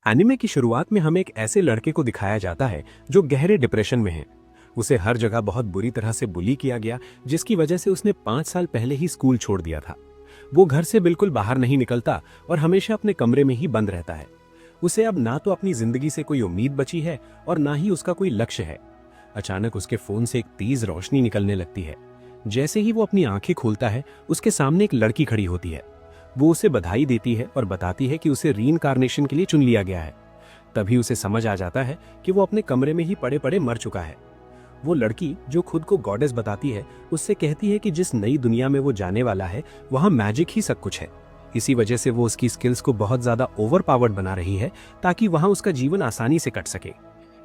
Anime की शुरुआत में हमें एक ऐसे लड़के को दिखाया जाता है जो गहरे डिप्रेशन में है। उसे हर जगह बहुत बुरी तरह से बुली किया गया, जिसकी वजह से उसने 5 साल पहले ही स्कूल छोड़ दिया था। वो घर से बिल्कुल बाहर नहीं निकलता और हमेशा अपने कमरे में ही बंद रहता है। उसे अब ना तो अपनी जिंदगी से कोई उम्मीद बची है और ना ही उसका कोई लक्ष्य है। अचानक उसके फोन से एक तेज रोशनी निकलने लगती है। जैसे ही वो अपनी आंखें खोलता है, उसके सामने एक लड़की खड़ी होती है। वो उसे बधाई देती है और बताती है कि उसे रीइंकार्नेशन के लिए चुन लिया गया है। तभी उसे समझ आ जाता है कि वो अपने कमरे में ही पड़े पड़े मर चुका है। वो लड़की, जो खुद को गॉडेस बताती है, उससे कहती है कि जिस नई दुनिया में वो जाने वाला है वहां मैजिक ही सब कुछ है। इसी वजह से वो उसकी स्किल्स को बहुत ज्यादा ओवर पावर्ड बना रही है ताकि वहां उसका जीवन आसानी से कट सके।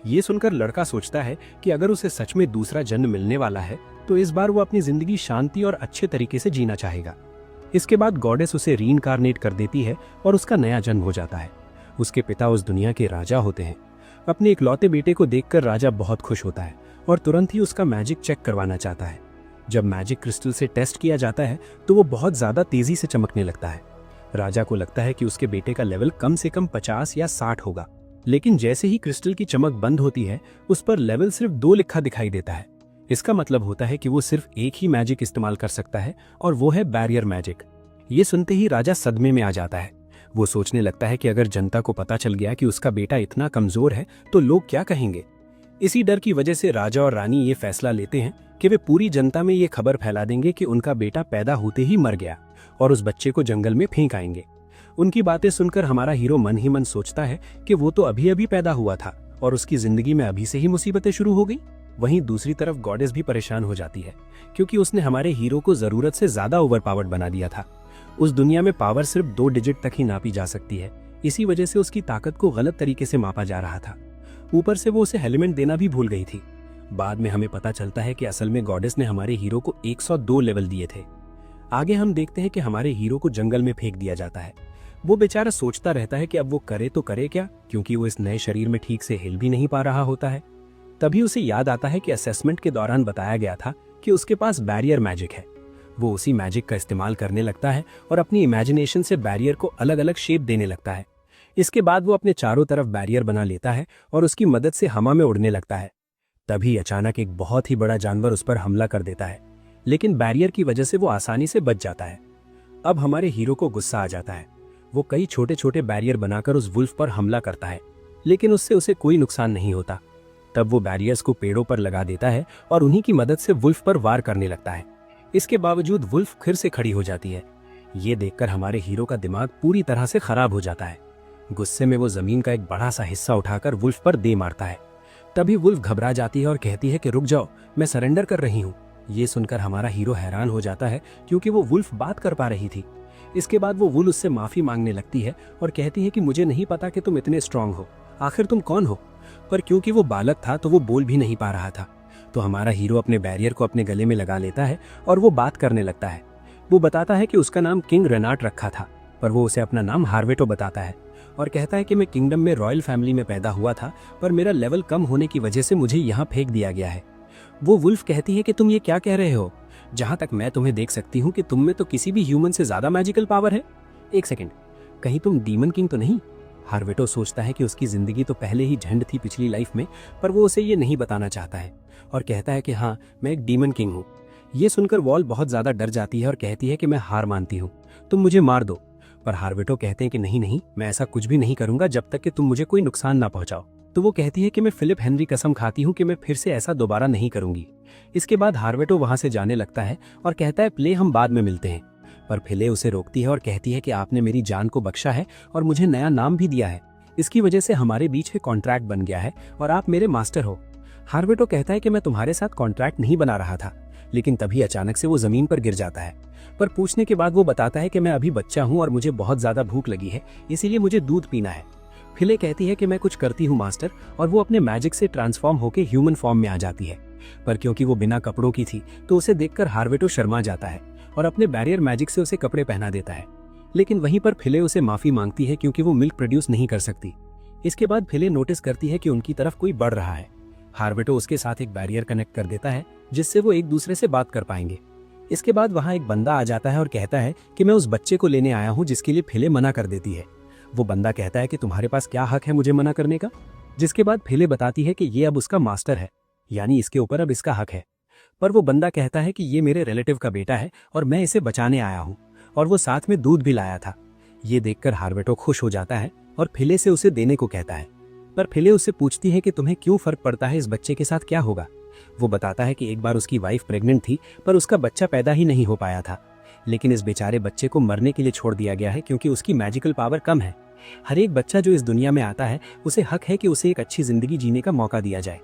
ये सुनकर लड़का सोचता है कि अगर उसे सच में दूसरा जन्म मिलने वाला है तो इस बार वो अपनी जिंदगी शांति और अच्छे तरीके से जीना चाहेगा। इसके बाद गॉडेस उसे रीइंकार्नेट कर देती है और उसका नया जन्म हो जाता है। उसके पिता उस दुनिया के राजा होते हैं। अपने इकलौते बेटे को देखकर राजा बहुत खुश होता है और तुरंत ही उसका मैजिक चेक करवाना चाहता है। जब मैजिक क्रिस्टल से टेस्ट किया जाता है तो वो बहुत ज्यादा तेजी से चमकने लगता है। राजा को लगता है कि उसके बेटे का लेवल कम से कम 50 या 60 होगा, लेकिन जैसे ही क्रिस्टल की चमक बंद होती है उस पर लेवल सिर्फ 2 लिखा दिखाई देता है। इसका मतलब होता है कि वो सिर्फ एक ही मैजिक इस्तेमाल कर सकता है और वो है बैरियर मैजिक। ये सुनते ही राजा सदमे में आ जाता है। वो सोचने लगता है कि अगर जनता को पता चल गया कि उसका बेटा इतना कमजोर है तो लोग क्या कहेंगे। इसी डर की वजह से राजा और रानी ये फैसला लेते हैं कि वे पूरी जनता में ये खबर फैला देंगे कि उनका बेटा पैदा होते ही मर गया और उस बच्चे को जंगल में फेंक आएंगे। उनकी बातें सुनकर हमारा हीरो मन ही मन सोचता है कि वो तो अभी अभी पैदा हुआ था और उसकी जिंदगी में अभी से ही मुसीबतें शुरू हो गई। वहीं दूसरी तरफ गॉडेस भी परेशान हो जाती है क्योंकि उसने हमारे हीरो को जरूरत से ज्यादा ओवरपावर्ड बना दिया था। उस दुनिया में पावर सिर्फ 2 डिजिट तक ही नापी जा सकती है। इसी वजह से उसकी ताकत को गलत तरीके से मापा जा रहा था। ऊपर से वो उसे हेलमेट देना भी भूल गई थी। बाद में हमें पता चलता है कि असल में गॉडेस ने हमारे हीरो को 102 लेवल दिए थे। आगे हम देखते हैं कि हमारे हीरो को जंगल में फेंक दिया जाता है। वो बेचारा सोचता रहता है कि अब वो करे तो करे क्या, क्योंकि वो इस नए शरीर में ठीक से हिल भी नहीं पा रहा होता है। तभी उसे याद आता है कि असेसमेंट के दौरान बताया गया था कि उसके पास बैरियर मैजिक है। वो उसी मैजिक का इस्तेमाल करने लगता है और अपनी इमेजिनेशन से बैरियर को अलग अलग शेप देने लगता है। इसके बाद वो अपने चारों तरफ बैरियर बना लेता है और उसकी मदद से हवा में उड़ने लगता है। तभी अचानक एक बहुत ही बड़ा जानवर उस पर हमला कर देता है, लेकिन बैरियर की वजह से वो आसानी से बच जाता है। अब हमारे हीरो को गुस्सा आ जाता है। वो कई छोटे छोटे बैरियर बनाकर उस वुल्फ पर हमला करता है, लेकिन उससे उसे कोई नुकसान नहीं होता। तब वो बैरियर्स को पेड़ों पर लगा देता है और उन्हीं की मदद से वुल्फ पर वार करने लगता है। इसके बावजूद वुल्फ फिर से खड़ी हो जाती है। ये देखकर हमारे हीरो का दिमाग पूरी तरह से खराब हो जाता है। गुस्से में वो जमीन का एक बड़ा सा हिस्सा उठाकर वुल्फ पर दे मारता है। तभी वुल्फ घबरा जाती है और कहती है कि रुक जाओ, मैं सरेंडर कर रही हूँ। ये सुनकर हमारा हीरो हैरान हो जाता है क्योंकि वो वुल्फ बात कर पा रही थी। इसके बाद वो वुल्फ उससे माफी मांगने लगती है और कहती है कि मुझे नहीं पता कि तुम इतने स्ट्रांग हो, आखिर तुम कौन हो। पर क्योंकि वो बालक था तो वो बोल भी नहीं पा रहा था। तो हमारा हीरो अपने बैरियर को अपने गले में लगा लेता है और वो बात करने लगता है। वो बताता है कि उसका नाम किंग रेनाट रखा था, पर वो उसे अपना नाम हार्वेटो बताता है और कहता है कि मैं किंगडम में रॉयल फैमिली में पैदा हुआ था, पर मेरा लेवल कम होने की वजह से मुझे यहाँ फेंक दिया गया है। वो वुल्फ कहती है कि तुम ये क्या कह रहे हो? जहां तक मैं तुम्हें देख सकती हूँ कि तुम में तो किसी भी ह्यूमन से ज्यादा मैजिकल पावर है। एक सेकंड, कहीं तुम डीमन किंग तो नहीं? हार्वेटो सोचता है कि उसकी जिंदगी तो पहले ही झंड थी पिछली लाइफ में, पर वो उसे ये नहीं बताना चाहता है और कहता है कि हाँ, मैं एक डीमन किंग हूँ। ये सुनकर वॉल बहुत ज्यादा डर जाती है और कहती है कि मैं हार मानती हूँ, तुम मुझे मार दो। पर हार्वेटो कहते हैं कि नहीं नहीं, मैं ऐसा कुछ भी नहीं करूंगा जब तक कि तुम मुझे कोई नुकसान ना पहुंचाओ। तो वो कहती है कि मैं फिलिप हेनरी कसम खाती हूँ कि मैं फिर से ऐसा दोबारा नहीं करूंगी। इसके बाद हार्वेटो वहां से जाने लगता है और कहता है प्ले हम बाद में मिलते हैं। पर फिले उसे रोकती है और कहती है कि आपने मेरी जान को बख्शा है और मुझे नया नाम भी दिया है। इसकी वजह से हमारे बीच एक कॉन्ट्रैक्ट बन गया है और आप मेरे मास्टर हो। हार्वेटो कहता है कि मैं तुम्हारे साथ कॉन्ट्रैक्ट नहीं बना रहा था, लेकिन तभी अचानक से वो जमीन पर गिर जाता है। पर पूछने के बाद वो बताता है कि मैं अभी बच्चा हूँ और मुझे बहुत ज्यादा भूख लगी है, इसीलिए मुझे दूध पीना है। फिले कहती है कि मैं कुछ करती हूँ मास्टर, और वो अपने मैजिक से ट्रांसफॉर्म होकर ह्यूमन फॉर्म में आ जाती है। पर क्योंकि वो बिना कपड़ों की थी तो उसे देखकर हार्वेटो शर्मा जाता है और अपने बैरियर मैजिक से उसे कपड़े पहना देता है। लेकिन वहीं पर फिले उसे माफी मांगती है क्योंकि वो मिल्क प्रोड्यूस नहीं कर सकती। इसके बाद फिले नोटिस करती है कि उनकी तरफ कोई बढ़ रहा है। हार्वेटो उसके साथ एक बैरियर कनेक्ट कर देता है जिससे वो एक दूसरे से बात कर पाएंगे। इसके बाद वहां एक बंदा आ जाता है और कहता है कि मैं उस बच्चे को लेने आया हूं जिसके लिए फिले मना कर देती है। वो बंदा कहता है कि तुम्हारे पास क्या हक है मुझे मना करने का। जिसके बाद फिले बताती है कि ये अब उसका मास्टर है, यानी इसके ऊपर अब इसका हक है। पर वो बंदा कहता है कि ये मेरे रिलेटिव का बेटा है और मैं इसे बचाने आया हूँ, और वो साथ में दूध भी लाया था। ये देखकर हार्वेटो खुश हो जाता है और फिले से उसे देने को कहता है। पर फिले उससे पूछती है कि तुम्हें क्यों फर्क पड़ता है, इस बच्चे के साथ क्या होगा। वो बताता है कि एक बार उसकी वाइफ प्रेग्नेंट थी पर उसका बच्चा पैदा ही नहीं हो पाया था, लेकिन इस बेचारे बच्चे को मरने के लिए छोड़ दिया गया है क्योंकि उसकी मैजिकल पावर कम है। हर एक बच्चा जो इस दुनिया में आता है उसे हक है कि उसे एक अच्छी जिंदगी जीने का मौका दिया जाए।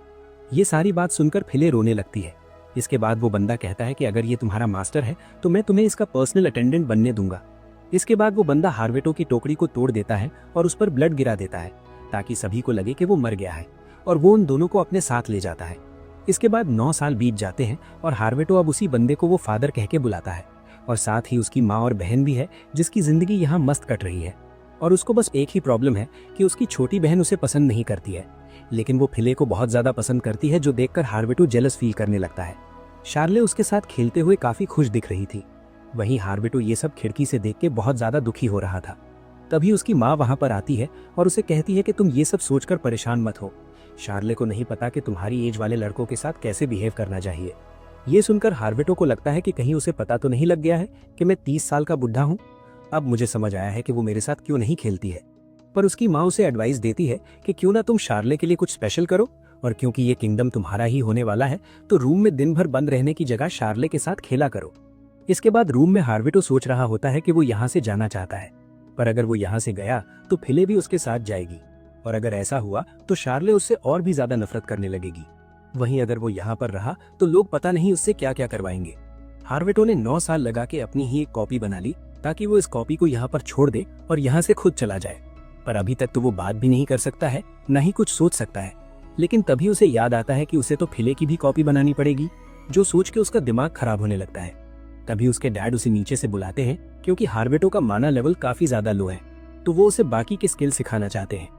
ये सारी बात सुनकर फिले रोने लगती है। इसके बाद वो बंदा कहता है कि अगर ये तुम्हारा मास्टर है तो मैं तुम्हें इसका पर्सनल अटेंडेंट बनने दूंगा। इसके बाद वो बंदा हार्वेटो की टोकरी को तोड़ देता है और उस पर ब्लड गिरा देता है ताकि सभी को लगे कि वो मर गया है, और वो उन दोनों को अपने साथ ले जाता है। इसके बाद 9 साल बीत जाते हैं और हार्वेटो अब उसी बंदे को वो फादर कह के बुलाता है, और साथ ही उसकी माँ और बहन भी है जिसकी जिंदगी यहाँ मस्त कट रही है। और उसको बस एक ही प्रॉब्लम है कि उसकी छोटी बहन उसे पसंद नहीं करती है, लेकिन वो फिले को बहुत ज्यादा पसंद करती है, जो देखकर हार्वेटो जेलस फील करने लगता है। शार्ले उसके साथ खेलते हुए काफी खुश दिख रही थी। वहीं हार्वेटो ये सब खिड़की से देख के बहुत ज्यादा दुखी हो रहा था। तभी उसकी माँ वहां पर आती है और उसे कहती है कि तुम ये सब सोचकर परेशान मत हो, शार्ले को नहीं पता कि तुम्हारी एज वाले लड़कों के साथ कैसे बिहेव करना चाहिए। ये सुनकर हार्वेटो को लगता है कि कहीं उसे पता तो नहीं लग गया है कि मैं 30 साल का बुढ़ा हूँ। अब मुझे समझ आया है कि वो मेरे साथ क्यों नहीं खेलती है। पर उसकी माँ उसे एडवाइस देती है कि क्यों ना तुम शार्ले के लिए कुछ स्पेशल करो, और क्योंकि ये किंगडम तुम्हारा ही होने वाला है तो रूम में दिन भर बंद रहने की जगह शार्ले के साथ खेला करो। इसके बाद रूम में हार्वेटो सोच रहा होता है कि वो यहाँ से जाना चाहता है, पर अगर वो यहाँ से गया तो फिले भी उसके साथ जाएगी, और अगर ऐसा हुआ तो शार्ले उससे और भी ज्यादा नफरत करने लगेगी। वहीं अगर वो यहाँ पर रहा तो लोग पता नहीं उससे क्या क्या करवाएंगे। हार्वेटो ने 9 साल लगा के अपनी ही एक कॉपी बना ली ताकि वो इस कॉपी को यहाँ पर छोड़ दे और यहाँ से खुद चला जाए। पर अभी तक तो वो बात भी नहीं कर सकता है, न ही कुछ सोच सकता है। लेकिन तभी उसे याद आता है कि उसे तो फिले की भी कॉपी बनानी पड़ेगी, जो सोच के उसका दिमाग खराब होने लगता है। तभी उसके डैड उसे नीचे से बुलाते हैं क्योंकि हार्वेटो का माना लेवल काफी ज्यादा लो है, तो वो उसे बाकी के स्किल सिखाना चाहते हैं।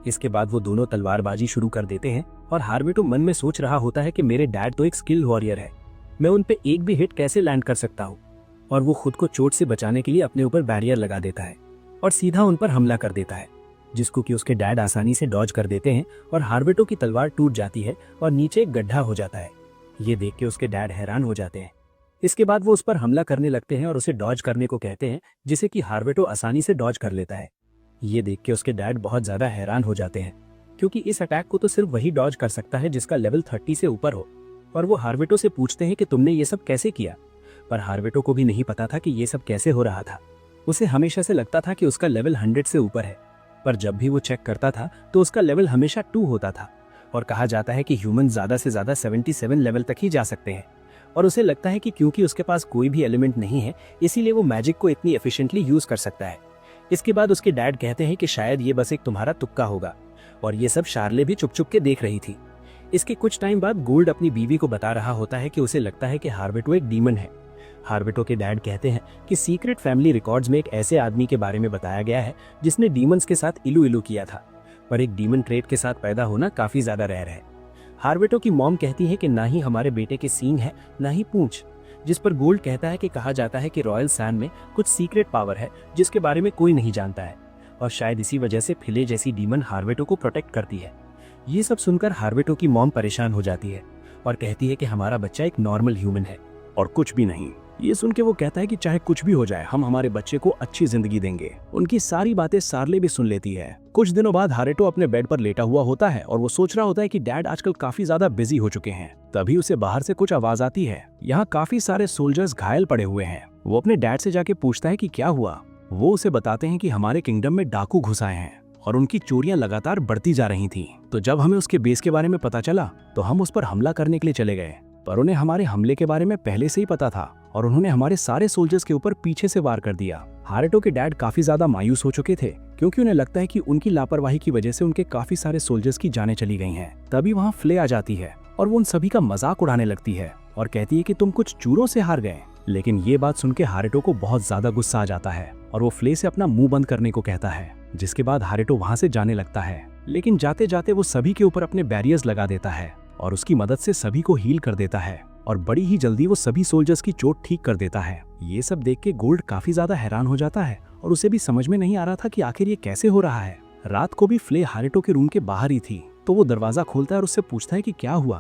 इसके बाद वो दोनों तलवारबाजी शुरू कर देते हैं और हार्वेटो मन में सोच रहा होता है कि मेरे डैड तो एक स्किल वॉरियर है, मैं उन पे एक भी हिट कैसे लैंड कर सकता हूँ। और वो खुद को चोट से बचाने के लिए अपने ऊपर बैरियर लगा देता है और सीधा उन पर हमला कर देता है, जिसको कि उसके डैड आसानी से डॉज कर देते हैं और हार्वेटो की तलवार टूट जाती है और नीचे एक गड्ढा हो जाता है। ये देख के उसके डैड हैरान हो जाते हैं। इसके बाद वो उस पर हमला करने लगते हैं और उसे डॉज करने को कहते हैं, जिसे कि हार्वेटो आसानी से डॉज कर लेता है। ये देख के उसके डैड बहुत ज्यादा हैरान हो जाते हैं क्योंकि इस अटैक को तो सिर्फ वही डॉज कर सकता है जिसका लेवल 30 से ऊपर हो। और वो हार्वेटो से पूछते हैं कि तुमने ये सब कैसे किया। पर हार्वेटो को भी नहीं पता था कि ये सब कैसे हो रहा था। उसे हमेशा से लगता था कि उसका लेवल 100 से ऊपर है, पर जब भी वो चेक करता था तो उसका लेवल हमेशा 2 होता था। और कहा जाता है कि ह्यूमन ज्यादा से ज्यादा 77 लेवल तक ही जा सकते हैं। और उसे लगता है कि क्योंकि उसके पास कोई भी एलिमेंट नहीं है, इसीलिए वो मैजिक को इतनी एफिशिएंटली यूज कर सकता है। इसके बाद उसके डैड कहते हैं कि शायद ये बस एक तुम्हारा तुक्का होगा, और ये सब शार्ले भी चुप चुप के देख रही थी। इसके कुछ टाइम बाद गोल्ड अपनी बीवी को बता रहा होता है कि उसे लगता है कि हार्वेटो एक डीमन है। हार्वेटो के डैड कहते हैं कि सीक्रेट फैमिली रिकॉर्ड्स में एक ऐसे आदमी के बारे में बताया गया है जिसने डीमंस के साथ इलू इलू किया था, पर एक डीमन ट्रेट के साथ पैदा होना काफी ज्यादा रेयर है। हार्वेटो की मॉम कहती है कि ना ही हमारे बेटे के सींग है ना ही पूंछ, जिस पर गोल्ड कहता है कि कहा जाता है कि रॉयल सैंड में कुछ सीक्रेट पावर है जिसके बारे में कोई नहीं जानता है, और शायद इसी वजह से फिले जैसी डीमन हार्वेटो को प्रोटेक्ट करती है। ये सब सुनकर हार्वेटो की मॉम परेशान हो जाती है और कहती है कि हमारा बच्चा एक नॉर्मल ह्यूमन है और कुछ भी नहीं। ये सुन के वो कहता है कि चाहे कुछ भी हो जाए, हम हमारे बच्चे को अच्छी जिंदगी देंगे। उनकी सारी बातें शार्ले भी सुन लेती है। कुछ दिनों बाद हार्वेटो अपने बेड पर लेटा हुआ होता है और वो सोच रहा होता है कि डैड आजकल काफी ज्यादा बिजी हो चुके हैं। तभी उसे बाहर से कुछ आवाज आती है। यहाँ काफी सारे सोल्जर्स घायल पड़े हुए हैं। वो अपने डैड से जाके पूछता है कि क्या हुआ। वो उसे बताते हैं कि हमारे किंगडम में डाकू घुस आए हैं और उनकी चोरियां लगातार बढ़ती जा रही थी। तो जब हमें उसके बेस के बारे में पता चला तो हम उस पर हमला करने के लिए चले गए, पर उन्हें हमारे हमले के बारे में पहले से ही पता था और उन्होंने हमारे सारे सोल्जर्स के ऊपर पीछे से वार कर दिया। हार्वेटो के डैड काफी ज्यादा मायूस हो चुके थे क्योंकि उन्हें लगता है कि उनकी लापरवाही की वजह से उनके काफी सारे सोल्जर्स की जानें चली गई हैं। तभी वहाँ फ्ले आ जाती है और वो उन सभी का मजाक उड़ाने लगती है और कहती है कि तुम कुछ चूरों से हार गए। लेकिन ये बात सुन के हार्वेटो को बहुत ज्यादा गुस्सा आ जाता है और वो फ्ले से अपना मुंह बंद करने को कहता है, जिसके बाद हार्वेटो वहाँ से जाने लगता है। लेकिन जाते जाते वो सभी के ऊपर अपने बैरियर्स लगा देता है और उसकी मदद से सभी को हील कर देता है और बड़ी ही जल्दी वो सभी सोल्जर्स की चोट ठीक कर देता है। ये सब देख के गोल्ड काफी ज्यादा हैरान हो जाता है और उसे भी समझ में नहीं आ रहा था कि आखिर ये कैसे हो रहा है। रात को भी फ्ले हारेटो के रूम के बाहर ही थी, तो वो दरवाजा खोलता है और उससे पूछता है कि क्या हुआ,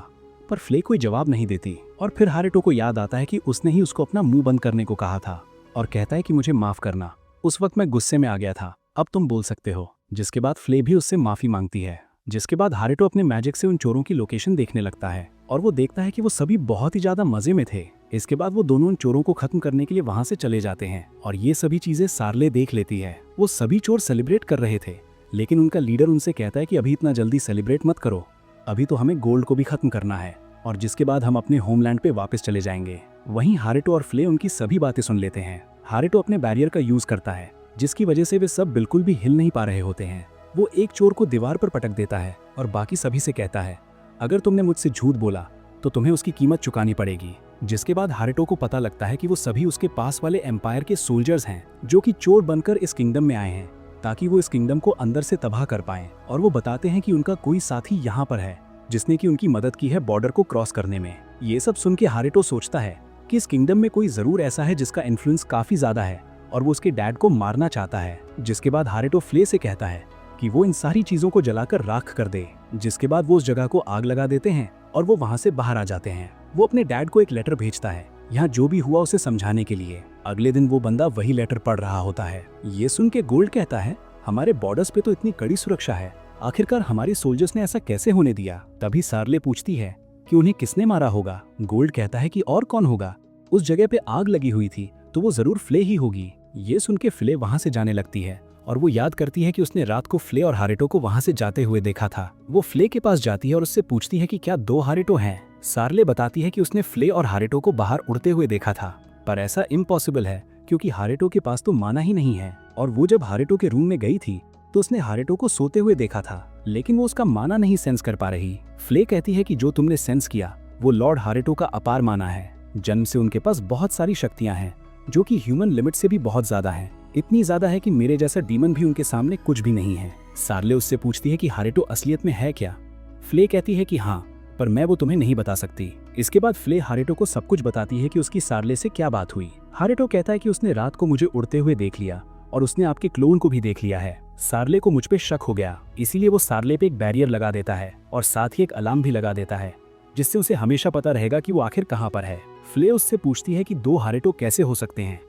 पर फ्ले कोई जवाब नहीं देती। और फिर हारेटो को याद आता है कि उसने ही उसको अपना मुंह बंद करने को कहा था और कहता है कि मुझे माफ करना, उस वक्त मैं गुस्से में आ गया था, अब तुम बोल सकते हो। जिसके बाद फ्ले भी उससे माफी मांगती है। जिसके बाद हारेटो अपने मैजिक से उन चोरों की लोकेशन देखने लगता है और वो देखता है कि वो सभी बहुत ही ज्यादा मजे में थे। इसके बाद वो दोनों उन चोरों को खत्म करने के लिए वहां से चले जाते हैं और ये सभी चीजें सार्ले देख लेती है। वो सभी चोर सेलिब्रेट कर रहे थे, लेकिन उनका लीडर उनसे कहता है कि अभी इतना जल्दी सेलिब्रेट मत करो, अभी तो हमें गोल्ड को भी खत्म करना है और जिसके बाद हम अपने होमलैंड पे वापस चले जाएंगे। वहीं हारेटो और फ्ले उनकी सभी बातें सुन लेते हैं। हारेटो अपने बैरियर का यूज करता है, जिसकी वजह से वे सब बिल्कुल भी हिल नहीं पा रहे होते हैं। वो एक चोर को दीवार पर पटक देता है और बाकी सभी से कहता है, अगर तुमने मुझसे झूठ बोला तो तुम्हें उसकी कीमत चुकानी पड़ेगी। जिसके बाद हारेटो को पता लगता है कि वो सभी उसके पास वाले एम्पायर के सोल्जर्स हैं, जो कि चोर बनकर इस किंगडम में आए हैं ताकि वो इस किंगडम को अंदर से तबाह कर पाएं। और वो बताते हैं कि उनका कोई साथी यहाँ पर है जिसने कि उनकी मदद की है बॉर्डर को क्रॉस करने में। ये सब सुन के हारेटो सोचता है कि इस किंगडम में कोई जरूर ऐसा है जिसका इन्फ्लुएंस काफी ज्यादा है और वो उसके डैड को मारना चाहता है। जिसके बाद हारेटो फ्ले से कहता है कि वो इन सारी चीजों को जलाकर राख कर दे। जिसके बाद वो उस जगह को आग लगा देते हैं और वो वहां से बाहर आ जाते हैं। वो अपने डैड को एक लेटर भेजता है यहाँ जो भी हुआ उसे समझाने के लिए। अगले दिन वो बंदा वही लेटर पढ़ रहा होता है। ये सुन के गोल्ड कहता है, हमारे बॉर्डर्स पे तो इतनी कड़ी सुरक्षा है, आखिरकार हमारे सोल्जर्स ने ऐसा कैसे होने दिया। तभी सार्ले पूछती है कि उन्हें किसने मारा होगा। गोल्ड कहता है कि और कौन होगा, उस जगह पे आग लगी हुई थी तो वो जरूर फ्ले ही होगी। ये सुन के फ्ले वहां से जाने लगती है और वो याद करती है कि उसने रात को फ्ले और हारेटो को वहां से जाते हुए देखा था। वो फ्ले के पास जाती है और उससे पूछती है कि क्या दो हारेटो हैं। सार्ले बताती है कि उसने फ्ले और हारेटो को बाहर उड़ते हुए देखा था, पर ऐसा इम्पॉसिबल है क्योंकि हारेटो के पास तो माना ही नहीं है। और वो जब हारेटो के रूम में गई थी तो उसने हारेटो को सोते हुए देखा था, लेकिन वो उसका माना नहीं सेंस कर पा रही। फ्ले कहती है कि जो तुमने सेंस किया वो लॉर्ड हारेटो का अपार माना है। जन्म से उनके पास बहुत सारी शक्तियां हैं जो कि ह्यूमन लिमिट से भी बहुत ज्यादा हैं, इतनी ज्यादा है कि मेरे जैसा डीमन भी उनके सामने कुछ भी नहीं है। सार्ले उससे पूछती है कि हारेटो असलियत में है क्या। फ्ले कहती है कि हाँ, पर मैं वो तुम्हें नहीं बता सकती। इसके बाद फ्ले हारेटो को सब कुछ बताती है कि उसकी सार्ले से क्या बात हुई। हारेटो कहता है कि उसने रात को मुझे उड़ते हुए देख लिया और उसने आपके क्लोन को भी देख लिया है। सार्ले को मुझ पे शक हो गया, इसीलिए वो सार्ले पे एक बैरियर लगा देता है और साथ ही एक अलार्म भी लगा देता है, जिससे उसे हमेशा पता रहेगा कि वो आखिर कहाँ पर है। फ्ले उससे पूछती है कि दो हारेटो कैसे हो सकते हैं,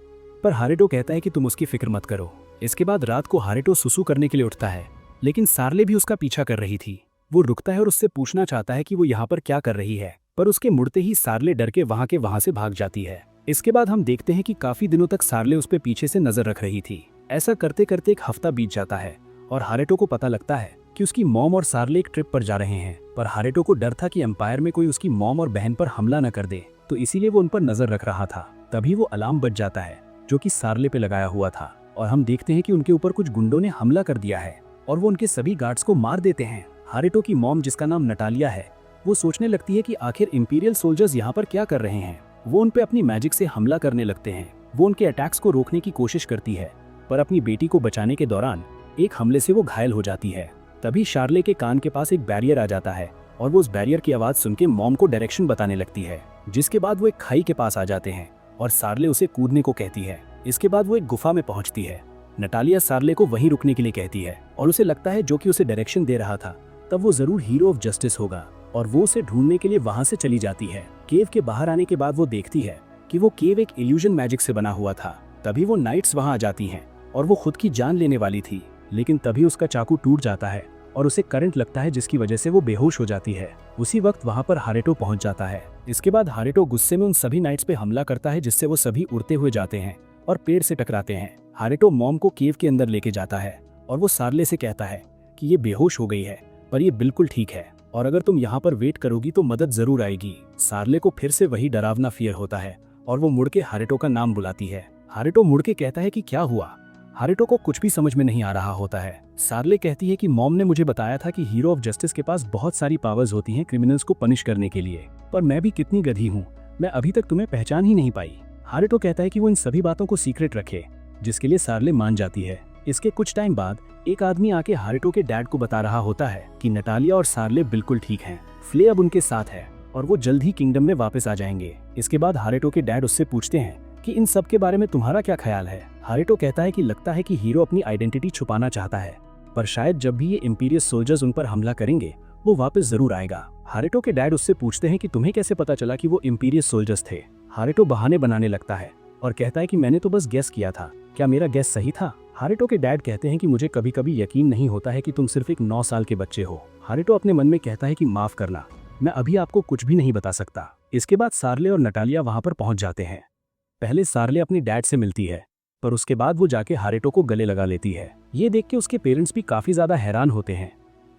पर हारेटो कहता है कि तुम उसकी फिक्र मत करो। इसके बाद रात को हारेटो सुसु करने के लिए उठता है, लेकिन सार्ले भी उसका पीछा कर रही थी। वो रुकता है और उससे पूछना चाहता है कि वो यहाँ पर क्या कर रही है, पर उसके मुड़ते ही सार्ले डर के वहां से भाग जाती है। इसके बाद हम देखते हैं कि काफी दिनों तक सार्ले उस पे पीछे से नजर रख रही थी। ऐसा करते करते एक हफ्ता बीत जाता है और हारेटो को पता लगता है कि उसकी मॉम और सार्ले एक ट्रिप पर जा रहे हैं, पर हारेटो को डर था कि एम्पायर में कोई उसकी मॉम और बहन पर हमला न कर दे, तो इसीलिए वो उन पर नजर रख रहा था। तभी वो अलार्म बज जाता है जो कि सार्ले पे लगाया हुआ था और हम देखते हैं कि उनके ऊपर कुछ गुंडों ने हमला कर दिया है और वो उनके सभी गार्ड्स को मार देते हैं। हारेटो की मॉम, जिसका नाम नटालिया है, वो सोचने लगती है कि आखिर इंपीरियल सोल्जर्स यहाँ पर क्या कर रहे हैं। वो उन पे अपनी मैजिक से हमला करने लगते हैं। वो उनके अटैक्स को रोकने की कोशिश करती है, पर अपनी बेटी को बचाने के दौरान एक हमले से वो घायल हो जाती है। तभी शार्ले के कान के पास एक बैरियर आ जाता है और वो उस बैरियर की आवाज सुन के मॉम को डायरेक्शन बताने लगती है। जिसके बाद वो एक खाई के पास आ जाते हैं और सार्ले उसे कूदने को कहती है। इसके बाद वो एक गुफा में पहुंचती है। नटालिया सार्ले को वहीं रुकने के लिए कहती है और उसे लगता है जो कि उसे डायरेक्शन दे रहा था तब वो जरूर हीरो ऑफ जस्टिस होगा और वो उसे ढूंढने के लिए वहां से चली जाती है। केव के बाहर आने के बाद वो देखती है कि वो केव एक इल्यूजन मैजिक से बना हुआ था। तभी वो नाइट्स वहां आ जाती हैं और वो खुद की जान लेने वाली थी, लेकिन तभी उसका चाकू टूट जाता है और उसे करंट लगता है, जिसकी वजह से वो बेहोश हो जाती है। उसी वक्त वहां पर हारेटो पहुंच जाता है। इसके बाद हारेटो गुस्से में उन सभी नाइट्स पे हमला करता है, जिससे वो सभी उड़ते हुए जाते हैं और पेड़ से टकराते हैं। हारेटो मॉम को केव के अंदर लेके जाता है और वो सार्ले से कहता है कि ये बेहोश हो गई है, पर ये बिल्कुल ठीक है और अगर तुम यहाँ पर वेट करोगी तो मदद जरूर आएगी। सार्ले को फिर से वही डरावना फियर होता है और वो मुड़ के हारेटो का नाम बुलाती है। हारेटो मुड़ के कहता है कि क्या हुआ। हारेटो को कुछ भी समझ में नहीं आ रहा होता है। सार्ले कहती है कि मॉम ने मुझे बताया था कि हीरो ऑफ जस्टिस के पास बहुत सारी पावर्स होती हैं क्रिमिनल्स को पनिश करने के लिए, पर मैं भी कितनी गधी हूँ, मैं अभी तक तुम्हें पहचान ही नहीं पाई। हारेटो कहता है कि वो इन सभी बातों को सीक्रेट रखे, जिसके लिए सार्ले मान जाती है। इसके कुछ टाइम बाद एक आदमी आके हारेटो के डैड को बता रहा होता है कि नटालिया और सार्ले बिल्कुल ठीक हैं, फ्ले अब उनके साथ है और वो जल्द ही किंगडम में वापस आ जाएंगे। इसके बाद हारेटो के डैड उससे पूछते हैं कि इन सब के बारे में तुम्हारा क्या ख्याल है। हारेटो कहता है कि लगता है कि हीरो अपनी आइडेंटिटी छुपाना चाहता है, पर शायद जब भी ये इंपीरियस सोल्जर्स उन पर हमला करेंगे वो वापस जरूर आएगा। हारेटो के डैड उससे पूछते हैं कि तुम्हें कैसे पता चला कि वो इंपीरियस सोल्जर्स थे। हारेटो बहाने बनाने लगता है और कहता है कि मैंने तो बस गेस किया था, क्या मेरा गेस सही था? हारेटो के डैड कहते हैं कि मुझे कभी कभी यकीन नहीं होता है कि तुम सिर्फ एक 9 साल के बच्चे हो। हारेटो अपने मन में कहता है कि माफ करना, मैं अभी आपको कुछ भी नहीं बता सकता। इसके बाद सार्ले और नटालिया वहां पर पहुंच जाते हैं। पहले सार्ले अपनी डैड से मिलती है, पर उसके बाद वो जाके हारेटो को गले लगा लेती है। ये देख के उसके पेरेंट्स भी काफी ज्यादा हैरान होते हैं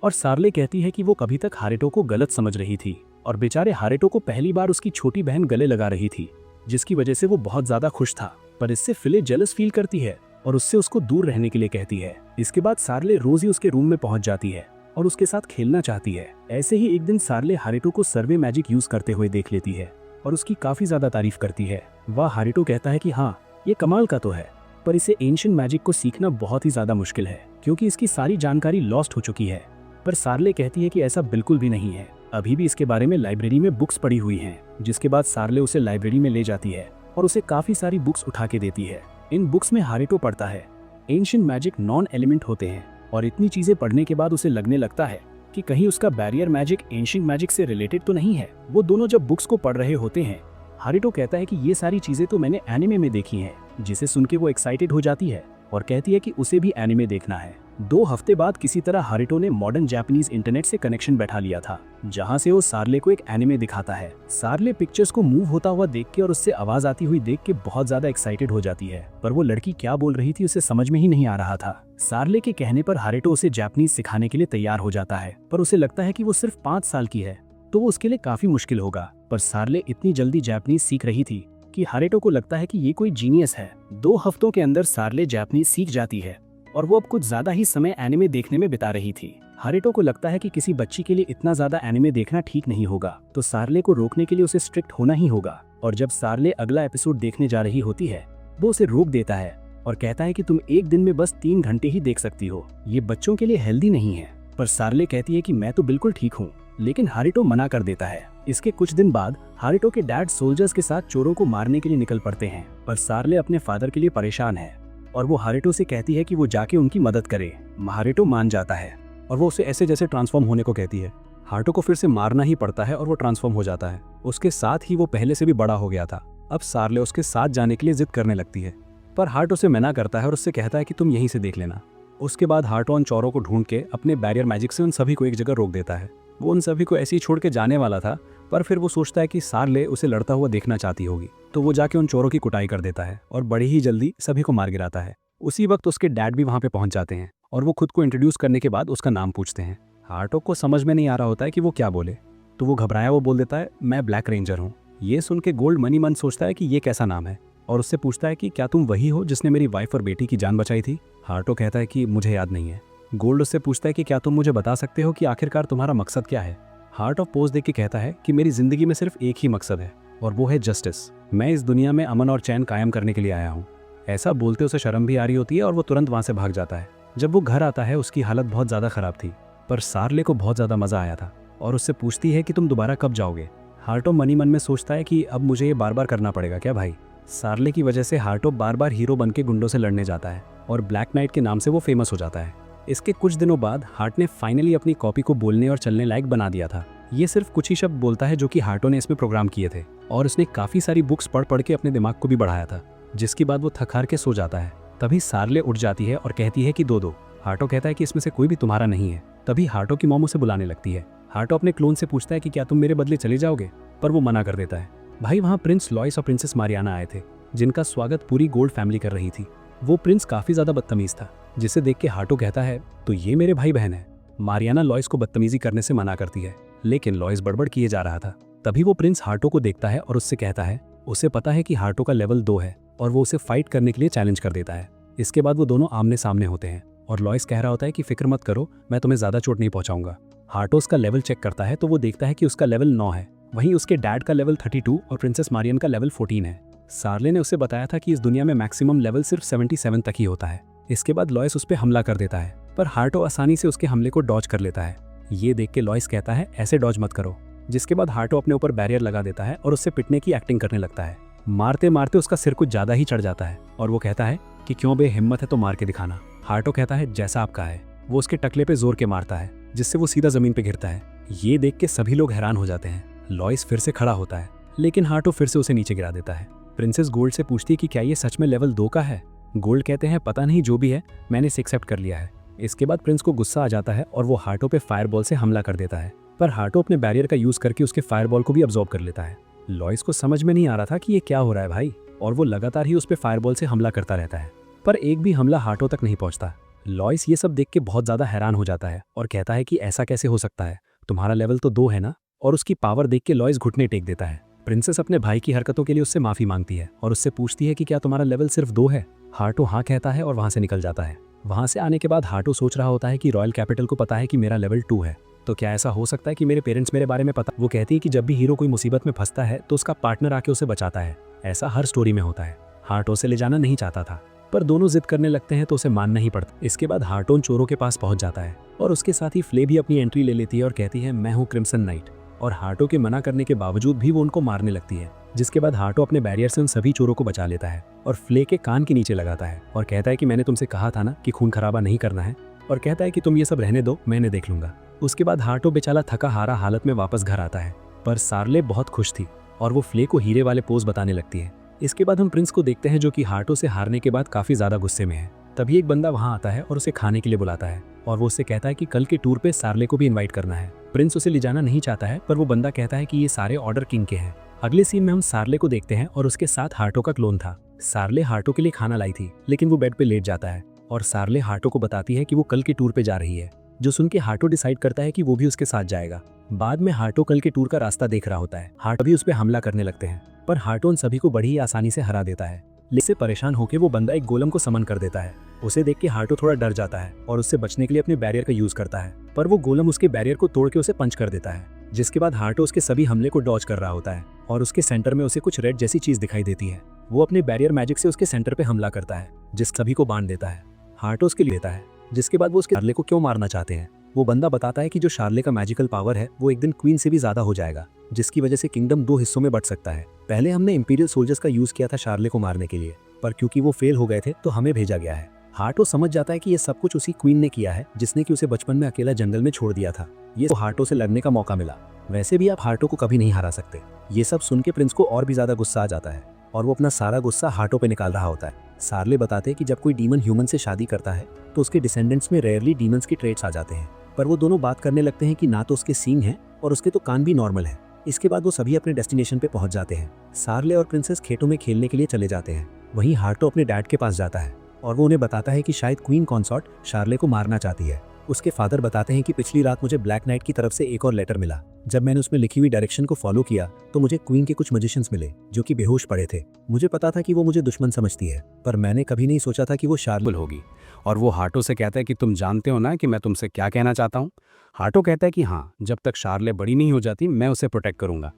और सार्ले कहती है कि वो कभी तक हारेटो को गलत समझ रही थी और बेचारे हारेटो को पहली बार उसकी छोटी बहन गले लगा रही थी, जिसकी वजह से वो बहुत ज्यादा खुश था। पर इससे फिले जेलस फील करती है और उससे उसको दूर रहने के लिए कहती है। इसके बाद सार्ले रोज ही उसके रूम में पहुंच जाती है और उसके साथ खेलना चाहती है। ऐसे ही एक दिन सार्ले हारेटो को सर्वे मैजिक यूज करते हुए देख लेती है और उसकी काफी ज्यादा तारीफ करती है। वह हारेटो कहता है कि हाँ, ये कमाल का तो है, पर इसे एंशिएंट मैजिक को सीखना बहुत ही ज्यादा मुश्किल है क्योंकि इसकी सारी जानकारी लॉस्ट हो चुकी है। पर सार्ले कहती है कि ऐसा बिल्कुल भी नहीं है, अभी भी इसके बारे में लाइब्रेरी में बुक्स पड़ी हुई हैं। जिसके बाद सार्ले उसे लाइब्रेरी में ले जाती है और उसे काफी सारी बुक्स उठा के देती है। इन बुक्स में हारेटो पढ़ता है एंशिएंट मैजिक नॉन एलिमेंट होते हैं और इतनी चीजें पढ़ने के बाद उसे लगने लगता है कि कहीं उसका बैरियर मैजिक एंशिएंट मैजिक से रिलेटेड तो नहीं है। वो दोनों जब बुक्स को पढ़ रहे होते हैं, हारेटो कहता है कि ये सारी चीजें तो मैंने एनिमे में देखी हैं, जिसे सुन के वो एक्साइटेड हो जाती है और कहती है कि उसे भी एनिमे देखना है। 2 हफ्ते बाद किसी तरह हारेटो ने मॉडर्न जापानीज इंटरनेट से कनेक्शन बैठा लिया था, जहां से वो सार्ले को एक एनिमे दिखाता है। सार्ले पिक्चर्स को मूव होता हुआ देख के और उससे आवाज आती हुई देख के बहुत ज्यादा एक्साइटेड हो जाती है, पर वो लड़की क्या बोल रही थी उसे समझ में ही नहीं आ रहा था। सार्ले के कहने पर हारेटो उसे जापानीज सिखाने के लिए तैयार हो जाता है, पर उसे लगता है कि वो सिर्फ 5 साल की है तो वो उसके लिए काफी मुश्किल होगा। पर सार्ले इतनी जल्दी जापानीज सीख रही थी कि हारेटो को लगता है कि ये कोई जीनियस है। 2 हफ्तों के अंदर सार्ले जापानीज सीख जाती है और वो अब कुछ ज्यादा ही समय एनिमे देखने में बिता रही थी। हारेटो को लगता है कि किसी बच्ची के लिए इतना ज्यादा एनिमे देखना ठीक नहीं होगा, तो सार्ले को रोकने के लिए उसे स्ट्रिक्ट होना ही होगा। और जब सार्ले अगला एपिसोड देखने जा रही होती है, वो उसे रोक देता है और कहता है कि तुम एक दिन में बस 3 घंटे ही देख सकती हो, ये बच्चों के लिए हेल्दी नहीं है। पर सार्ले कहती है कि मैं तो बिल्कुल ठीक हूँ, लेकिन हारेटो मना कर देता है। इसके कुछ दिन बाद हारेटो के डैड सोल्जर्स के साथ चोरों को मारने के लिए निकल पड़ते हैं, पर सार्ले अपने फादर के लिए परेशान है और वो हारेटो से कहती है कि वो जाके उनकी मदद करे। हारेटो मान जाता है और वो उसे ऐसे जैसे ट्रांसफॉर्म होने को कहती है। हारेटो को फिर से मारना ही पड़ता है और वो ट्रांसफॉर्म हो जाता है। उसके साथ ही वो पहले से भी बड़ा हो गया था। अब सार्ले उसके साथ जाने के लिए जिद करने लगती है, पर हारेटो से मना करता है और उससे कहता है कि तुम यहीं से देख लेना। उसके बाद हारेटो उन चोरों को ढूंढ के अपने बैरियर मैजिक से उन सभी को एक जगह रोक देता है। वो उन सभी को ऐसे ही छोड़ के जाने वाला था, पर फिर वो सोचता है कि सार्ले उसे लड़ता हुआ देखना चाहती होगी, तो वो जाके उन चोरों की कुटाई कर देता है और बड़ी ही जल्दी सभी को मार गिराता है। उसी वक्त उसके डैड भी वहां पे पहुंच जाते हैं और वो खुद को इंट्रोड्यूस करने के बाद उसका नाम पूछते हैं। हारेटो को समझ में नहीं आ रहा होता है कि वो क्या बोले, तो वो घबराया वो बोल देता है मैं ब्लैक रेंजर हूँ। ये सुन के गोल्ड मनी मन सोचता है कि ये कैसा नाम है और उससे पूछता है कि क्या तुम वही हो जिसने मेरी वाइफ और बेटी की जान बचाई थी। हारेटो कहता है कि मुझे याद नहीं है। गोल्ड उससे पूछता है कि क्या तुम मुझे बता सकते हो कि आखिरकार तुम्हारा मकसद क्या है। हार्ट ऑफ पोज देख के कहता है कि मेरी जिंदगी में सिर्फ एक ही मकसद है और वो है जस्टिस। मैं इस दुनिया में अमन और चैन कायम करने के लिए आया हूँ। ऐसा बोलते उसे शर्म भी आ रही होती है और वो तुरंत वहां से भाग जाता है। जब वो घर आता है उसकी हालत बहुत ज्यादा खराब थी, पर सार्ले को बहुत ज्यादा मजा आया था और उससे पूछती है कि तुम दोबारा कब जाओगे। हार्टो मनी मन में सोचता है कि अब मुझे ये बार बार करना पड़ेगा क्या भाई। सार्ले की वजह से हार्टो बार बार हीरो बन के गुंडों से लड़ने जाता है और ब्लैक नाइट के नाम से वो फेमस हो जाता है। इसके कुछ दिनों बाद हार्ट ने फाइनली अपनी कॉपी को बोलने और चलने लायक बना दिया था। ये सिर्फ कुछ ही शब्द बोलता है जो कि हार्टो ने इसमें प्रोग्राम किए थे और उसने काफी सारी बुक्स पढ़ पढ़ के अपने दिमाग को भी बढ़ाया था, जिसके बाद वो थक हार के सो जाता है। तभी सार्ले उठ जाती है और कहती है कि दो। हार्टो कहता है कि इसमें से कोई भी तुम्हारा नहीं है। तभी हार्टो की मॉम उसे बुलाने लगती है। हार्टो अपने क्लोन से पूछता है कि क्या तुम मेरे बदले चले जाओगे, पर वो मना कर देता है। भाई वहाँ प्रिंस लॉइस और प्रिंसेस मारियाना आए थे, जिनका स्वागत पूरी गोल्ड फैमिली कर रही थी। वो प्रिंस काफी ज्यादा बदतमीज था, जिसे देख के हार्टो कहता है तो ये मेरे भाई बहन है। मारियाना लॉइस को बदतमीजी करने से मना करती है, लेकिन लॉइस बड़बड़ किए जा रहा था। तभी वो प्रिंस हार्टो को देखता है और उससे कहता है उसे पता है कि हार्टो का लेवल 2 है और वो उसे फाइट करने के लिए चैलेंज कर देता है। इसके बाद वो दोनों आमने सामने होते हैं और लॉइस कह रहा होता है कि फिक्र मत करो, मैं तुम्हें ज्यादा चोट नहीं पहुंचाऊंगा। हार्टो उसका लेवल चेक करता है तो वो देखता है कि उसका लेवल 9 है, वहीं उसके डैड का लेवल 32 और प्रिंसेस मारियन का लेवल 14 है। सार्ले ने उसे बताया था कि इस दुनिया में मैक्सिमम लेवल सिर्फ 77 तक ही होता है। इसके बाद लॉइस उस पर हमला कर देता है, पर हार्टो आसानी से उसके हमले को डॉज कर लेता है। ये देख के लॉइस कहता है ऐसे डॉज मत करो, जिसके बाद हार्टो अपने ऊपर बैरियर लगा देता है और उससे पिटने की एक्टिंग करने लगता है। मारते मारते उसका सिर कुछ ज्यादा ही चढ़ जाता है और वो कहता है कि क्यों बे, हिम्मत है तो मार के दिखाना। हार्टो कहता है जैसा आपका है। वो उसके टकले पे जोर के मारता है जिससे वो सीधा जमीन पे गिरता है। ये देख के सभी लोग हैरान हो जाते हैं। लॉइस फिर से खड़ा होता है लेकिन हार्टो फिर से उसे नीचे गिरा देता है। प्रिंसेस गोल्ड से पूछती है कि क्या ये सच में लेवल 2 का है। गोल्ड कहते हैं पता नहीं, जो भी है मैंने इसे एक्सेप्ट कर लिया है। इसके बाद प्रिंस को गुस्सा आ जाता है और वो हार्टो पे फायरबॉल से हमला कर देता है, पर हार्टो अपने बैरियर का यूज करके उसके फायरबॉल को भी अब्सॉर्ब कर लेता है। लॉइस को समझ में नहीं आ रहा था कि ये क्या हो रहा है भाई, और वो लगातार ही उस पे फायरबॉल से हमला करता रहता है, पर एक भी हमला हार्टो तक नहीं पहुंचता। लॉइस ये सब देख के बहुत ज्यादा हैरान हो जाता है और कहता है कि ऐसा कैसे हो सकता है, तुम्हारा लेवल तो 2 है ना। और उसकी पावर देख के लॉइस घुटने टेक देता है। प्रिंसेस अपने भाई की हरकतों के लिए उससे माफी मांगती है और उससे पूछती है कि क्या तुम्हारा लेवल सिर्फ 2 है। हार्टो हाँ कहता है और वहां से निकल जाता है। वहां से आने के बाद हार्टो सोच रहा होता है कि रॉयल कैपिटल को पता है कि मेरा लेवल 2 है, तो क्या ऐसा हो सकता है कि मेरे पेरेंट्स मेरे बारे में पता। वो कहती है कि जब भी हीरो कोई मुसीबत में फंसता है तो उसका पार्टनर आके उसे बचाता है, ऐसा हर स्टोरी में होता है। हार्टो उसे ले जाना नहीं चाहता था, पर दोनों जिद करने लगते हैं तो उसे मानना ही पड़ता। इसके बाद हार्टो उन चोरों के पास पहुंच जाता है और उसके साथ ही फ्ले भी अपनी एंट्री ले लेती है और कहती है मैं हूँ क्रिम्सन नाइट। और हार्टो के मना करने के बावजूद भी वो उनको मारने लगती है, जिसके बाद हार्टो अपने बैरियर से उन सभी चोरों को बचा लेता है और फ्ले के कान के नीचे लगाता है और कहता है कि मैंने तुमसे कहा था ना कि खून खराबा नहीं करना है, और कहता है कि तुम ये सब रहने दो, मैंने देख लूंगा। उसके बाद हार्टो बेचारा थका हारा हालत में वापस घर आता है, पर सार्ले बहुत खुश थी और वो फ्ले को हीरे वाले पोज बताने लगती है। इसके बाद हम प्रिंस को देखते हैं जो कि हार्टो से हारने के बाद काफी ज्यादा गुस्से में है। तभी एक बंदा वहां आता है और उसे खाने के लिए बुलाता है और वो उससे कहता है कि कल के टूर पे सार्ले को भी इनवाइट करना है। प्रिंस उसे ले जाना नहीं चाहता है, पर वो बंदा कहता है कि ये सारे ऑर्डर किंग के हैं। अगले सीन में हम सार्ले को देखते हैं और उसके साथ हार्टो का क्लोन था। सार्ले हार्टो के लिए खाना लाई थी, लेकिन वो बेड पे लेट जाता है और सार्ले हार्टो को बताती है कि वो कल के टूर पे जा रही है, जो सुन के हार्टो डिसाइड करता है कि वो भी उसके साथ जाएगा। बाद में हार्टो कल के टूर का रास्ता देख रहा होता है। हार्टो भी उस पे हमला करने लगते हैं, पर हार्टो उन सभी को बड़ी ही आसानी से हरा देता है। इससे परेशान होकर वो बंदा एक गोलम को समन कर देता है। उसे देख के हार्टो थोड़ा डर जाता है और उससे बचने के लिए अपने बैरियर का यूज करता है, पर वो गोलम उसके बैरियर को तोड़ के उसे पंच कर देता है। जिसके बाद हार्टो उसके सभी हमले को डॉज कर रहा होता है और उसके सेंटर में उसे कुछ रेड जैसी चीज दिखाई देती है। वो अपने बैरियर मैजिक से उसके सेंटर पे हमला करता है, जिस सभी को बांध देता है। हार्टो उसके लिए लेता है, जिसके बाद वो उसके शार्ले को क्यों मारना चाहते हैं। वो बंदा बताता है कि जो शार्ले का मैजिकल पावर है वो एक दिन क्वीन से भी ज्यादा हो जाएगा, जिसकी वजह से किंगडम 2 हिस्सों में बट सकता है। पहले हमने इंपीरियल सोल्जर्स का यूज किया था शार्ले को मारने के लिए, पर क्योंकि वो फेल हो गए थे तो हमें भेजा गया है। हार्टो समझ जाता है कि ये सब कुछ उसी क्वीन ने किया है जिसने कि उसे बचपन में अकेला जंगल में छोड़ दिया था। ये हार्टो से लड़ने का मौका मिला। वैसे भी आप हार्टो को कभी नहीं हरा सकते। ये सब सुन के प्रिंस को और भी ज्यादा गुस्सा आ जाता है और वो अपना सारा गुस्सा हार्टो पे निकाल रहा होता है। सार्ले बताते हैं कि जब कोई डीमन ह्यूमन से शादी करता है तो उसके डिसेंडेंट्स में रेयरली डीमंस की ट्रेट्स आ जाते हैं, पर वो दोनों बात करने लगते हैं कि ना तो उसके सींग हैं और उसके तो कान भी नॉर्मल है। इसके बाद वो सभी अपने डेस्टिनेशन पे पहुंच जाते हैं। सार्ले और प्रिंसेस खेतों में खेलने के लिए चले जाते हैं। वहीं हार्टो अपने डैड के पास जाता है और वो उन्हें बताता है कि शायद क्वीन कॉन्सॉर्ट शार्ले को मारना चाहती है। उसके फादर बताते हैं कि पिछली रात मुझे ब्लैक नाइट की तरफ से एक और लेटर मिला। जब मैंने उसमें लिखी हुई डायरेक्शन को फॉलो किया तो मुझे क्वीन के कुछ मैजिशियंस मिले जो कि बेहोश पड़े थे। मुझे पता था कि वो मुझे दुश्मन समझती है, पर मैंने कभी नहीं सोचा था कि वो शार्ले होगी। और वो हार्टो से कहता है कि तुम जानते हो ना कि मैं तुमसे क्या कहना चाहता हूँ। हार्टो कहता है कि हाँ, जब तक शार्ले बड़ी नहीं हो जाती मैं उसे प्रोटेक्ट करूंगा।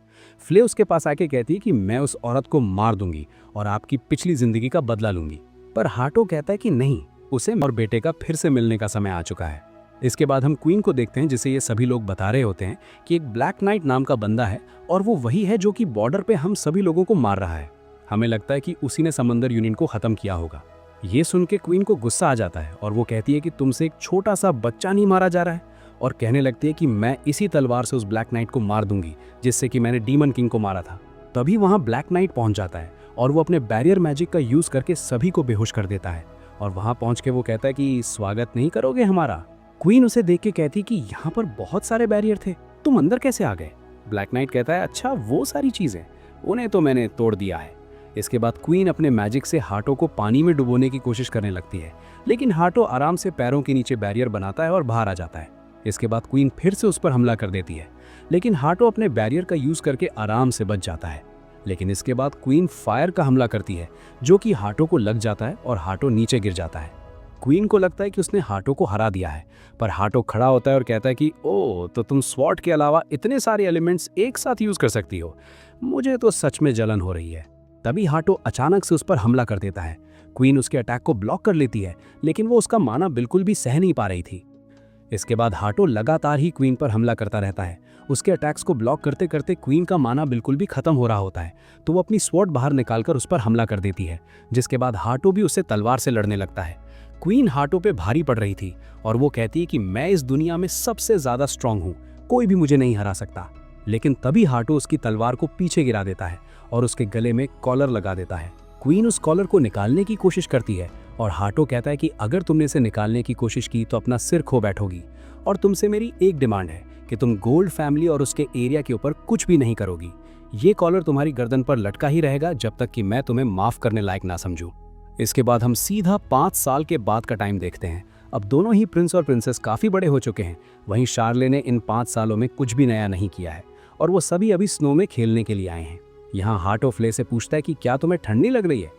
फ्ले उसके पास आके कहती है कि मैं उस औरत को मार दूंगी और आपकी पिछली जिंदगी का बदला लूंगी, पर हार्टो कहता है कि नहीं, उसे और बेटे का फिर से मिलने का समय आ चुका है। इसके बाद हम क्वीन को देखते हैं, जिसे ये सभी लोग बता रहे होते हैं कि एक ब्लैक नाइट नाम का बंदा है और वो वही है जो कि बॉर्डर पे हम सभी लोगों को मार रहा है। हमें लगता है कि उसी ने समंदर यूनियन को खत्म किया होगा। ये सुन के क्वीन को गुस्सा आ जाता है और वो कहती है कि तुमसे एक छोटा सा बच्चा नहीं मारा जा रहा है, और कहने लगती है कि मैं इसी तलवार से उस ब्लैक नाइट को मार दूंगी जिससे कि मैंने डीमन किंग को मारा था। तभी वहां ब्लैक नाइट पहुंच जाता है और वो अपने बैरियर मैजिक का यूज करके सभी को बेहोश कर देता है, और वहां पहुंच के वो कहता है कि स्वागत नहीं करोगे हमारा। क्वीन उसे देख के कहती कि यहाँ पर बहुत सारे बैरियर थे, तुम अंदर कैसे आ गए। ब्लैक नाइट कहता है अच्छा वो सारी चीजें, उन्हें तो मैंने तोड़ दिया है। इसके बाद क्वीन अपने मैजिक से हार्टो को पानी में डुबोने की कोशिश करने लगती है, लेकिन हार्टो आराम से पैरों के नीचे बैरियर बनाता है और बाहर आ जाता है। इसके बाद क्वीन फिर से उस पर हमला कर देती है, लेकिन हार्टो अपने बैरियर का यूज करके आराम से बच जाता है। लेकिन इसके बाद क्वीन फायर का हमला करती है जो कि हार्टो को लग जाता है और हार्टो नीचे गिर जाता है। क्वीन को लगता है कि उसने हार्टो को हरा दिया है, पर हार्टो खड़ा होता है और कहता है कि ओ, तो तुम स्वॉर्ड के अलावा इतने सारे एलिमेंट्स एक साथ यूज कर सकती हो, मुझे तो सच में जलन हो रही है। तभी हार्टो अचानक से उस पर हमला कर देता है। क्वीन उसके अटैक को ब्लॉक कर लेती है, लेकिन वो उसका माना बिल्कुल भी सह नहीं पा रही थी। इसके बाद हार्टो लगातार ही क्वीन पर हमला करता रहता है उसके अटैक्स को ब्लॉक करते करते क्वीन का माना बिल्कुल भी खत्म हो रहा होता है, तो वो अपनी स्वॉर्ड बाहर निकालकर उस पर हमला कर देती है, जिसके बाद हार्टो भी उससे तलवार से लड़ने लगता है। क्वीन हार्टो पे भारी पड़ रही थी और वो कहती है कि मैं इस दुनिया में सबसे ज्यादा स्ट्रांग हूँ, कोई भी मुझे नहीं हरा सकता। लेकिन तभी हार्टो उसकी तलवार को पीछे गिरा देता है और उसके गले में कॉलर लगा देता है। क्वीन उस कॉलर को निकालने की कोशिश करती है और हार्टो कहता है कि अगर तुमने इसे निकालने की कोशिश की तो अपना सिर खो बैठोगी, और तुमसे मेरी एक डिमांड है कि तुम गोल्ड फैमिली और उसके एरिया के ऊपर कुछ भी नहीं करोगी। ये कॉलर तुम्हारी गर्दन पर लटका ही रहेगा जब तक कि मैं तुम्हें माफ करने लायक ना समझूं। इसके बाद हम सीधा 5 साल के बाद का टाइम देखते हैं। अब दोनों ही प्रिंस और प्रिंसेस काफी बड़े हो चुके हैं। वहीं शार्ले ने इन 5 सालों में कुछ भी नया नहीं किया है और वो सभी अभी स्नो में खेलने के लिए आए हैं। यहाँ हार्टो फ्ले से पूछता है कि क्या तुम्हें ठंड नहीं लग रही है।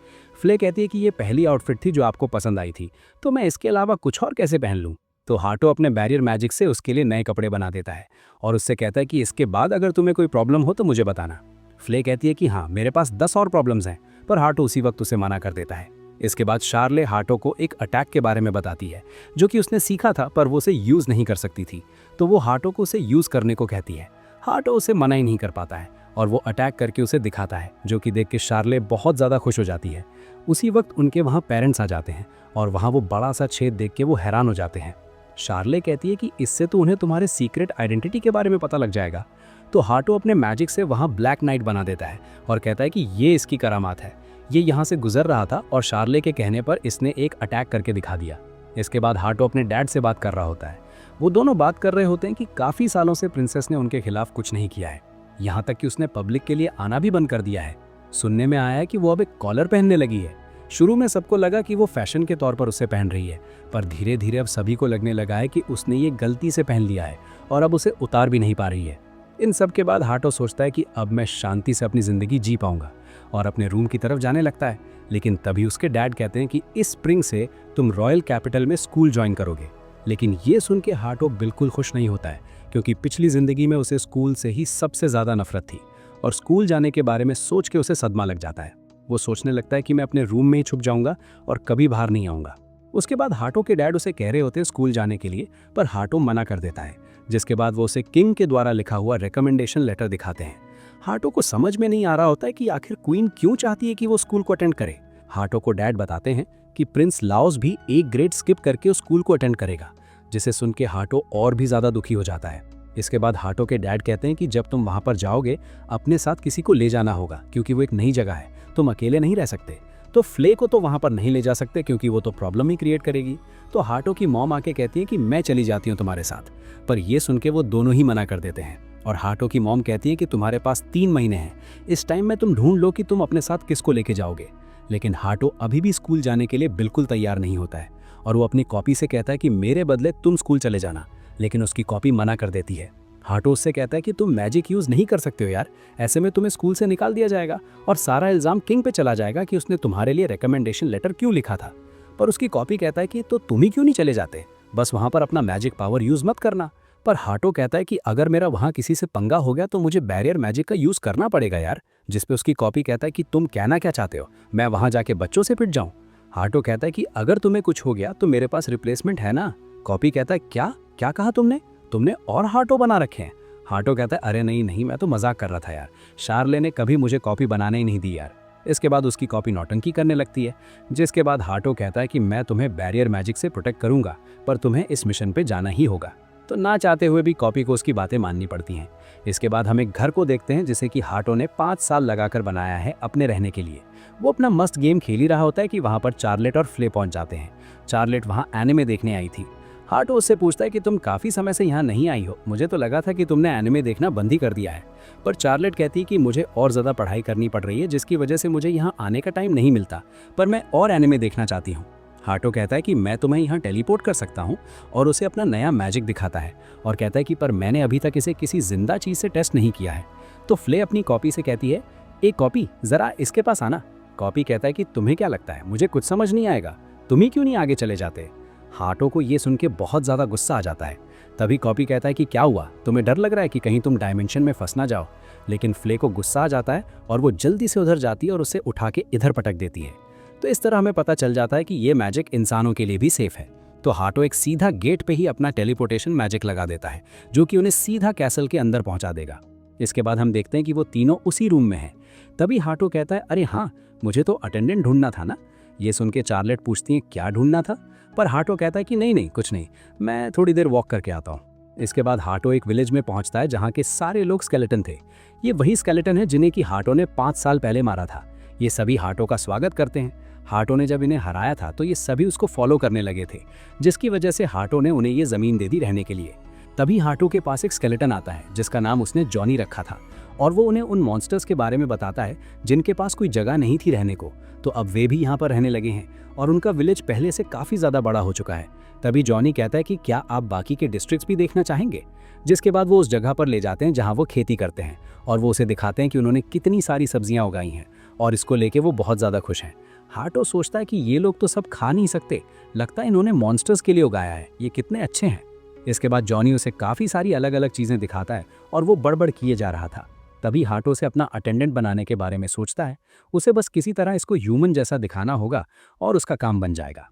फ्ले कहती है कि ये पहली आउटफिट थी जो आपको पसंद आई थी, तो मैं इसके अलावा कुछ और कैसे पहन लूँ। तो हार्टो अपने बैरियर मैजिक से उसके लिए नए कपड़े बना देता है और उससे कहता है कि इसके बाद अगर तुम्हें कोई प्रॉब्लम हो तो मुझे बताना। फ्ले कहती है कि हाँ, मेरे पास 10 और प्रॉब्लम्स हैं, पर हार्टो उसी वक्त उसे मना कर देता है। इसके बाद शार्ले हार्टो को एक अटैक के बारे में बताती है जो कि उसने सीखा था, पर वो उसे यूज नहीं कर सकती थी, तो वो हार्टो को उसे यूज करने को कहती है। हार्टो उसे मना ही नहीं कर पाता है और वो अटैक करके उसे दिखाता है, जो कि देख के शार्ले बहुत ज़्यादा खुश हो जाती है। उसी वक्त उनके वहाँ पेरेंट्स आ जाते हैं और वहाँ वो बड़ा सा छेद देख के वो हैरान हो जाते हैं। शार्ले कहती है कि इससे तो उन्हें तुम्हारे सीक्रेट आइडेंटिटी के बारे में पता लग जाएगा। तो हार्टो अपने मैजिक से वहाँ ब्लैक नाइट बना देता है और कहता है कि ये इसकी करामात है, ये यहाँ से गुजर रहा था और शार्ले के कहने पर इसने एक अटैक करके दिखा दिया। इसके बाद हार्टो अपने डैड से बात कर रहा होता है। वो दोनों बात कर रहे होते हैं कि काफ़ी सालों से प्रिंसेस ने उनके खिलाफ कुछ नहीं किया है, यहाँ तक कि उसने पब्लिक के लिए आना भी बंद कर दिया है। सुनने में आया है कि वो अब एक कॉलर पहनने लगी है। शुरू में सबको लगा कि वो फैशन के तौर पर उसे पहन रही है, पर धीरे धीरे अब सभी को लगने लगा है कि उसने ये गलती से पहन लिया है और अब उसे उतार भी नहीं पा रही है। इन सब के बाद हार्टो सोचता है कि अब मैं शांति से अपनी ज़िंदगी जी पाऊंगा और अपने रूम की तरफ जाने लगता है। लेकिन तभी उसके डैड कहते हैं कि इस स्प्रिंग से तुम रॉयल कैपिटल में स्कूल ज्वाइन करोगे। लेकिन ये सुन के हार्टो बिल्कुल खुश नहीं होता है, क्योंकि पिछली ज़िंदगी में उसे स्कूल से ही सबसे ज़्यादा नफरत थी और स्कूल जाने के बारे में सोच के उसे सदमा लग जाता है। वो सोचने लगता है कि मैं अपने रूम में ही छुप जाऊंगा और कभी बाहर नहीं आऊंगा। उसके बाद हार्टो के डैड उसे कह रहे होते हैं स्कूल जाने के लिए, पर हार्टो मना कर देता है, जिसके बाद वो उसे किंग के द्वारा लिखा हुआ रिकमेंडेशन लेटर दिखाते हैं। हार्टो को समझ में नहीं आ रहा होता है कि आखिर क्वीन क्यों चाहती है कि वो स्कूल को अटेंड करे। हार्टो को डैड बताते हैं कि प्रिंस लाओस भी एक ग्रेड स्किप करके उस स्कूल को अटेंड करेगा, जिसे सुन के हार्टो और भी ज्यादा दुखी हो जाता है। इसके बाद हार्टो के डैड कहते हैं कि जब तुम वहां पर जाओगे अपने साथ किसी को ले जाना होगा, क्योंकि वो एक नई जगह है, तुम अकेले नहीं रह सकते। तो फ्ले को तो वहां पर नहीं ले जा सकते क्योंकि वो तो प्रॉब्लम ही क्रिएट करेगी। तो हार्टो की मॉम आके कहती है कि मैं चली जाती हूँ तुम्हारे साथ, पर ये सुन के वो दोनों ही मना कर देते हैं। और हार्टो की मॉम कहती है कि तुम्हारे पास 3 महीने हैं, इस टाइम में तुम ढूंढ लो कि तुम अपने साथ किसको लेके जाओगे। लेकिन हार्टो अभी भी स्कूल जाने के लिए बिल्कुल तैयार नहीं होता है और वो अपनी कॉपी से कहता है कि मेरे बदले तुम स्कूल चले जाना, लेकिन उसकी कॉपी मना कर देती है। हार्टो उससे कहता है कि तुम मैजिक यूज नहीं कर सकते हो यार, ऐसे में तुम्हें स्कूल से निकाल दिया जाएगा और सारा इल्जाम किंग पे चला जाएगा कि उसने तुम्हारे लिए रिकमेंडेशन लेटर क्यों लिखा था। पर उसकी कॉपी कहता है कि तो तुम ही क्यों नहीं चले जाते, बस वहां पर अपना मैजिक पावर यूज मत करना। पर हार्टो कहता है कि अगर मेरा वहां किसी से पंगा हो गया तो मुझे बैरियर मैजिक का यूज करना पड़ेगा यार, जिसपे उसकी कॉपी कहता है कि तुम कहना क्या चाहते हो, मैं वहां जाके बच्चों से पिट जाऊं। हार्टो कहता है कि अगर तुम्हें कुछ हो गया तो मेरे पास रिप्लेसमेंट है ना। कॉपी कहता है क्या क्या कहा तुमने और हार्टो बना रखे हैं। हार्टो कहता है अरे नहीं, मैं तो मजाक कर रहा था यार, शार्ले ने कभी मुझे कॉपी बनाने ही नहीं दी यार। इसके बाद उसकी कॉपी नौटंकी करने लगती है, जिसके बाद हार्टो कहता है कि मैं तुम्हें बैरियर मैजिक से प्रोटेक्ट करूंगा, पर तुम्हें इस मिशन पे जाना ही होगा। तो ना चाहते हुए भी कॉपी को उसकी बातें माननी पड़ती हैं। इसके बाद हम एक घर को देखते हैं जिसे कि हार्टो ने 5 साल लगाकर बनाया है अपने रहने के लिए। वो अपना मस्त गेम खेल ही रहा होता है कि वहाँ पर चार्लेट और फ्ले पहुँच जाते हैं। चार्लेट वहाँ एनिमे देखने आई थी। हार्टो उससे पूछता है कि तुम काफ़ी समय से यहाँ नहीं आई हो, मुझे तो लगा था कि तुमने एनिमे देखना बंद ही कर दिया है। पर चार्लेट कहती है कि मुझे और ज़्यादा पढ़ाई करनी पड़ रही है, जिसकी वजह से मुझे यहाँ आने का टाइम नहीं मिलता, पर मैं और एनिमे देखना चाहती हूँ। हार्टो कहता है कि मैं तुम्हें यहाँ टेलीपोर्ट कर सकता हूँ और उसे अपना नया मैजिक दिखाता है और कहता है कि पर मैंने अभी तक इसे किसी जिंदा चीज़ से टेस्ट नहीं किया है। तो फ्ले अपनी कॉपी से कहती है एक कॉपी ज़रा इसके पास आना। कॉपी कहता है कि तुम्हें क्या लगता है मुझे कुछ समझ नहीं आएगा, तुम ही क्यों नहीं आगे चले जाते। हार्टो को ये सुन के बहुत ज़्यादा गुस्सा आ जाता है। तभी कॉपी कहता है कि क्या हुआ, तुम्हें डर लग रहा है कि कहीं तुम डायमेंशन में फंस ना जाओ। लेकिन फ्ले को गुस्सा आ जाता है और वो जल्दी से उधर जाती है और उसे उठा के इधर पटक देती है। तो इस तरह हमें पता चल जाता है कि ये मैजिक इंसानों के लिए भी सेफ है। तो हाटो एक सीधा गेट पे ही अपना टेलीपोर्टेशन मैजिक लगा देता है, जो कि उन्हें सीधा कैसल के अंदर पहुंचा देगा। इसके बाद हम देखते हैं कि वो तीनों उसी रूम में हैं। तभी हाटो कहता है, अरे हाँ, मुझे तो अटेंडेंट ढूंढना था ना। ये सुन के चार्लेट पूछती है, क्या ढूंढना था? पर हाटो कहता है कि नहीं नहीं, कुछ नहीं, मैं थोड़ी देर वॉक करके आता हूँ। इसके बाद हाटो एक विलेज में पहुंचता है जहाँ के सारे लोग स्केलेटन थे। ये वही स्केलेटन है जिन्हें कि हाटो ने 5 साल पहले मारा था। ये सभी हाटो का स्वागत करते हैं। हाटो ने जब इन्हें हराया था तो ये सभी उसको फॉलो करने लगे थे, जिसकी वजह से हाटो ने उन्हें ये ज़मीन दे दी रहने के लिए। तभी हाटो के पास एक स्केलेटन आता है जिसका नाम उसने जॉनी रखा था, और वो उन्हें उन मॉन्स्टर्स के बारे में बताता है जिनके पास कोई जगह नहीं थी रहने को, तो अब वे भी यहाँ पर रहने लगे हैं और उनका विलेज पहले से काफ़ी ज़्यादा बड़ा हो चुका है। तभी जॉनी कहता है कि क्या आप बाकी के डिस्ट्रिक्ट्स भी देखना चाहेंगे? जिसके बाद वो उस जगह पर ले जाते हैं जहाँ वो खेती करते हैं, और वो उसे दिखाते हैं कि उन्होंने कितनी सारी सब्जियाँ उगाई हैं, और इसको लेके वो बहुत ज़्यादा खुश हैं। हाटो सोचता है कि ये लोग तो सब खा नहीं सकते, लगता है इन्होंने मॉन्स्टर्स के लिए उगाया है, ये कितने अच्छे हैं। इसके बाद जॉनी उसे काफ़ी सारी अलग अलग चीज़ें दिखाता है और वो बड़बड़ किए जा रहा था। तभी हाटो से अपना अटेंडेंट बनाने के बारे में सोचता है। उसे बस किसी तरह इसको ह्यूमन जैसा दिखाना होगा और उसका काम बन जाएगा।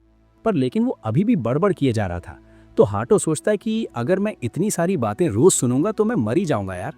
पर लेकिन वो अभी भी बड़बड़ किए जा रहा था। तो हाटो सोचता है कि अगर मैं इतनी सारी बातें रोज़ सुनूंगा तो मैं मर ही जाऊंगा यार।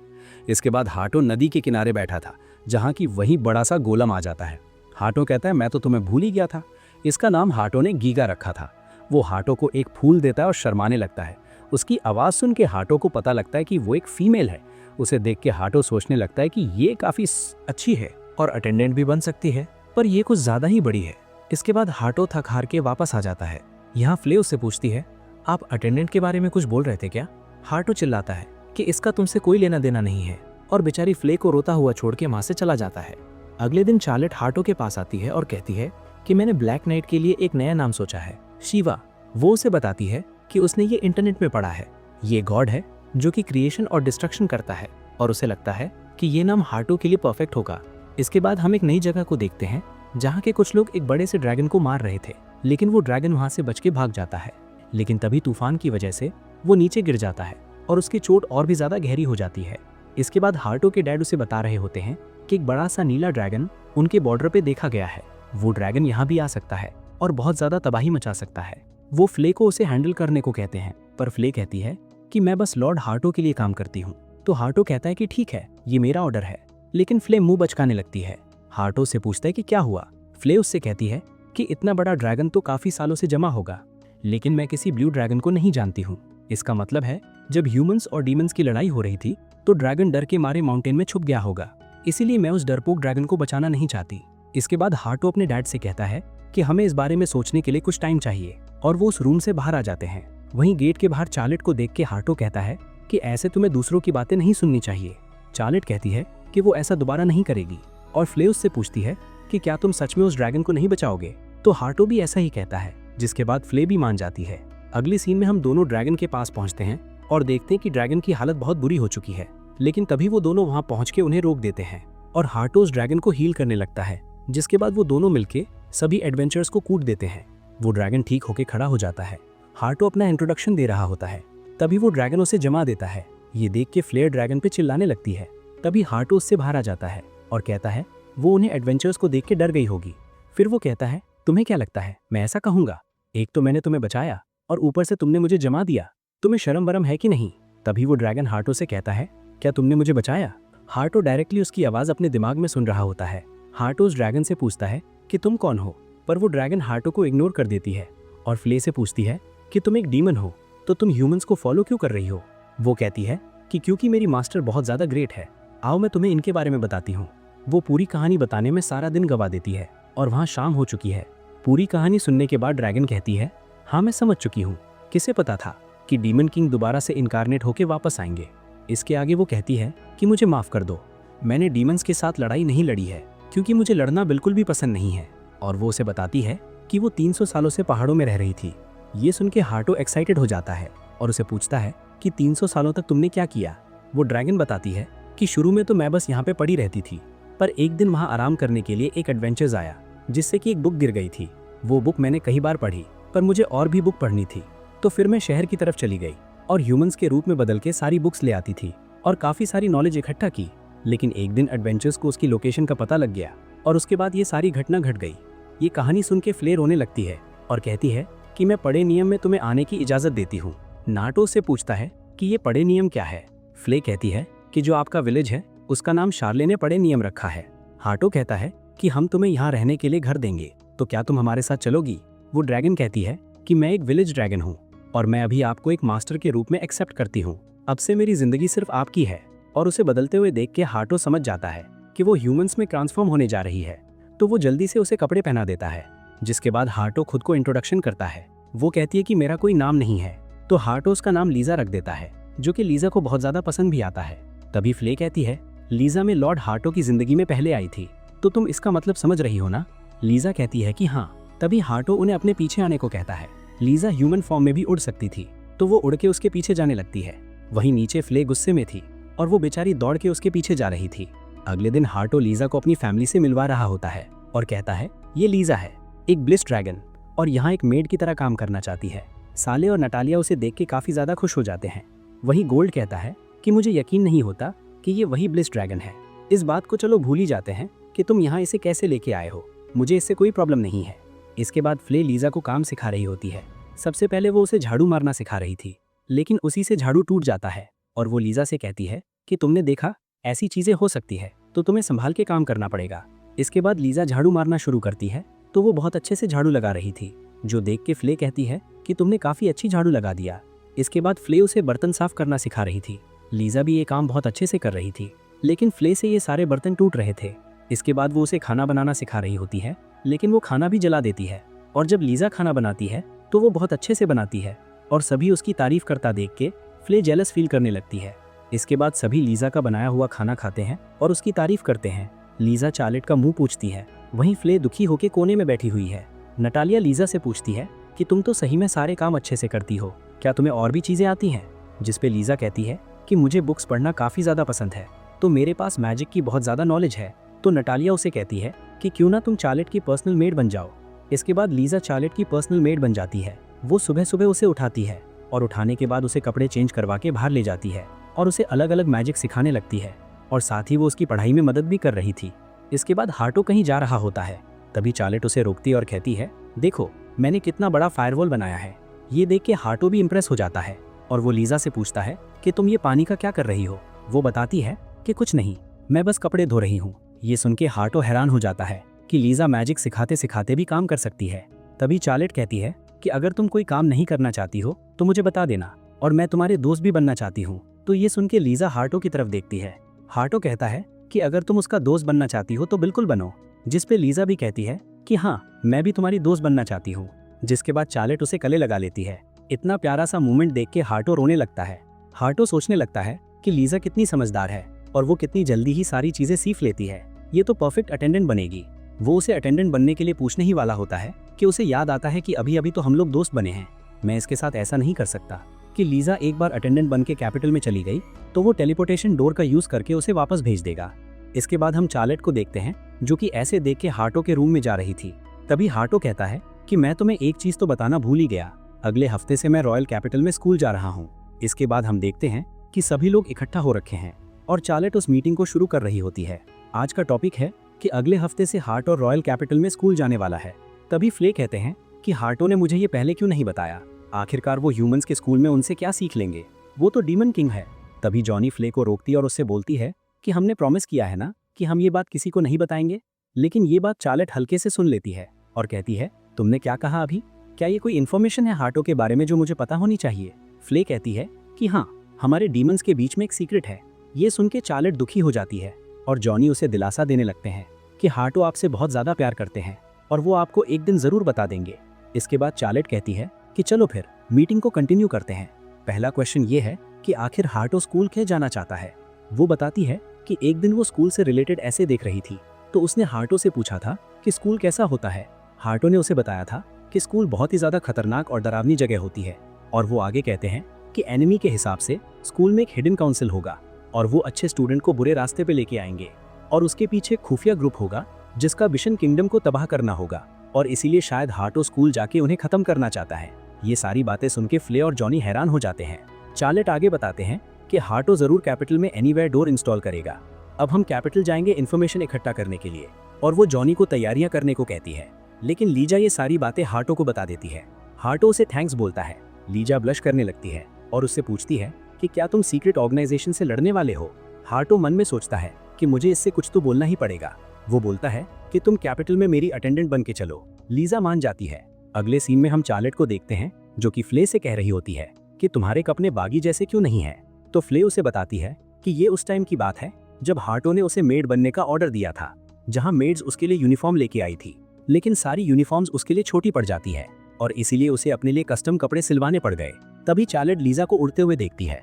इसके बाद हाटो नदी के किनारे बैठा था जहाँ की वही बड़ा सा गोलम आ जाता है। हाटो कहता है, मैं तो तुम्हें भूल ही गया था। इसका नाम हाटो ने गीगा रखा था। वो हाटो को एक फूल देता है और शर्माने लगता है। उसकी आवाज़ सुन के हाटो को पता लगता है कि वो एक फीमेल है। उसे देख के हाटो सोचने लगता है कि ये काफ़ी अच्छी है और अटेंडेंट भी बन सकती है, पर ये कुछ ज़्यादा ही बड़ी है। इसके बाद हाटो थक हार के वापस आ जाता है। यहाँ फ्ले उससे पूछती है, आप अटेंडेंट के बारे में कुछ बोल रहे थे क्या? हाटो चिल्लाता है कि इसका तुमसे कोई लेना देना नहीं है, और बेचारी फ्ले को रोता हुआ छोड़ के वहाँ से चला जाता है। अगले दिन चार्लेट हाटो के पास आती है और कहती है कि मैंने ब्लैक नाइट के लिए एक नया नाम सोचा है, शिवा। वो उसे बताती है कि उसने ये इंटरनेट में पढ़ा है, ये गॉड है जो कि क्रिएशन और डिस्ट्रक्शन करता है, और उसे लगता है कि ये नाम हाटो के लिए परफेक्ट होगा। इसके बाद हम एक नई जगह को देखते हैं जहाँ के कुछ लोग एक बड़े से ड्रैगन को मार रहे थे, लेकिन वो ड्रैगन वहाँ से बच के भाग जाता है। लेकिन तभी तूफान की वजह से वो नीचे गिर जाता है और उसकी चोट और भी ज़्यादा गहरी हो जाती है। इसके बाद हाटो के डैड उसे बता रहे होते हैं कि एक बड़ा सा नीला ड्रैगन उनके बॉर्डर पे देखा गया है। वो ड्रैगन यहाँ भी आ सकता है और बहुत ज़्यादा तबाही मचा सकता है। वो फ्ले को उसे हैंडल करने को कहते हैं, पर फ्ले कहती है कि मैं बस लॉर्ड हाटो के लिए काम करती हूँ। तो हाटो कहता है कि ठीक है, ये मेरा ऑर्डर है। लेकिन फ्ले मुंह बचकाने लगती है। हाटो से पूछता है कि क्या हुआ। फ्ले उससे कहती है कि इतना बड़ा ड्रैगन तो काफ़ी सालों से जमा होगा, लेकिन मैं किसी ब्लू ड्रैगन को नहीं जानती हूँ। इसका मतलब है जब ह्यूमंस और डीमंस की लड़ाई हो रही थी तो ड्रैगन डर के मारे माउंटेन में छुप गया होगा, इसीलिए मैं उस डरपोक ड्रैगन को बचाना नहीं चाहती। इसके बाद हाटो अपने डैड से कहता है कि हमें इस बारे में सोचने के लिए कुछ टाइम चाहिए, और वो उस रूम से बाहर आ जाते हैं। वहीं गेट के बाहर चार्लेट को देख के हाटो कहता है कि ऐसे तुम्हें दूसरों की बातें नहीं सुननी चाहिए। चार्लेट कहती है कि वो ऐसा दोबारा नहीं करेगी, और फ्ले उससे पूछती है कि क्या तुम सच में उस ड्रैगन को नहीं बचाओगे? तो हाटो भी ऐसा ही कहता है, जिसके बाद फ्ले भी मान जाती है। अगले सीन में हम दोनों ड्रैगन के पास पहुंचते हैं और देखते हैं कि ड्रैगन की हालत बहुत बुरी हो चुकी है, लेकिन तभी वो दोनों वहां पहुंच के उन्हें रोक देते हैं और हाटो उस ड्रैगन को हील करने लगता है, जिसके बाद वो दोनों मिलके सभी एडवेंचर्स को कूट देते हैं। वो ड्रैगन ठीक होके खड़ा हो जाता है। हाटो अपना इंट्रोडक्शन दे रहा होता है, तभी वो ड्रैगन उसे जमा देता है। ये देख के फ्लेयर ड्रैगन पे चिल्लाने लगती है। तभी हाटो उससे बाहर आ जाता है और कहता है वो उन्हें एडवेंचर्स को देख के डर गई होगी। फिर वो कहता है, तुम्हें क्या लगता है मैं ऐसा कहूंगा? एक तो मैंने तुम्हें बचाया और ऊपर से तुमने मुझे जमा दिया, तुम्हें शर्म वरम है कि नहीं? तभी वो ड्रैगन हाटो से कहता है, क्या तुमने मुझे बचाया? हाटो डायरेक्टली उसकी आवाज़ अपने दिमाग में सुन रहा होता है। हाटो उस ड्रैगन से पूछता है कि तुम कौन हो, पर वो ड्रैगन हाटो को इग्नोर कर देती है और फ्ले से पूछती है कि तुम एक डीमन हो तो तुम ह्यूमंस को फॉलो क्यों कर रही हो? वो कहती है कि क्योंकि मेरी मास्टर बहुत ज़्यादा ग्रेट है, आओ मैं तुम्हें इनके बारे में बताती हूँ। वो पूरी कहानी बताने में सारा दिन गवा देती है और वहाँ शाम हो चुकी है। पूरी कहानी सुनने के बाद ड्रैगन कहती है, हाँ मैं समझ चुकी हूँ, किसे पता था कि डीमन किंग दोबारा से इनकारनेट होके वापस आएंगे। इसके आगे वो कहती है कि मुझे माफ़ कर दो, मैंने डीमंस के साथ लड़ाई नहीं लड़ी है क्योंकि मुझे लड़ना बिल्कुल भी पसंद नहीं है। और वो उसे बताती है कि वो 300 सालों से पहाड़ों में रह रही थी। ये सुन के हाटो एक्साइटेड हो जाता है और उसे पूछता है कि 300 सालों तक तुमने क्या किया? वो ड्रैगन बताती है कि शुरू में तो मैं बस यहाँ पे पड़ी रहती थी, पर एक दिन वहाँ आराम करने के लिए एक एडवेंचर्स आया जिससे कि एक बुक गिर गई थी। वो बुक मैंने कई बार पढ़ी, पर मुझे और भी बुक पढ़नी थी, तो फिर मैं शहर की तरफ चली गई और ह्यूमंस के रूप में बदल के सारी बुक्स ले आती थी और काफ़ी सारी नॉलेज इकट्ठा की। लेकिन एक दिन एडवेंचर्स को उसकी लोकेशन का पता लग गया और उसके बाद ये सारी घटना घट गई। ये कहानी सुन के फ्ले रोने लगती है और कहती है कि मैं पढ़े नियम में तुम्हें आने की इजाज़त देती हूँ। नाटो उससे पूछता है कि ये पढ़े नियम क्या है। फ्ले कहती है कि जो आपका विलेज है उसका नाम शार्ले ने पढ़े नियम रखा है। हार्टो कहता है कि हम तुम्हें यहाँ रहने के लिए घर देंगे, तो क्या तुम हमारे साथ चलोगी। वो ड्रैगन कहती है कि मैं एक विलेज ड्रैगन हूँ और मैं अभी आपको एक मास्टर के रूप में एक्सेप्ट करती हूँ। अब से मेरी जिंदगी सिर्फ आपकी है। और उसे बदलते हुए देख के हार्टो समझ जाता है कि वो ह्यूमंस में ट्रांसफॉर्म होने जा रही है, तो वो जल्दी से उसे कपड़े पहना देता है। जिसके बाद हार्टो खुद को इंट्रोडक्शन करता है। वो कहती है कि मेरा कोई नाम नहीं है, तो हार्टो उसका नाम लीजा रख देता है, जो कि लीजा को बहुत ज्यादा पसंद भी आता है। तभी फ्ले कहती है लीजा में लॉर्ड हार्टो की जिंदगी में पहले आई थी, तो तुम इसका मतलब समझ रही हो ना। लीजा कहती है कि हाँ। तभी हार्टो उन्हें अपने पीछे आने को कहता है। लीजा ह्यूमन फॉर्म में भी उड़ सकती थी, तो वो उड़ के उसके पीछे जाने लगती है। वहीं नीचे फ्ले गुस्से में थी और वो बेचारी दौड़ के उसके पीछे जा रही थी। अगले दिन हार्टो लीजा को अपनी फैमिली से मिलवा रहा होता है और कहता है ये लीजा है, एक ब्लिस ड्रैगन, और यहाँ एक मेड की तरह काम करना चाहती है। साले और नटालिया उसे देख के काफी ज्यादा खुश हो जाते हैं। वहीं गोल्ड कहता है कि मुझे यकीन नहीं होता कि ये वही ब्लिस ड्रैगन है। इस बात को चलो भूल ही जाते हैं कि तुम यहाँ इसे कैसे लेके आए हो, मुझे इससे कोई प्रॉब्लम नहीं है। इसके बाद फ्ले लीजा को काम सिखा रही होती है। सबसे पहले वो उसे झाड़ू मारना सिखा रही थी, लेकिन उसी से झाड़ू टूट जाता है और वो लीजा से कहती है कि तुमने देखा ऐसी चीजें हो सकती है, तो तुम्हें संभाल के काम करना पड़ेगा। इसके बाद लीजा झाड़ू मारना शुरू करती है, तो वो बहुत अच्छे से झाड़ू लगा रही थी, जो देख के फ्ले कहती है कि तुमने काफी अच्छी झाड़ू लगा दिया। इसके बाद फ्ले उसे बर्तन साफ करना सिखा रही थी। लीजा भी ये काम बहुत अच्छे से कर रही थी, लेकिन फ्ले से ये सारे बर्तन टूट रहे थे। इसके बाद वो उसे खाना बनाना सिखा रही होती है, लेकिन वो खाना भी जला देती है। और जब लीजा खाना बनाती है तो वो बहुत अच्छे से बनाती है और सभी उसकी तारीफ करता देख के फ्ले जेलस फील करने लगती है। इसके बाद सभी लीजा का बनाया हुआ खाना खाते हैं और उसकी तारीफ करते हैं। लीजा चार्लेट का मुंह पूछती है। वहीं फ्ले दुखी होकर कोने में बैठी हुई है। नटालिया लीजा से पूछती है कि तुम तो सही में सारे काम अच्छे से करती हो, क्या तुम्हें और भी चीजें आती हैं। जिसपे लीजा कहती है कि मुझे बुक्स पढ़ना काफी ज्यादा पसंद है, तो मेरे पास मैजिक की बहुत ज्यादा नॉलेज है। तो नटालिया उसे कहती है कि क्यों ना तुम चार्लेट की पर्सनल मेड बन जाओ। इसके बाद लीजा चार्लेट की पर्सनल मेड बन जाती है। वो सुबह सुबह उसे उठाती है और उठाने के बाद उसे कपड़े चेंज करवा के बाहर ले जाती है और उसे अलग अलग मैजिक सिखाने लगती है, और साथ ही वो उसकी पढ़ाई में मदद भी कर रही थी। इसके बाद हार्टो कहीं जा रहा होता है, तभी चार्लेट उसे रोकती और कहती है देखो मैंने कितना बड़ा फायरवॉल बनाया है। ये देख के हार्टो भी इम्प्रेस हो जाता है और वो लीजा से पूछता है कि तुम ये पानी का क्या कर रही हो। वो बताती है कि कुछ नहीं, मैं बस कपड़े धो रही हूँ। ये सुन के हार्टो हैरान हो जाता है कि लीजा मैजिक सिखाते सिखाते भी काम कर सकती है। तभी चार्लेट कहती है कि अगर तुम कोई काम नहीं करना चाहती हो तो मुझे बता देना, और मैं तुम्हारे दोस्त भी बनना चाहती हूँ। तो ये सुन के लीजा हार्टो की तरफ देखती है। हार्टो कहता है कि अगर तुम उसका दोस्त बनना चाहती हो तो बिल्कुल बनो। जिसपे लीजा भी कहती है कि हाँ मैं भी तुम्हारी दोस्त बनना चाहती हूँ। जिसके बाद चार्लेट उसे गले लगा लेती है। इतना प्यारा सा मूवमेंट देख के हार्टो रोने लगता है। हार्टो सोचने लगता है कि लीजा कितनी समझदार है और वो कितनी जल्दी ही सारी चीजें सीख लेती है। ये तो परफेक्ट अटेंडेंट बनेगी। वो उसे अटेंडेंट बनने के लिए पूछने ही वाला होता है कि उसे याद आता है कि अभी अभी तो हम लोग दोस्त बने हैं, मैं इसके साथ ऐसा नहीं कर सकता। कि लीजा एक बार अटेंडेंट बन के कैपिटल में चली गई तो वो टेलीपोर्टेशन डोर का यूज करके उसे वापस भेज देगा। इसके बाद हम चार्लेट को देखते हैं, जो कि ऐसे देख के हार्टो के रूम में जा रही थी। तभी हार्टो कहता है कि मैं तुम्हें एक चीज तो बताना भूल ही गया, अगले हफ्ते से मैं रॉयल कैपिटल में स्कूल जा रहा हूँ। इसके बाद हम देखते हैं कि सभी लोग इकट्ठा हो रखे हैं और चार्लेट उस मीटिंग को शुरू कर रही होती है। आज का टॉपिक है कि अगले हफ्ते से हार्टो रॉयल कैपिटल में स्कूल जाने वाला है। तभी फ्ले कहते हैं कि हार्टो ने मुझे ये पहले क्यों नहीं बताया, आखिरकार वो ह्यूमंस के स्कूल में उनसे क्या सीख लेंगे, वो तो डीमन किंग है। तभी जॉनी फ्ले को रोकती और उससे बोलती है कि हमने प्रॉमिस किया है ना कि हम ये बात किसी को नहीं बताएंगे। लेकिन ये बात चार्लेट हल्के से सुन लेती है और कहती है तुमने क्या कहा अभी, क्या ये कोई इन्फॉर्मेशन है हार्टो के बारे में जो मुझे पता होनी चाहिए। फ्ले कहती है कि हाँ, हमारे डीमंस के बीच में एक सीक्रेट है। ये सुन के चार्लेट दुखी हो जाती है और जॉनी उसे दिलासा देने लगते हैं कि हार्टो आपसे बहुत ज्यादा प्यार करते हैं और वो आपको एक दिन जरूर बता देंगे। इसके बाद चार्लेट कहती है कि चलो फिर मीटिंग को कंटिन्यू करते हैं। पहला क्वेश्चन ये है कि आखिर हार्टो स्कूल क्यों जाना चाहता है। वो बताती है कि एक दिन वो स्कूल से रिलेटेड ऐसे देख रही थी, तो उसने हार्टो से पूछा था कि स्कूल कैसा होता है। हार्टो ने उसे बताया था कि स्कूल बहुत ही ज्यादा खतरनाक और डरावनी जगह होती है, और वो आगे कहते हैं कि एनिमी के हिसाब से स्कूल में एक हिडन काउंसिल होगा और वो अच्छे स्टूडेंट को बुरे रास्ते पे लेके आएंगे, और उसके पीछे खुफिया ग्रुप होगा जिसका विशन किंगडम को तबाह करना होगा, और इसीलिए शायद हार्टो स्कूल जाके उन्हें खत्म करना चाहता है। ये सारी बातें सुन के फ्ले और जॉनी हैरान हो जाते हैं। चार्लेट आगे बताते हैं कि हार्टो जरूर कैपिटल में एनीवेयर डोर इंस्टॉल करेगा। अब हम कैपिटल जाएंगे इन्फॉर्मेशन इकट्ठा करने के लिए, और वो जॉनी को तैयारियां करने को कहती है। लेकिन लीजा ये सारी बातें हार्टो को बता देती है। हार्टो उसे थैंक्स बोलता है। लीजा ब्लश करने लगती है और उससे पूछती है कि क्या तुम सीक्रेट ऑर्गेनाइजेशन से लड़ने वाले हो। हार्टो मन में सोचता है कि मुझे इससे कुछ तो बोलना ही पड़ेगा। वो बोलता है कि तुम कैपिटल में मेरी अटेंडेंट बन के चलो। लीजा मान जाती है। अगले सीन में हम चार्लेट को देखते हैं जो कि फ्ले से कह रही होती है कि तुम्हारे कपड़े बागी जैसे क्यों नहीं है। तो फ्ले उसे बताती है कि ये उस टाइम की बात है जब हार्टो ने उसे मेड बनने का ऑर्डर दिया था, जहां मेड्स उसके लिए यूनिफॉर्म लेके आई थी, लेकिन सारी यूनिफॉर्म्स उसके लिए छोटी पड़ जाती है और इसीलिए उसे अपने लिए कस्टम कपड़े सिलवाने पड़ गए। तभी चार्लेट लीजा को उड़ते हुए देखती है।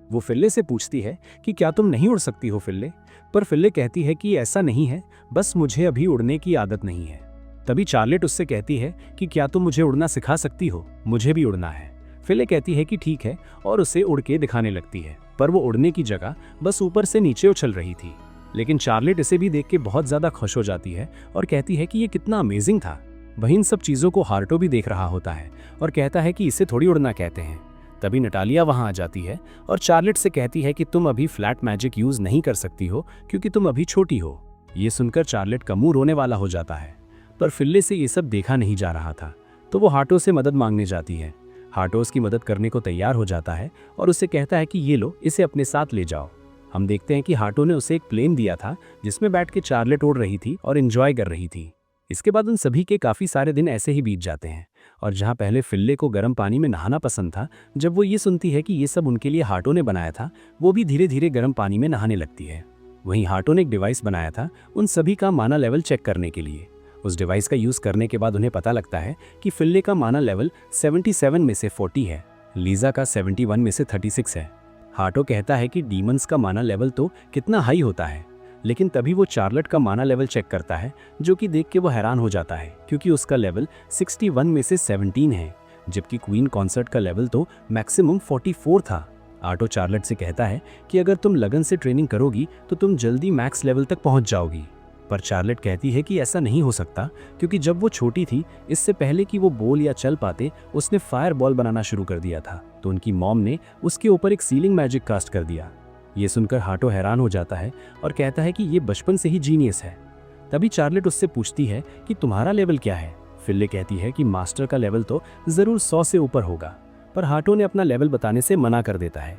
वो फिल्ले से पूछती है कि क्या तुम नहीं उड़ सकती हो फिल्ले, पर फिल्ले कहती है कि ऐसा नहीं है, बस मुझे अभी उड़ने की आदत नहीं है। तभी चार्लेट उससे कहती है कि क्या तुम मुझे उड़ना सिखा सकती हो, मुझे भी उड़ना है। फिल्ले कहती है कि ठीक है और उसे उड़ के दिखाने लगती है, पर वो उड़ने की जगह बस ऊपर से नीचे उछल रही थी। लेकिन चार्लेट इसे भी देख के बहुत ज्यादा खुश हो जाती है और कहती है कि ये कितना अमेजिंग था। वहीं इन सब चीजों को हार्टो भी देख रहा होता है और कहता है कि इसे थोड़ी उड़ना कहते हैं। तभी नटालिया वहां आ जाती है और चार्लेट से कहती है कि तुम अभी फ्लैट मैजिक यूज नहीं कर सकती हो क्योंकि तुम अभी छोटी हो। ये सुनकर चार्लेट का मुंह रोने वाला हो जाता है, पर फिल्ले से ये सब देखा नहीं जा रहा था, तो वो हार्टो से मदद मांगने जाती है। हार्टो उसकी मदद करने को तैयार हो जाता है और उससे कहता है कि ये लो, इसे अपने साथ ले जाओ। हम देखते हैं कि हार्टो ने उसे एक प्लेन दिया था जिसमें बैठ के चार्लेट उड़ रही थी और एंजॉय कर रही थी। इसके बाद उन सभी के काफी सारे दिन ऐसे ही बीत जाते हैं और जहां पहले फिल्ले को गर्म पानी में नहाना पसंद था, जब वो ये सुनती है कि ये सब उनके लिए हार्टो ने बनाया था, वो भी धीरे धीरे गर्म पानी में नहाने लगती है। वहीं हार्टो ने एक डिवाइस बनाया था उन सभी का माना लेवल चेक करने के लिए। उस डिवाइस का यूज करने के बाद उन्हें पता लगता है कि फिल्ले का माना लेवल 77 में से 40 है, लीजा का 71 में से 36 है। हार्टो कहता है कि डीमंस का माना लेवल तो कितना हाई होता है, लेकिन तभी वो चार्लेट का माना लेवल चेक करता है, जो कि देख के वो हैरान हो जाता है क्योंकि उसका लेवल 61 में से 17 है, जबकि क्वीन कॉन्सर्ट का लेवल तो मैक्सिमम 44 था। हार्टो चार्लेट से कहता है कि अगर तुम लगन से ट्रेनिंग करोगी तो तुम जल्दी मैक्स लेवल तक पहुंच जाओगी, पर चार्लेट कहती है कि ऐसा नहीं हो सकता क्योंकि जब वो छोटी थी, इससे पहले कि वो बोल या चल पाते, उसने फायर बॉल बनाना शुरू कर दिया था, तो उनकी मॉम ने उसके ऊपर एक सीलिंग मैजिक कास्ट कर दिया। ये सुनकर हार्टो हैरान हो जाता है और कहता है कि ये बचपन से ही जीनियस है। तभी चार्लेट उससे पूछती है कि तुम्हारा लेवल क्या है। फिल्ले कहती है कि मास्टर का लेवल तो जरूर 100 से ऊपर होगा, पर हार्टो ने अपना लेवल बताने से मना कर देता है।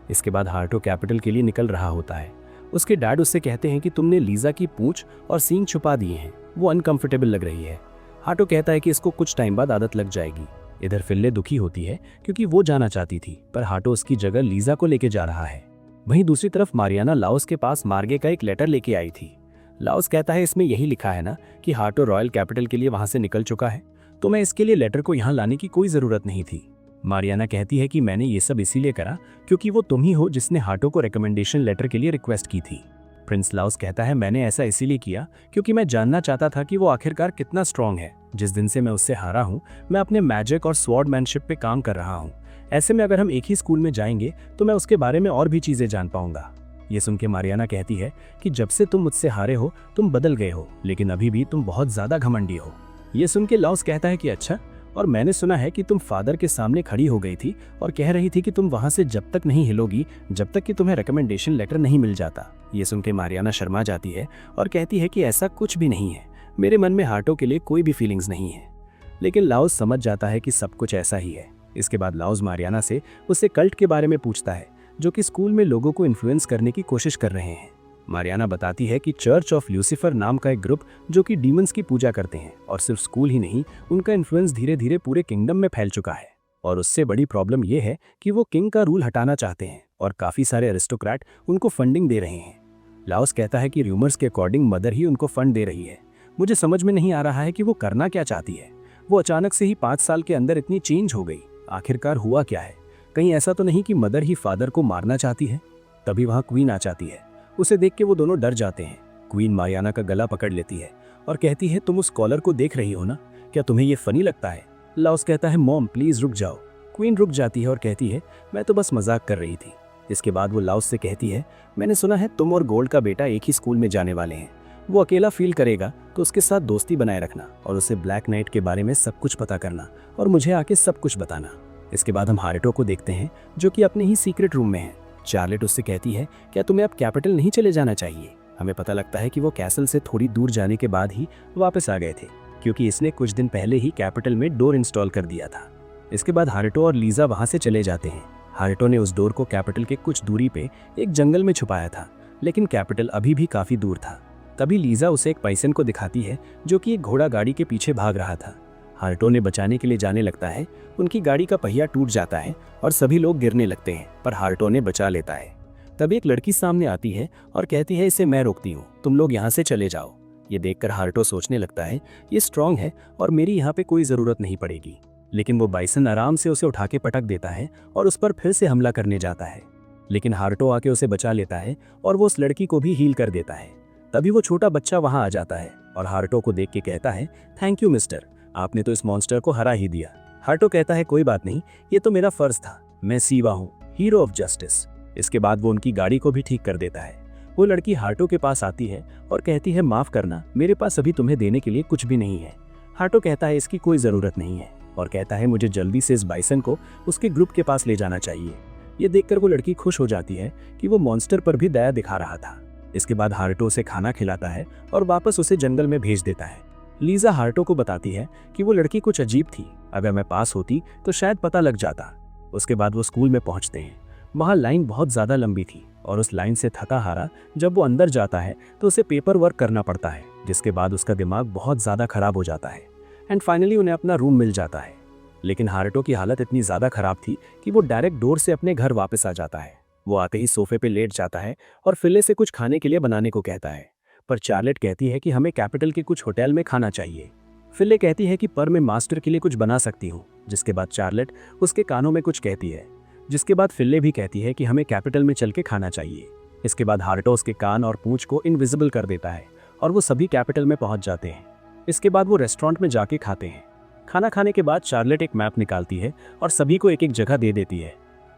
इसके बाद हार्टो कैपिटल के लिए निकल रहा होता है। उसके डैड उससे कहते हैं कि तुमने लीजा की पूंछ और सींग छुपा दिए हैं, वो अनकंफर्टेबल लग रही है। हार्टो कहता है कि इसको कुछ टाइम बाद आदत लग जाएगी। इधर फिल्ले दुखी होती है क्योंकि वो जाना चाहती थी, पर हार्टो उसकी जगह लीजा को लेके जा रहा है। वहीं दूसरी तरफ मारियाना लाओस के पास मार्गे का एक लेटर लेके आई थी। लाओस कहता है इसमें यही लिखा है ना कि हार्टो रॉयल कैपिटल के लिए वहां से निकल चुका है, तो मैं इसके लिए लेटर को यहाँ लाने की कोई जरूरत नहीं थी। मारियाना कहती है कि मैंने ये सब इसीलिए करा क्योंकि वो तुम ही हो जिसने हार्टो को रिकमेंडेशन लेटर के लिए रिक्वेस्ट की थी। प्रिंस लाओस कहता है मैंने ऐसा इसीलिए किया क्योंकि मैं जानना चाहता था कि वो आखिरकार कितना स्ट्रांग है। जिस दिन से मैं उससे हारा हूँ, मैं अपने मैजिक और स्वॉर्डमैनशिप पे काम कर रहा हूँ। ऐसे में अगर हम एक ही स्कूल में जाएंगे तो मैं उसके बारे में और भी चीजें जान पाऊंगा। ये सुन के मारियाना कहती है कि जब से तुम मुझसे हारे हो तुम बदल गए हो, लेकिन अभी भी तुम बहुत ज्यादा घमंडी हो। ये सुन के लाओस कहता है कि अच्छा, और मैंने सुना है कि तुम फादर के सामने खड़ी हो गई थी और कह रही थी कि तुम वहां से जब तक नहीं हिलोगी जब तक कि तुम्हें रिकमेंडेशन लेटर नहीं मिल जाता। ये सुन के मारियाना शर्मा जाती है और कहती है कि ऐसा कुछ भी नहीं है, मेरे मन में हार्टो के लिए कोई भी फीलिंग्स नहीं है। लेकिन लाओस समझ जाता है कि सब कुछ ऐसा ही है। इसके बाद लाओस मारियाना से उससे कल्ट के बारे में पूछता है जो कि स्कूल में लोगों को इन्फ्लुएंस करने की कोशिश कर रहे हैं। मारियाना बताती है कि चर्च ऑफ ल्यूसीफर नाम का एक ग्रुप जो कि डीमंस की पूजा करते हैं, और सिर्फ स्कूल ही नहीं, उनका इन्फ्लुएंस धीरे धीरे पूरे किंगडम में फैल चुका है। और उससे बड़ी प्रॉब्लम यह है कि वो किंग का रूल हटाना चाहते हैं और काफी सारे अरिस्टोक्रेट उनको फंडिंग दे रहे हैं। लाओस कहता है कि रूमर्स के अकॉर्डिंग मदर ही उनको फंड दे रही है। मुझे समझ में नहीं आ रहा है कि वो करना क्या चाहती है। वो अचानक से ही 5 साल के अंदर इतनी चेंज हो गई, आखिरकार हुआ क्या है? कहीं ऐसा तो नहीं कि मदर ही फादर को मारना चाहती है? तभी वहां क्वीन आ जाती है। उसे देख के वो दोनों डर जाते हैं। क्वीन मारियाना का गला पकड़ लेती है और कहती है तुम उस कॉलर को देख रही हो ना, क्या तुम्हें ये फनी लगता है? लाओस कहता है मॉम प्लीज रुक जाओ। क्वीन रुक जाती है और कहती है मैं तो बस मजाक कर रही थी। इसके बाद वो लाओस से कहती है मैंने सुना है तुम और गोल्ड का बेटा एक ही स्कूल में जाने वाले हैं। वो अकेला फील करेगा तो उसके साथ दोस्ती बनाए रखना और उसे ब्लैक नाइट के बारे में सब कुछ पता करना और मुझे आके सब कुछ बताना। इसके बाद हम हार्टो को देखते हैं जो कि अपने ही सीक्रेट रूम में है। चार्लेट उससे कहती है क्या तुम्हें अब कैपिटल नहीं चले जाना चाहिए? हमें पता लगता है कि वो कैसल से थोड़ी दूर जाने के बाद ही वापस आ गए थे क्योंकि इसने कुछ दिन पहले ही कैपिटल में डोर इंस्टॉल कर दिया था। इसके बाद हारुतो और लीजा वहां से चले जाते हैं। हारुतो ने उस डोर को कैपिटल के कुछ दूरी पे एक जंगल में छुपाया था, लेकिन कैपिटल अभी भी काफी दूर था। तभी लीजा उसे एक पाइसन को दिखाती है जो कि एक घोड़ा गाड़ी के पीछे भाग रहा था। हारुतो ने बचाने के लिए जाने लगता है। उनकी गाड़ी का पहिया टूट जाता है और सभी लोग गिरने लगते हैं, पर हारुतो ने बचा लेता है। तभी एक लड़की सामने आती है और कहती है, इसे मैं रोकती हूँ, तुम लोग यहाँ से चले जाओ। ये देखकर हारुतो सोचने लगता है, ये स्ट्रांग है और मेरी यहाँ पे कोई ज़रूरत नहीं पड़ेगी। लेकिन वो बाइसन आराम से उसे उठा के पटक देता है और उस पर फिर से हमला करने जाता है, लेकिन हारुतो आके उसे बचा लेता है और वो उस लड़की को भी हील कर देता है। तभी वो छोटा बच्चा वहाँ आ जाता है और हारुतो को देख के कहता है, थैंक यू मिस्टर, आपने तो इस मॉन्स्टर को हरा ही दिया। हारुतो कहता है, कोई बात नहीं, ये तो मेरा फर्ज था, मैं सीवा हूँ, हीरो ऑफ जस्टिस। इसके बाद वो उनकी गाड़ी को भी ठीक कर देता है। वो लड़की हारुतो के पास आती है और कहती है, माफ करना, मेरे पास अभी तुम्हें देने के लिए कुछ भी नहीं है। हारुतो कहता है, इसकी कोई ज़रूरत नहीं है और कहता है, मुझे जल्दी से इस बाइसन को उसके ग्रुप के पास ले जाना चाहिए। ये देखकर वो लड़की खुश हो जाती है कि वो मॉन्स्टर पर भी दया दिखा रहा था। इसके बाद हारुतो उसे खाना खिलाता है और वापस उसे जंगल में भेज देता है। लीजा हारुतो को बताती है कि वो लड़की कुछ अजीब थी, अगर मैं पास होती तो शायद पता लग जाता। उसके बाद वो स्कूल में पहुंचते हैं। वहाँ लाइन बहुत ज़्यादा लंबी थी और उस लाइन से थका हारा जब वो अंदर जाता है तो उसे पेपर वर्क करना पड़ता है, जिसके बाद उसका दिमाग बहुत ज़्यादा खराब हो जाता है एंड फाइनली उन्हें अपना रूम मिल जाता है। लेकिन हारुतो की हालत इतनी ज़्यादा खराब थी कि वो डायरेक्ट डोर से अपने घर वापस आ जाता है। वो आते ही सोफे पे लेट जाता है और फिले से कुछ खाने के लिए बनाने को कहता है, पर चार्लेट कहती है कि हमें कैपिटल के कुछ होटल में खाना चाहिए। फिले कहती है कि पर मैं मास्टर के लिए कुछ बना सकती हूँ, जिसके बाद चार्लेट उसके कानों में कुछ कहती है, जिसके बाद फिले भी कहती है कि हमें कैपिटल में चल के खाना चाहिए। इसके बाद हारुतो उसके कान और पूंछ को इनविजिबल कर देता है और वो सभी कैपिटल में पहुंच जाते हैं। इसके बाद वो रेस्टोरेंट में जाके खाते हैं। खाना खाने के बाद चार्लेट एक मैप निकालती है और सभी को एक एक जगह दे देती है।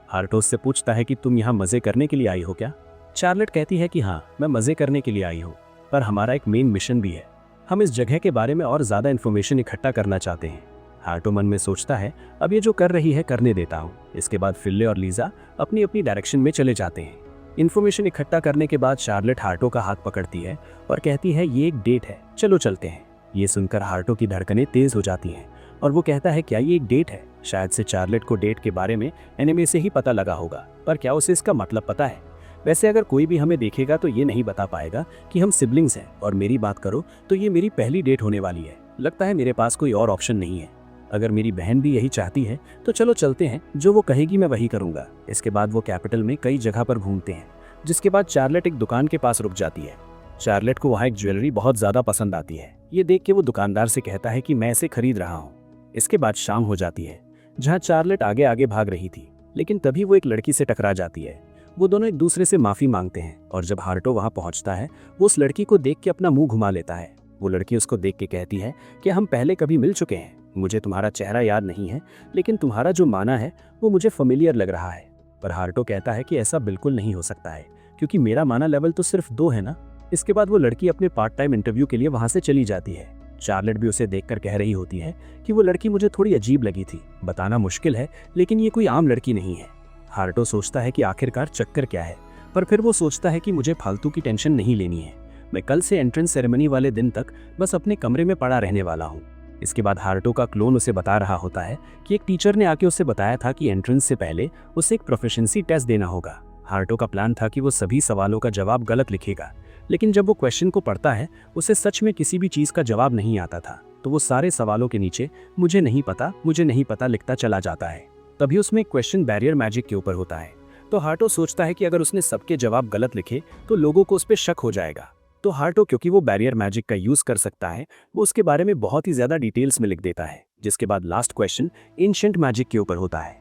हारुतो उससे पूछता है कि तुम यहाँ मज़े करने के लिए आई हो क्या? चार्लेट कहती है कि हाँ, मैं मज़े करने के लिए आई हूँ, पर हमारा एक मेन मिशन भी है। हम इस जगह के बारे में और ज़्यादा इन्फॉर्मेशन इकट्ठा करना चाहते हैं। हारुतो मन में सोचता है, अब ये जो कर रही है करने देता हूँ। इसके बाद फिले और लीजा अपनी अपनी डायरेक्शन में चले जाते हैं। इन्फॉर्मेशन इकट्ठा करने के बाद चार्लेट हारुतो का हाथ पकड़ती है और कहती है, ये एक डेट है, चलो चलते हैं। ये सुनकर हारुतो की धड़कनें तेज हो जाती हैं और वो कहता है, क्या ये एक डेट है? शायद से चार्लेट को डेट के बारे में एनिमे से ही पता लगा होगा, पर क्या उसे इसका मतलब पता है? वैसे अगर कोई भी हमें देखेगा तो ये नहीं बता पाएगा कि हम सिबलिंग्स हैं, और मेरी बात करो तो ये मेरी पहली डेट होने वाली है। लगता है मेरे पास कोई और ऑप्शन नहीं है। अगर मेरी बहन भी यही चाहती है तो चलो चलते हैं, जो वो कहेगी मैं वही करूँगा। इसके बाद वो कैपिटल में कई जगह पर घूमते हैं, जिसके बाद चार्लेट एक दुकान के पास रुक जाती है। चार्लेट को वहाँ एक ज्वेलरी बहुत ज़्यादा पसंद आती है। ये देख के वो दुकानदार से कहता है कि मैं इसे खरीद रहा हूँ। इसके बाद शाम हो जाती है, जहाँ चार्लेट आगे आगे भाग रही थी, लेकिन तभी वो एक लड़की से टकरा जाती है। वो दोनों एक दूसरे से माफ़ी मांगते हैं और जब हारुतो वहाँ पहुँचता है वो उस लड़की को देख के अपना मुंह घुमा लेता है। वो लड़की उसको देख के कहती है कि हम पहले कभी मिल चुके हैं, मुझे तुम्हारा चेहरा याद नहीं है, लेकिन तुम्हारा जो माना है वो मुझे फेमिलियर लग रहा है। पर हारुतो कहता है कि ऐसा बिल्कुल नहीं हो सकता है, क्योंकि मेरा माना लेवल तो सिर्फ 2 है ना। इसके बाद वो लड़की अपने पार्ट टाइम इंटरव्यू के लिए वहाँ से चली जाती है। चार्लेट भी उसे देखकर कह रही होती है कि वो लड़की मुझे थोड़ी अजीब लगी थी, बताना मुश्किल है, लेकिन ये कोई आम लड़की नहीं है। हारुतो सोचता है कि आखिरकार चक्कर क्या है, पर फिर वो सोचता है कि मुझे फालतू की टेंशन नहीं लेनी है। मैं कल से एंट्रेंस सेरेमनी वाले दिन तक बस अपने कमरे में पड़ा रहने वाला हूँ। इसके बाद हारुतो का क्लोन उसे बता रहा होता है कि एक टीचर ने आके उसे बताया था कि एंट्रेंस से पहले उसे एक प्रोफिशिएंसी टेस्ट देना होगा। हारुतो का प्लान था कि वो सभी सवालों का जवाब गलत लिखेगा, लेकिन जब वो क्वेश्चन को पढ़ता है उसे सच में किसी भी चीज़ का जवाब नहीं आता था, तो वो सारे सवालों के नीचे मुझे नहीं पता लिखता चला जाता है। तभी उसमें एक क्वेश्चन बैरियर मैजिक के ऊपर होता है, तो हारुतो सोचता है कि अगर उसने सबके जवाब गलत लिखे तो लोगों को उस पर शक हो जाएगा। तो हारुतो, क्योंकि वो बैरियर मैजिक का यूज़ कर सकता है, वो उसके बारे में बहुत ही ज़्यादा डिटेल्स में लिख देता है। जिसके बाद लास्ट क्वेश्चन एंशिएंट मैजिक के ऊपर होता है।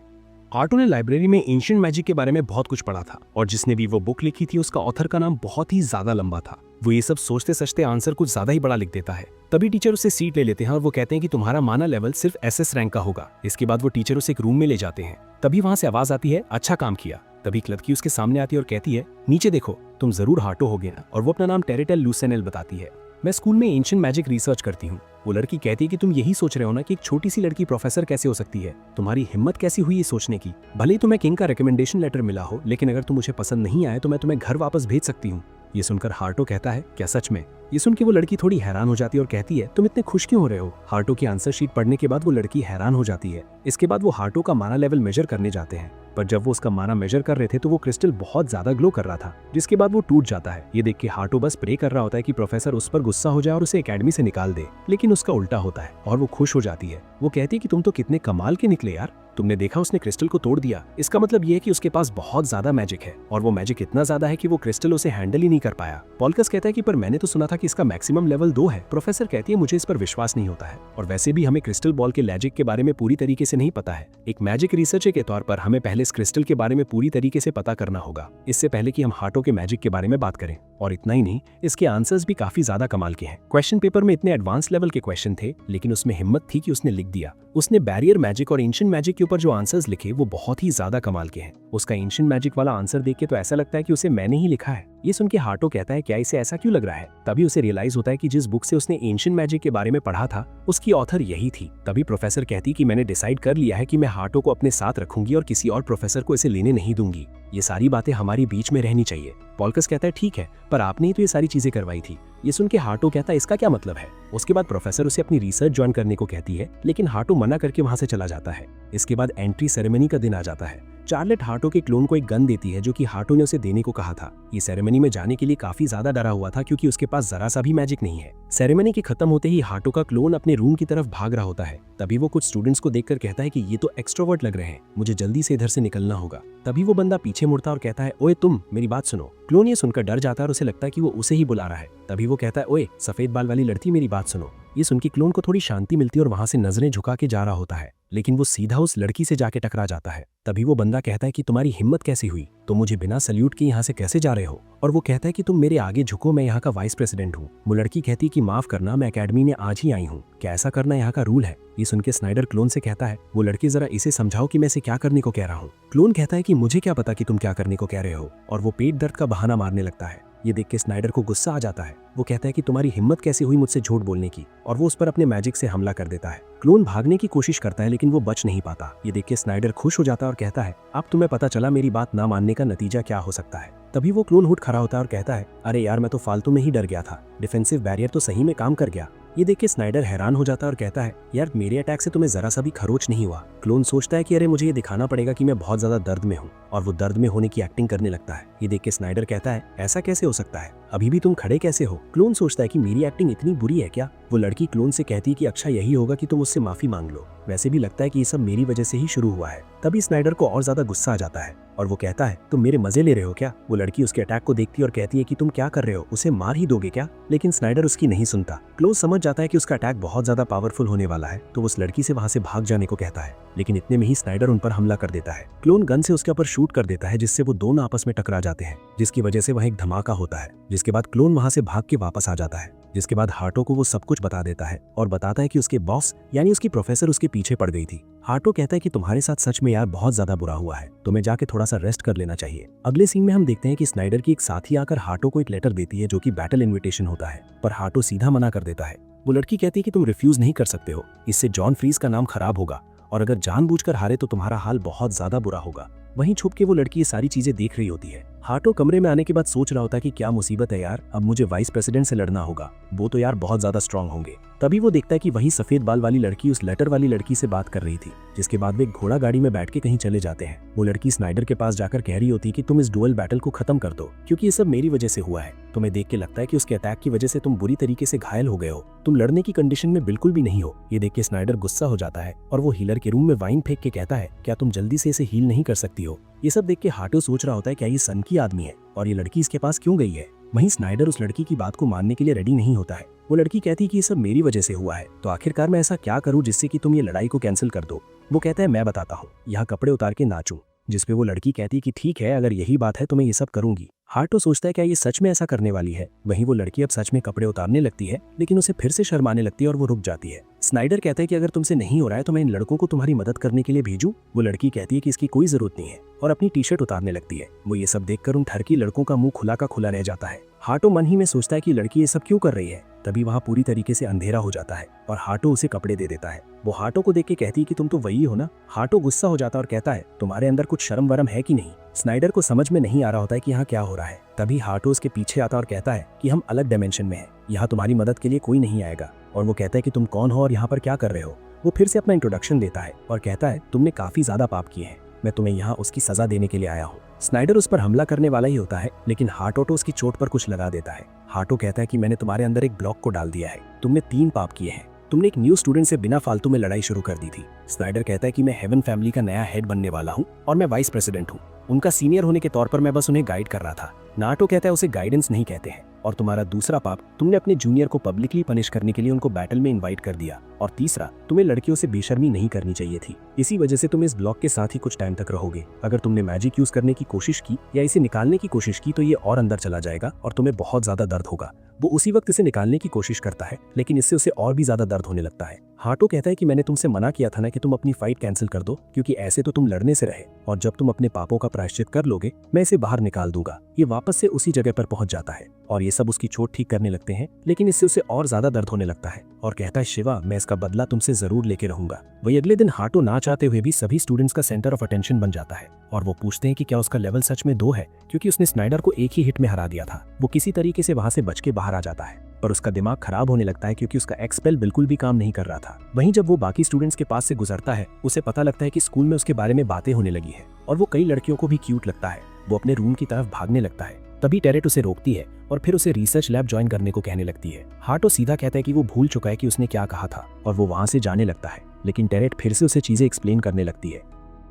हारुतो ने लाइब्रेरी में एंशिएंट मैजिक के बारे में बहुत कुछ पढ़ा था, और जिसने भी वो बुक लिखी थी उसका ऑथर का नाम बहुत ही ज्यादा लंबा था। वो ये सब सोचते सोचते आंसर कुछ ज्यादा ही बड़ा लिख देता है। तभी टीचर उसे सीट ले लेते हैं और वो कहते हैं कि तुम्हारा माना लेवल सिर्फ SS रैंक का होगा। इसके बाद वो टीचर उसे एक रूम में ले जाते हैं। तभी वहां से आवाज आती है, अच्छा काम किया। तभी एक लड़की उसके सामने आती है और कहती है, नीचे देखो, तुम जरूर हारुतो होगे ना। और वो अपना नाम टेरिटेल लुसेनेल बताती है। मैं स्कूल में एंशिएंट मैजिक रिसर्च करती हूँ। वो लड़की कहती है कि तुम यही सोच रहे हो ना कि एक छोटी सी लड़की प्रोफेसर कैसे हो सकती है। तुम्हारी हिम्मत कैसी हुई ये सोचने की। भले ही तुम्हें किंग का रिकमेंडेशन लेटर मिला हो, लेकिन अगर तुम मुझे पसंद नहीं आए तो मैं तुम्हें घर वापस भेज सकती हूँ। ये सुनकर हार्टो कहता है, क्या सच में? ये सुन के वो लड़की थोड़ी हैरान हो जाती है और कहती है, तुम इतने खुश क्यों हो रहे हो? हार्टो की आंसर शीट पढ़ने के बाद वो लड़की हैरान हो जाती है। इसके बाद वो हार्टो का माना लेवल मेजर करने जाते हैं, पर जब वो उसका माना मेजर कर रहे थे तो वो क्रिस्टल बहुत ज्यादा ग्लो कर रहा था, जिसके बाद वो टूट जाता है। ये देख के हार्टो बस प्रे कर रहा होता है कि प्रोफेसर उस पर गुस्सा हो जाए और उसे एकेडमी से निकाल दे, लेकिन उसका उल्टा होता है और वो खुश हो जाती है। वो कहती है कि तुम तो कितने कमाल के निकले यार, तुमने देखा उसने क्रिस्टल को तोड़ दिया। इसका मतलब ये है कि उसके पास बहुत ज्यादा मैजिक है, और वो मैजिक इतना ज्यादा है कि वो क्रिस्टल उसे हैंडल ही नहीं कर पाया। पॉलकस कहता है कि पर मैंने तो सुना था कि इसका मैक्सिमम लेवल 2 है। प्रोफेसर कहती है, मुझे इस पर विश्वास नहीं होता है, और वैसे भी हमें क्रिस्टल बॉल के लॉजिक के बारे में पूरी तरीके से नहीं पता है। एक मैजिक रिसर्चर के तौर पर हमें पहले इस क्रिस्टल के बारे में पूरी तरीके से पता करना होगा, इससे पहले कि हम हार्टो के मैजिक के बारे में बात करें। और इतना ही नहीं, इसके आंसर्स भी काफी ज्यादा कमाल के हैं। क्वेश्चन पेपर में इतने एडवांस लेवल के क्वेश्चन थे, लेकिन उसमें हिम्मत थी कि उसने लिख दिया। उसने बैरियर मैजिक और एंशिएंट मैजिक के ऊपर जो आंसर्स लिखे वो बहुत ही ज्यादा कमाल के हैं। उसका एंशिएंट मैजिक वाला आंसर देख के तो ऐसा लगता है कि उसे मैंने ही लिखा है। ये सुन के हार्टो कहता है, क्या इसे ऐसा क्यों लग रहा है? तभी उसे रियलाइज होता है कि जिस बुक से उसने एंशिएंट मैजिक के बारे में पढ़ा था उसकी ऑथर यही थी। तभी प्रोफेसर कहती कि मैंने डिसाइड कर लिया है कि मैं हार्टो को अपने साथ रखूंगी और किसी और प्रोफेसर को इसे लेने नहीं दूंगी। ये सारी बातें हमारी बीच में रहनी चाहिए। पॉलकस कहता है, ठीक है, पर आपने ही तो ये सारी चीजें करवाई थी। ये सुन के हार्टो कहता है, इसका क्या मतलब है? उसके बाद प्रोफेसर उसे अपनी रिसर्च ज्वाइन करने को कहती है, लेकिन हार्टो मना करके वहां से चला जाता है। इसके बाद एंट्री सेरेमनी का दिन आ जाता है। चार्लेट हार्टो के क्लोन को एक गन देती है जो कि हार्टो ने उसे देने को कहा था। ये सेरेमनी में जाने के लिए काफी ज्यादा डरा हुआ था क्योंकि उसके पास जरा सा भी मैजिक नहीं है। सेरेमनी के खत्म होते ही हार्टो का क्लोन अपने रूम की तरफ भाग रहा होता है। तभी वो कुछ स्टूडेंट्स को देखकर कहता है कि ये तो एक्सट्रोवर्ट लग रहे हैं, मुझे जल्दी से इधर से निकलना होगा। तभी वो बंदा पीछे मुड़ता और कहता है, ओए तुम मेरी बात सुनो। क्लोन ये सुनकर डर जाता है और उसे लगता है कि वो उसे ही बुला रहा है। तभी वो कहता है, ओए सफेद बाल वाली लड़की मेरी बात सुनो। ये सुन के क्लोन को थोड़ी शांति मिलती है और वहां से नजरें झुका के जा रहा होता है, लेकिन वो सीधा उस लड़की से जाके टकरा जाता है। तभी वो बंदा कहता है कि तुम्हारी हिम्मत कैसी हुई, तुम मुझे बिना सल्यूट के यहाँ से कैसे जा रहे हो? और वो कहता है कि तुम मेरे आगे झुको, मैं यहाँ का वाइस प्रेसिडेंट हूँ। वो लड़की कहती है कि माफ करना, मैं एकेडमी में आज ही आई हूँ, क्या ऐसा करना यहाँ का रूल है? ये सुन के स्नाइडर क्लोन से कहता है, वो लड़की जरा इसे समझाओ कि मैं इसे क्या करने को कह रहा हूँ। क्लोन कहता है कि मुझे क्या पता कि तुम क्या करने को कह रहे हो, और वो पेट दर्द का बहाना मारने लगता है। ये देख के स्नाइडर को गुस्सा आ जाता है। वो कहता है कि तुम्हारी हिम्मत कैसे हुई मुझसे झूठ बोलने की, और वो उस पर अपने मैजिक से हमला कर देता है। क्लोन भागने की कोशिश करता है लेकिन वो बच नहीं पाता। ये देख के स्नाइडर खुश हो जाता है और कहता है, अब तुम्हें पता चला मेरी बात ना मानने का नतीजा क्या हो सकता है। तभी वो क्लोन उठ खड़ा होता है और कहता है, अरे यार मैं तो फालतू में ही डर गया था, डिफेंसिव बैरियर तो सही में काम कर गया। ये देख के स्नाइडर हैरान हो जाता है और कहता है, यार मेरे अटैक से तुम्हें जरा सा भी खरोच नहीं हुआ। क्लोन सोचता है कि अरे मुझे ये दिखाना पड़ेगा कि मैं बहुत ज्यादा दर्द में हूँ, और वो दर्द में होने की एक्टिंग करने लगता है। ये देख के स्नाइडर कहता है, ऐसा कैसे हो सकता है, अभी भी तुम खड़े कैसे हो? क्लोन सोचता है कि मेरी एक्टिंग इतनी बुरी है क्या? वो लड़की क्लोन से कहती है कि अच्छा यही होगा कि तुम उससे माफी मांग लो, वैसे भी लगता है कि ये सब मेरी वजह से ही शुरू हुआ है। तभी स्नाइडर को और ज्यादा गुस्सा आ जाता है और वो कहता है, तुम मेरे मजे ले रहे हो क्या? वो लड़की उसके अटैक को देखती है और कहती है कि तुम क्या कर रहे हो, उसे मार ही दोगे क्या? लेकिन स्नाइडर उसकी नहीं सुनता। क्लोन समझ जाता है कि उसका अटैक बहुत ज्यादा पावरफुल होने वाला है, तो उस लड़की से वहां से भाग जाने को कहता है, लेकिन इतने में ही स्नाइडर उन पर हमला कर देता है। क्लोन गन से उसके ऊपर शूट कर देता है, जिससे वो दोनों आपस में टकरा जाते हैं, जिसकी वजह से वह एक धमाका होता है। जिसके बाद क्लोन वहां से भाग के वापस आ जाता है। जिसके बाद हार्टो को वो सब कुछ बता देता है और बताता है कि उसके बॉस यानी उसकी प्रोफेसर उसके पीछे पड़ गई थी। हार्टो कहता है कि तुम्हारे साथ सच में यार बहुत ज्यादा बुरा हुआ है, तुम्हें जाके थोड़ा सा रेस्ट कर लेना चाहिए। अगले सीन में हम देखते हैं कि स्नाइडर की एक साथी आकर हार्टो को एक लेटर देती है जो कि बैटल इन्विटेशन होता है, पर हार्टो सीधा मना कर देता है। वो लड़की कहती है कि तुम रिफ्यूज नहीं कर सकते हो, इससे जॉन फ्रीज का नाम खराब होगा, और अगर जानबूझकर हारे तो तुम्हारा हाल बहुत ज्यादा बुरा होगा। वहीं छुप के वो लड़की ये सारी चीजें देख रही होती है। हार्टो कमरे में आने के बाद सोच रहा होता है कि क्या मुसीबत है यार, अब मुझे वाइस प्रेसिडेंट से लड़ना होगा, वो तो यार बहुत ज्यादा स्ट्रांग होंगे। तभी वो देखता है कि वही सफेद बाल वाली लड़की उस लेटर वाली लड़की से बात कर रही थी, जिसके बाद वे घोड़ा गाड़ी में बैठ के कहीं चले जाते हैं। वो लड़की स्नाइडर के पास जाकर कह रही होती है कि तुम इस डुअल बैटल को खत्म कर दो, क्योंकि ये सब मेरी वजह से हुआ है। तुम्हें देख के लगता है कि उसके अटैक की वजह से तुम बुरी तरीके से घायल हो गए हो, तुम लड़ने की कंडीशन में बिल्कुल भी नहीं हो। ये देख के स्नाइडर गुस्सा हो जाता है और वो हीलर के रूम में वाइन फेंक के कहता है, क्या तुम जल्दी से इसे हील नहीं कर सकती हो? ये सब देख के हार्टो सोच रहा होता है, क्या ये सन की आदमी है और ये लड़की इसके पास क्यों गई है? वहीं स्नाइडर उस लड़की की बात को मानने के लिए रेडी नहीं होता है। वो लड़की कहती है कि ये सब मेरी वजह से हुआ है, तो आखिरकार मैं ऐसा क्या करूं जिससे कि तुम ये लड़ाई को कैंसिल कर दो? वो कहता है, मैं बताता हूँ, यहाँ कपड़े उतार के नाचूं। जिसपे वो लड़की कहती है कि ठीक है, अगर यही बात है तो मैं ये सब करूंगी। हार्टो सोचता है क्या ये सच में ऐसा करने वाली है। वहीं वो लड़की अब सच में कपड़े उतारने लगती है, लेकिन उसे फिर से शर्माने लगती है और वो रुक जाती है। स्नाइडर कहता है कि अगर तुमसे नहीं हो रहा है तो मैं इन लड़कों को तुम्हारी मदद करने के लिए भेजूं। वो लड़की कहती है कि इसकी कोई जरूरत नहीं है और अपनी टी शर्ट उतारने लगती है। वो ये सब देखकर उन ठरकी लड़कों का मुंह खुला का खुला रह जाता है। हार्टो मन ही में सोचता है कि लड़की ये सब क्यों कर रही है। तभी वहाँ पूरी तरीके से अंधेरा हो जाता है और हार्टो उसे कपड़े दे देता है। वो हार्टो को देख के कहती है कि तुम तो वही हो ना। हार्टो गुस्सा हो जाता है और कहता है, तुम्हारे अंदर कुछ शर्म वरम है कि नहीं? स्नाइडर को समझ में नहीं आ रहा होता है कि यहाँ क्या हो रहा है। तभी हार्टो उसके पीछे आता और कहता है कि हम अलग डायमेंशन में हैं, यहाँ तुम्हारी मदद के लिए कोई नहीं आएगा। और वो कहता है कि तुम कौन हो और यहाँ पर क्या कर रहे हो। वो फिर से अपना इंट्रोडक्शन देता है और कहता है तुमने काफी ज्यादा पाप किए हैं, मैं तुम्हें यहाँ उसकी सजा देने के लिए आया हूँ। स्नाइडर उस पर हमला करने वाला ही होता है, लेकिन हार्टो तो उसकी चोट पर कुछ लगा देता है। हार्टो कहता है कि मैंने तुम्हारे अंदर एक ब्लॉक को डाल दिया है, तुमने 3 पाप किए हैं। तुमने एक न्यू स्टूडेंट से बिना फालतू में लड़ाई शुरू कर दी थी। स्नाइडर कहता है कि मैं हेवन फैमिली का नया हेड बनने वाला हूँ और मैं वाइस प्रेसिडेंट हूँ। उनका सीनियर होने के तौर पर मैं बस उन्हें गाइड कर रहा था। नाटो कहता है उसे गाइडेंस नहीं कहते हैं। और तुम्हारा दूसरा पाप, तुमने अपने जूनियर को पब्लिकली पनिश करने के लिए उनको बैटल में इनवाइट कर दिया। और तीसरा, तुम्हें लड़कियों से बेशर्मी नहीं करनी चाहिए थी। इसी वजह से तुम इस ब्लॉक के साथ ही कुछ टाइम तक रहोगे। अगर तुमने मैजिक यूज करने की कोशिश की या इसे निकालने की कोशिश की तो ये और अंदर चला जाएगा और तुम्हें बहुत ज्यादा दर्द होगा। वो उसी वक्त इसे निकालने की कोशिश करता है, लेकिन इससे उसे और भी ज्यादा दर्द होने लगता है। हार्टो कहता है कि मैंने तुमसे मना किया था ना कि तुम अपनी फाइट कैंसिल कर दो, क्योंकि ऐसे तो तुम लड़ने से रहे, और जब तुम अपने पापों का प्रायश्चित कर लोगे मैं इसे बाहर निकाल दूंगा। ये वापस से उसी जगह पर पहुंच जाता है और ये सब उसकी चोट ठीक करने लगते हैं, लेकिन इससे उसे और ज्यादा दर्द होने लगता है और कहता है शिवा, मैं इसका बदला तुमसे जरूर लेके रहूंगा। वही अगले दिन हार्टो ना चाहते हुए भी सभी स्टूडेंट्स का सेंटर ऑफ अटेंशन बन जाता है और वो पूछते हैं कि क्या उसका लेवल सच में 2 है, क्योंकि उसने स्नाइडर को एक ही हिट में हरा दिया था। वो किसी तरीके से वहां से बच के बाहर आ जाता है, पर उसका दिमाग खराब होने लगता है क्योंकि उसका एक्सपेल बिल्कुल भी काम नहीं कर रहा था। वहीं जब वो बाकी स्टूडेंट्स के पास से गुजरता है, उसे पता लगता है कि स्कूल में उसके बारे में बातें होने लगी है और वो कई लड़कियों को भी क्यूट लगता है। वो अपने रूम की तरफ भागने लगता है। तभी टेरेट उसे रोकती है और फिर उसे रिसर्च लैब ज्वाइन करने को कहने लगती है। हार्टो सीधा कहता है कि वो भूल चुका है कि उसने क्या कहा था और वो वहां से जाने लगता है, लेकिन टेरेट फिर से उसे चीजें एक्सप्लेन करने लगती है।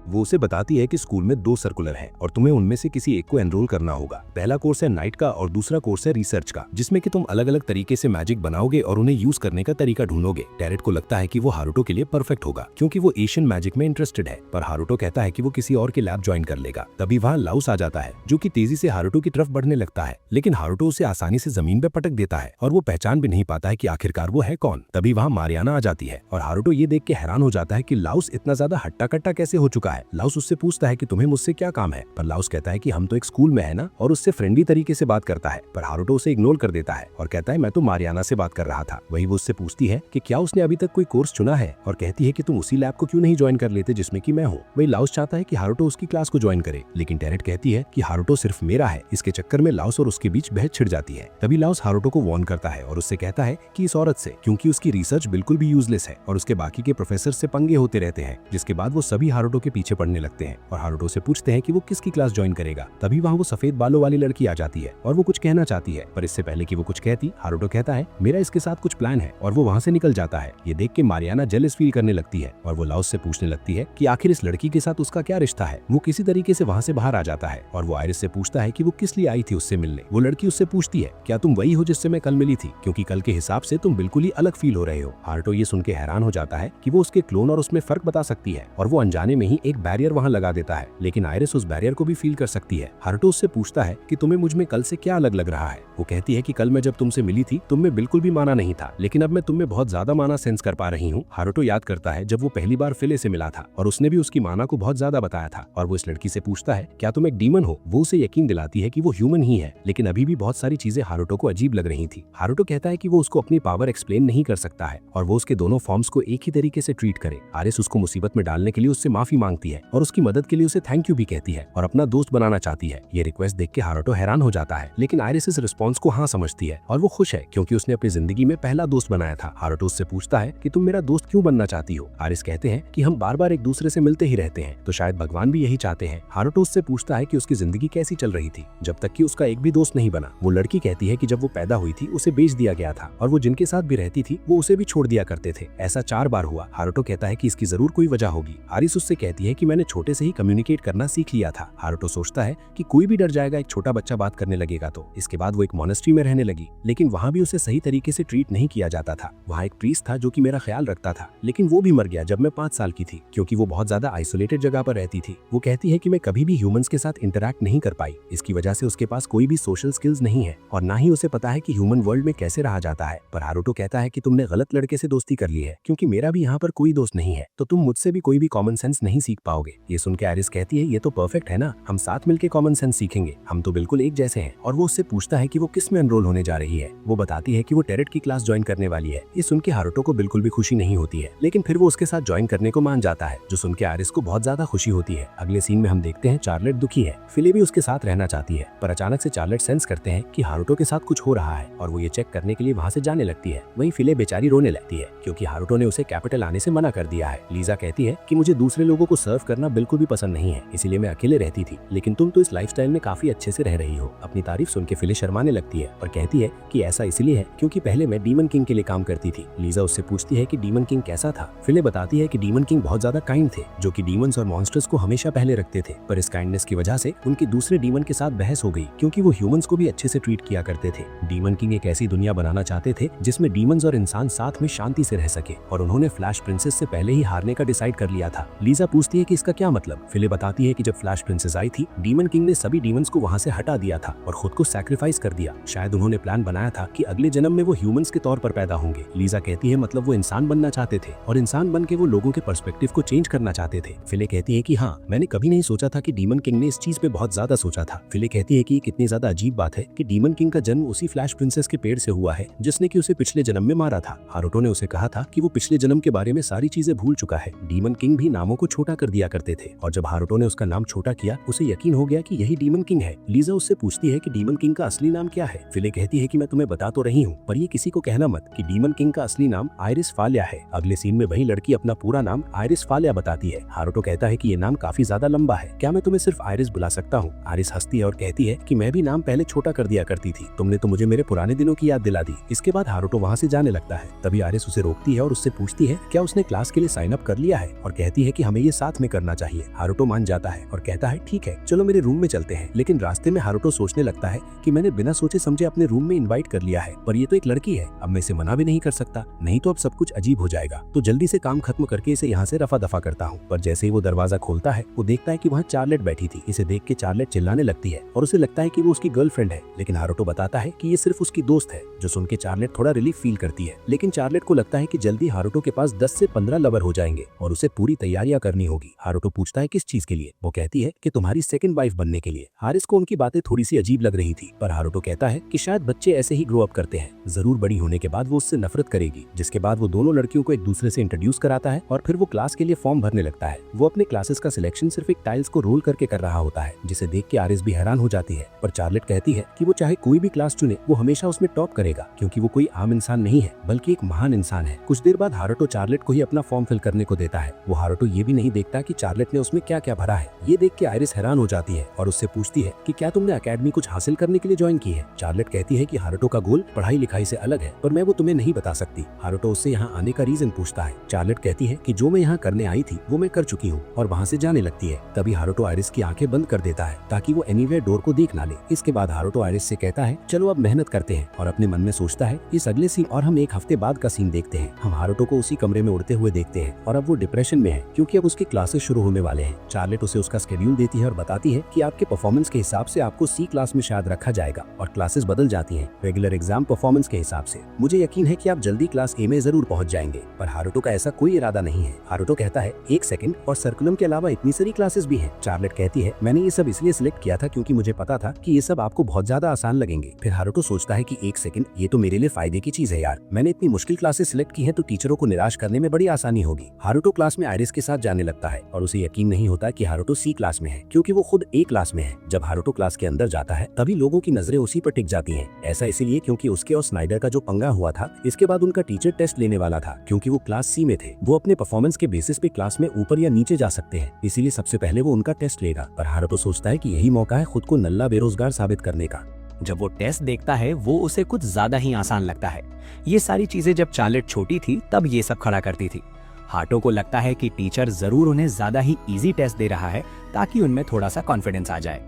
वो उसे बताती है कि स्कूल में 2 सर्कुलर हैं और तुम्हें उनमें से किसी एक को एनरोल करना होगा। पहला कोर्स है नाइट का और दूसरा कोर्स है रिसर्च का, जिसमें कि तुम अलग अलग तरीके से मैजिक बनाओगे और उन्हें यूज करने का तरीका ढूंढोगे। टेरेट को लगता है कि वो हारुतो के लिए परफेक्ट होगा क्योंकि वो एशियन मैजिक में इंटरेस्टेड है, पर हारुतो कहता है कि वो किसी और के लैब ज्वाइन कर लेगा। तभी वहाँ लाउस आ जाता है जो कि तेजी से हारुतो की तरफ बढ़ने लगता है, लेकिन हारुतो उसे आसानी से जमीन पे पटक देता है और वो पहचान भी नहीं पाता है कि आखिरकार वो है कौन। तभी वहाँ मारियाना आ जाती है और हारुतो ये देख के हैरान हो जाता है कि लाउस इतना ज्यादा हट्टा कट्टा कैसे हो चुका है। लाउस उससे पूछता है कि तुम्हें मुझसे क्या काम है, पर लाउस कहता है कि हम तो एक स्कूल में है ना, और उससे फ्रेंडली तरीके से बात करता है। पर हारुतो उसे इग्नोर कर देता है और कहता है मैं तो मारियाना से बात कर रहा था। वही वो उससे पूछती है कि क्या उसने अभी तक कोई कोर्स चुना है और कहती है कि तुम उसी लैब को क्यों नहीं ज्वाइन कर लेते जिसमें कि मैं हूँ। वही लाउस चाहता है कि हारुतो उसकी क्लास को ज्वाइन करे, लेकिन टेरेट कहती है कि हारुतो सिर्फ मेरा है। इसके चक्कर में लाउस और उसके बीच बहस छिड़ जाती है। तभी लाउस हारुतो को वार्न करता है और उससे कहता है कि इस औरत से, क्योंकि उसकी रिसर्च बिल्कुल भी यूजलेस है और उसके बाकी के प्रोफेसर से पंगे होते रहते हैं। जिसके बाद वो सभी हारुतो के पीछे पड़ने लगते हैं और हारुतो से पूछते हैं कि वो किसकी क्लास ज्वाइन करेगा। तभी वहाँ वो सफेद बालों वाली लड़की आ जाती है और वो कुछ कहना चाहती है, पर इससे पहले कि वो कुछ कहती, हारुतो कहता है मेरा इसके साथ कुछ प्लान है और वो वहाँ से निकल जाता है। ये देख के मारियाना जेलस फील करने लगती है और वो लाउस से पूछने लगती है कि आखिर इस लड़की के साथ उसका क्या रिश्ता है। वो किसी तरीके से वहाँ से बाहर आ जाता है और वो आयरिस से पूछता है कि वो किस लिए आई थी उससे मिलने। वो लड़की उससे पूछती है क्या तुम वही हो जिससे मैं कल मिली थी, क्योंकि कल के हिसाब से तुम बिल्कुल ही अलग फील हो रहे हो। हारुतो ये सुन के हैरान हो जाता है कि वो उसके क्लोन और उसमें फर्क बता सकती है और वो अनजाने में ही एक बैरियर वहाँ लगा देता है, लेकिन आयरिस उस बैरियर को भी फील कर सकती है। हारुतो उससे पूछता है कि तुम्हें मुझ में कल से क्या अलग लग रहा है। वो कहती है कि कल मैं जब तुमसे मिली थी तुम में बिल्कुल भी माना नहीं था, लेकिन अब मैं तुम में बहुत ज्यादा माना सेंस कर पा रही हूँ। हारुतो याद करता है जब वो पहली बार फिले से मिला था और उसने भी उसकी माना को बहुत ज्यादा बताया था और वो इस लड़की से पूछता है क्या तुम एक डीमन हो। वो उसे यकीन दिलाती है कि वो ह्यूमन ही है, लेकिन अभी भी बहुत सारी चीजें हारुतो को अजीब लग रही थी। हारुतो कहता है कि वो उसको अपनी पावर एक्सप्लेन नहीं कर सकता है और वो उसके दोनों फॉर्म्स को एक ही तरीके से ट्रीट करे। आरिस उसको मुसीबत में डालने के लिए उससे माफी मांगती है और उसकी मदद के लिए उसे थैंक यू भी कहती है और अपना दोस्त बनाना चाहती है। ये रिक्वेस्ट देख के हारुतो हैरान हो जाता है, लेकिन आयरिस इस रिस्पॉन्स को हाँ समझती है और वो खुश है क्योंकि उसने अपनी जिंदगी में पहला दोस्त बनाया था। हारुतो उससे पूछता है कि तुम मेरा दोस्त क्यों बनना चाहती हो। आयरिस कहते हैं कि हम बार बार एक दूसरे से मिलते ही रहते हैं, तो शायद भगवान भी यही चाहते हैं। हारुतो उससे पूछता है कि उसकी जिंदगी कैसी चल रही थी जब तक कि उसका एक भी दोस्त नहीं बना। वो लड़की कहती है कि जब वो पैदा हुई थी उसे बेच दिया गया था और वो जिनके साथ भी रहती थी वो उसे भी छोड़ दिया करते थे। ऐसा 4 बार हुआ। हारुतो कहता है कि इसकी जरूर कोई वजह होगी। आयरिस उससे कहती है कि मैंने छोटे से ही कम्युनिकेट करना सीख लिया था। हारुतो सोचता है कि कोई भी डर जाएगा एक छोटा बच्चा बात करने लगेगा तो। इसके बाद वो एक मोनेस्ट्री में रहने लगी, लेकिन वहाँ भी उसे सही तरीके से ट्रीट नहीं किया जाता था। वहाँ एक प्रीस्ट था जो कि मेरा ख्याल रखता था, लेकिन वो भी मर गया जब मैं 5 साल की थी क्योंकि वो बहुत ज्यादा आइसोलेटेड जगह पर रहती थी। वो कहती है कि मैं कभी भी ह्यूमंस के साथ इंटरैक्ट नहीं कर पाई, इसकी वजह से उसके पास कोई भी सोशल स्किल्स नहीं है और ना ही उसे पता है कि ह्यूमन वर्ल्ड में कैसे रहा जाता है। पर हारुतो कहता है कि तुमने गलत लड़के से दोस्ती कर ली है क्योंकि मेरा भी यहाँ पर कोई दोस्त नहीं है, तो तुम मुझसे भी कोई भी कॉमन सेंस नहीं सीख सीख पाओगे। ये सुन के आयरिस कहती है ये तो परफेक्ट है ना, हम साथ मिलकर कॉमन सेंस सीखेंगे, हम तो बिल्कुल एक जैसे हैं। और वो उससे पूछता है कि वो किस में एनरोल होने जा रही है। वो बताती है कि वो टेरेट की क्लास ज्वाइन करने वाली है। ये सुन के हारुतो को बिल्कुल भी खुशी नहीं होती है, लेकिन फिर वो उसके साथ ज्वाइन करने को मान जाता है, जो सुन के आयरिस को बहुत ज्यादा खुशी होती है। अगले सीन में हम देखते हैं चार्लेट दुखी है। फिले भी उसके साथ रहना चाहती है, पर अचानक से चार्लेट सेंस करते हैं कि हारुतो के साथ कुछ हो रहा है और वो ये चेक करने के लिए वहाँ से जाने लगती है। वहीं फिले बेचारी रोने लगती है क्योंकि हारुतो ने उसे कैपिटल आने से मना कर दिया है। लीजा कहती है कि मुझे दूसरे लोगों को सर्व करना बिल्कुल भी पसंद नहीं है, इसीलिए मैं अकेले रहती थी, लेकिन तुम तो इस लाइफस्टाइल में काफी अच्छे से रह रही हो। अपनी तारीफ सुन के फिले शर्माने लगती है और कहती है कि ऐसा इसलिए है क्योंकि पहले मैं डीमन किंग के लिए काम करती थी। लीजा उससे पूछती है कि डीमन किंग कैसा था। फिले बताती है कि डीमन किंग बहुत ज्यादा काइंड थे, जो कि डीमंस और मॉन्स्टर्स को हमेशा पहले रखते थे, पर इस काइंडनेस की वजह से उनके दूसरे डीमन के साथ बहस हो गई क्योंकि वो ह्यूमंस को भी अच्छे से ट्रीट किया करते थे। डीमन किंग एक ऐसी दुनिया बनाना चाहते थे जिसमें डीमंस और इंसान साथ में शांति से रह सके, और उन्होंने फ्लैश प्रिंसेस से पहले ही हारने का डिसाइड कर लिया था। लीजा पूछती है कि इसका क्या मतलब। फिले बताती है कि जब फ्लैश प्रिंसेस आई थी, डीमन किंग ने सभी डीमंस को वहां से हटा दिया था और खुद को सैक्रिफाइस कर दिया। शायद उन्होंने प्लान बनाया था कि अगले जन्म में वो ह्यूमंस के तौर पर पैदा होंगे। लीजा कहती है मतलब वो इंसान बनना चाहते थे और इंसान बन के वो लोगों के पर्सपेक्टिव को चेंज करना चाहते थे। फिले कहती है कि हाँ, मैंने कभी नहीं सोचा था कि डीमन किंग ने इस चीज पे बहुत ज्यादा सोचा था। फिले कहती है कि कितनी ज्यादा अजीब बात है कि डीमन किंग का जन्म उसी फ्लैश प्रिंसेस के पेड़ से हुआ है जिसने कि उसे पिछले जन्म में मारा था। हारुतो ने उसे कहा था कि वो पिछले जन्म के बारे में सारी चीजें भूल चुका है। डीमन किंग भी नामों को छोटा कर दिया करते थे, और जब हारुतो ने उसका नाम छोटा किया, उसे यकीन हो गया कि यही डीमन किंग है। लीजा उससे पूछती है कि डीमन किंग का असली नाम क्या है। फिले कहती है कि मैं तुम्हें बता तो रही हूँ, पर ये किसी को कहना मत कि डीमन किंग का असली नाम आयरिस फाल्या है। अगले सीन में वही लड़की अपना पूरा नाम आयरिस फाल्या बताती है। हारुतो कहता है कि ये नाम काफी ज्यादा लंबा है, क्या मैं तुम्हें सिर्फ आयरिस बुला सकता हूँ। आयरिस हंसती है और कहती है कि मैं भी नाम पहले छोटा कर दिया करती थी, तुमने तो मुझे मेरे पुराने दिनों की याद दिला दी। इसके बाद हारुतो वहाँ से जाने लगता है। तभी आयरिस उसे रोकती है और उससे पूछती है क्या उसने क्लास के लिए साइन अप कर लिया है, और कहती है कि हमें ये साथ में करना चाहिए। हारुतो मान जाता है और कहता है ठीक है, चलो मेरे रूम में चलते हैं। लेकिन रास्ते में हारुतो सोचने लगता है कि मैंने बिना सोचे समझे अपने रूम में इनवाइट कर लिया है, पर ये तो एक लड़की है, अब मैं इसे मना भी नहीं कर सकता, नहीं तो अब सब कुछ अजीब हो जाएगा। तो जल्दी से काम खत्म करके इसे यहाँ से रफा दफा करता हूँ। पर जैसे ही वो दरवाजा खोलता है, वो देखता है कि वहाँ चार्लेट बैठी थी। इसे देख के चार्लेट चिल्लाने लगती है और उसे लगता है कि वो उसकी गर्लफ्रेंड है, लेकिन हारुतो बताता है कि ये सिर्फ उसकी दोस्त है, जो सुन के चार्लेट थोड़ा रिलीफ फील करती है। लेकिन चार्लेट को लगता है कि जल्दी हारुतो के पास 10 से 15 लवर हो जाएंगे और उसे पूरी तैयारियां करनी होगी। हारुतो पूछता है किस चीज के लिए। वो कहती है कि तुम्हारी सेकंड वाइफ बनने के लिए। हारिस को उनकी बातें थोड़ी सी अजीब लग रही थी, पर हारुतो कहता है कि शायद बच्चे ऐसे ही ग्रो अप करते हैं, जरूर बड़ी होने के बाद वो उससे नफरत करेगी। जिसके बाद वो दोनों लड़कियों को एक दूसरे से इंट्रोड्यूस कराता है और फिर वो क्लास के लिए फॉर्म भरने लगता है। वो अपने क्लासेस का सिलेक्शन सिर्फ एक टाइल्स को रोल करके कर रहा होता है, जिसे देख के आरिस भी हैरान हो जाती है। पर चार्लेट कहती है कि वो चाहे कोई भी क्लास चुने, वो हमेशा उसमें टॉप करेगा, क्योंकि वो कोई आम इंसान नहीं है बल्कि एक महान इंसान है। कुछ देर बाद हारुतो चार्लेट को ही अपना फॉर्म फिल करने को देता है। वो हारुतो ये भी नहीं देखता कि चार्लेट ने उसमें क्या क्या भरा है। ये देख के आइरिस हैरान हो जाती है और उससे पूछती है कि क्या तुमने एकेडमी कुछ हासिल करने के लिए ज्वाइन की है। चार्लेट कहती है कि हारुतो का गोल पढ़ाई लिखाई से अलग है, पर मैं वो तुम्हें नहीं बता सकती। हारुतो उससे यहाँ आने का रीजन पूछता है। चार्लेट कहती है कि जो मैं यहाँ करने आई थी वो मैं कर चुकी हूँ, और वहाँ से जाने लगती है। तभी हारुतो आइरिस की आंखें बंद कर देता है ताकि वो एनीवेयर डोर को देख ना ले। इसके बाद हारुतो आइरिस से कहता है चलो अब मेहनत करते हैं, और अपने मन में सोचता है इस अगले सीन और हम एक हफ्ते बाद का सीन देखते हैं। हम हारुतो को उसी कमरे में उड़ते हुए देखते हैं और अब वो डिप्रेशन में है क्योंकि अब उसके क्लासेस शुरू होने वाले हैं। चार्लेट उसे उसका शेड्यूल देती है और बताती है कि आपके परफॉर्मेंस के हिसाब से आपको सी क्लास में शायद रखा जाएगा, और क्लासेस बदल जाती हैं रेगुलर एग्जाम परफॉर्मेंस के हिसाब से। मुझे यकीन है कि आप जल्दी क्लास ए में जरूर पहुंच जाएंगे। पर हारुतो का ऐसा कोई इरादा नहीं है। हारुतो कहता है एक सेकंड, और सर्कुलम के अलावा इतनी सारी क्लासेस भी हैं। चार्लेट कहती है मैंने ये सब इसलिए सिलेक्ट किया था क्योंकि मुझे पता था कि ये सब आपको बहुत ज्यादा आसान लगेंगे। फिर हारुतो सोचता है कि एक सेकंड, ये तो मेरे लिए फायदे की चीज है यार, मैंने इतनी मुश्किल क्लासेस सिलेक्ट की है तो टीचरों को निराश करने में बड़ी आसानी होगी। हारुतो क्लास में आइरिस के साथ जाने लगता है और उसे यकीन नहीं होता कि हारुतो सी क्लास में है, क्योंकि वो खुद ए क्लास में है। जब हारुतो क्लास के अंदर जाता है तभी लोगों की नजरें उसी पर टिक जाती हैं। ऐसा इसलिए क्योंकि उसके और स्नाइडर का जो पंगा हुआ था, इसके बाद उनका टीचर टेस्ट लेने वाला था। क्योंकि वो क्लास सी में थे, वो अपने परफॉर्मेंस के बेसिस पे क्लास में ऊपर या नीचे जा सकते हैं, इसीलिए सबसे पहले वो उनका टेस्ट लेगा। पर हारुतो सोचता है कि यही मौका है खुद को नल्ला बेरोजगार साबित करने का। जब वो टेस्ट देखता है वो उसे कुछ ज्यादा ही आसान लगता है। ये सारी चीजें जब चार्लेट छोटी थी तब ये सब खड़ा करती थी। हारुतो को लगता है कि टीचर जरूर उन्हें ज्यादा ही इजी टेस्ट दे रहा है ताकि उनमें थोड़ा सा कॉन्फिडेंस आ जाए।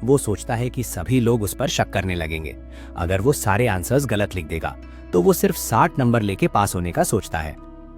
वो सोचता है कि सभी लोग उस पर शक करने लगेंगे। अगर वो सारे आंसर्स गलत लिख देगा तो वो सिर्फ 60 नंबर लेके पास होने का सोचता है।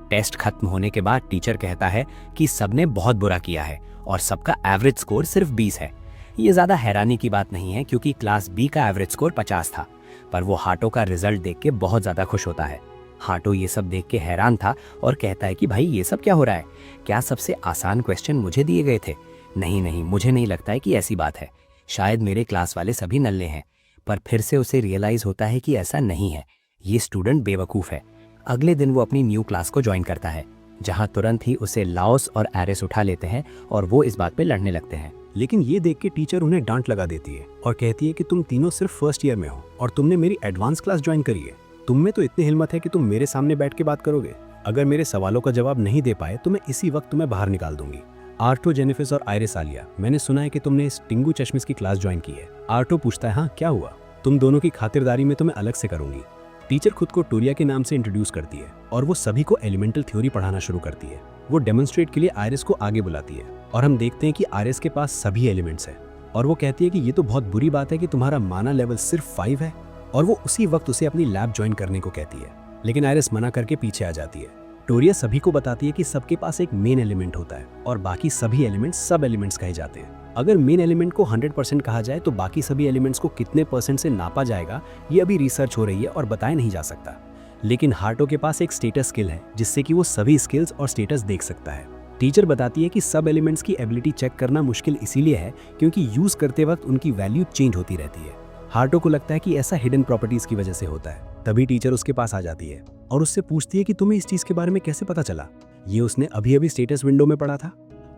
टेस्ट खत्म होने के बाद टीचर कहता है कि सबने बहुत बुरा किया है और सबका एवरेज स्कोर सिर्फ 20 है। ये ज्यादा हैरानी की बात नहीं है क्योंकि क्लास बी का एवरेज स्कोर 50 था, पर वो हारुतो का रिजल्ट देख के बहुत ज्यादा खुश होता है। हाटो ये सब देख के हैरान था और कहता है कि भाई ये सब क्या हो रहा है, क्या सबसे आसान क्वेश्चन मुझे दिए गए थे? नहीं नहीं, मुझे नहीं लगता है कि ऐसी बात है, शायद मेरे क्लास वाले सभी नल्ले हैं। पर फिर से उसे रियलाइज होता है कि ऐसा नहीं है, ये स्टूडेंट बेवकूफ़ है। अगले दिन वो अपनी न्यू क्लास को ज्वाइन करता है, जहाँ तुरंत ही उसे लाओस और एरिस उठा लेते हैं और वो इस बात पे लड़ने लगते हैं। लेकिन ये देख के टीचर उन्हें डांट लगा देती है और कहती है कि तुम तीनों सिर्फ फर्स्ट ईयर में हो और तुमने मेरी एडवांस क्लास ज्वाइन करी है। तुम में तो इतनी हिम्मत है कि तुम मेरे सामने बैठ के बात करोगे। अगर मेरे सवालों का जवाब नहीं दे पाए तो मैं इसी वक्त तुम्हें बाहर निकाल दूंगी। आर्टो, जेनिफिस और आयरिस आलिया, मैंने सुना है कि तुमने इस टिंगू चश्मिश की क्लास ज्वाइन की है। आर्टो पूछता है, हाँ क्या हुआ? तुम दोनों की खातिरदारी में तो मैं अलग से करूंगी। टीचर खुद को टोरिया के नाम से इंट्रोड्यूस करती है और वो सभी को एलिमेंटल थ्योरी पढ़ाना शुरू करती है। वो डेमोन्स्ट्रेट के लिए आयरिस को आगे बुलाती है और हम देखते हैं कि आयरिस के पास सभी एलिमेंट्स हैं और वो कहती है कि ये तो बहुत बुरी बात है कि तुम्हारा माना लेवल सिर्फ 5 है, और वो उसी वक्त उसे अपनी लैब ज्वाइन करने को कहती है। लेकिन आयरिस मना करके पीछे आ जाती है। टोरिया सभी को बताती है कि सबके पास एक मेन एलिमेंट होता है और बाकी सभी एलिमेंट्स सब एलिमेंट्स कहे जाते हैं। अगर मेन एलिमेंट को 100% कहा जाए तो बाकी सभी एलिमेंट्स को कितने % से नापा जाएगा ये अभी रिसर्च हो रही है और बताया नहीं जा सकता। लेकिन हार्टो के पास एक स्टेटस स्किल है जिससे कि वो सभी स्किल्स और स्टेटस देख सकता है। टीचर बताती है कि सब एलिमेंट्स की एबिलिटी चेक करना मुश्किल इसीलिए है क्योंकि यूज करते वक्त उनकी वैल्यू चेंज होती रहती है। हार्टो को लगता है कि ऐसा हिडन प्रॉपर्टीज की वजह से होता है। तभी टीचर उसके पास आ जाती है और उससे पूछती है कि तुम्हें इस चीज के बारे में कैसे पता चला? ये उसने अभी अभी स्टेटस विंडो में पढ़ा था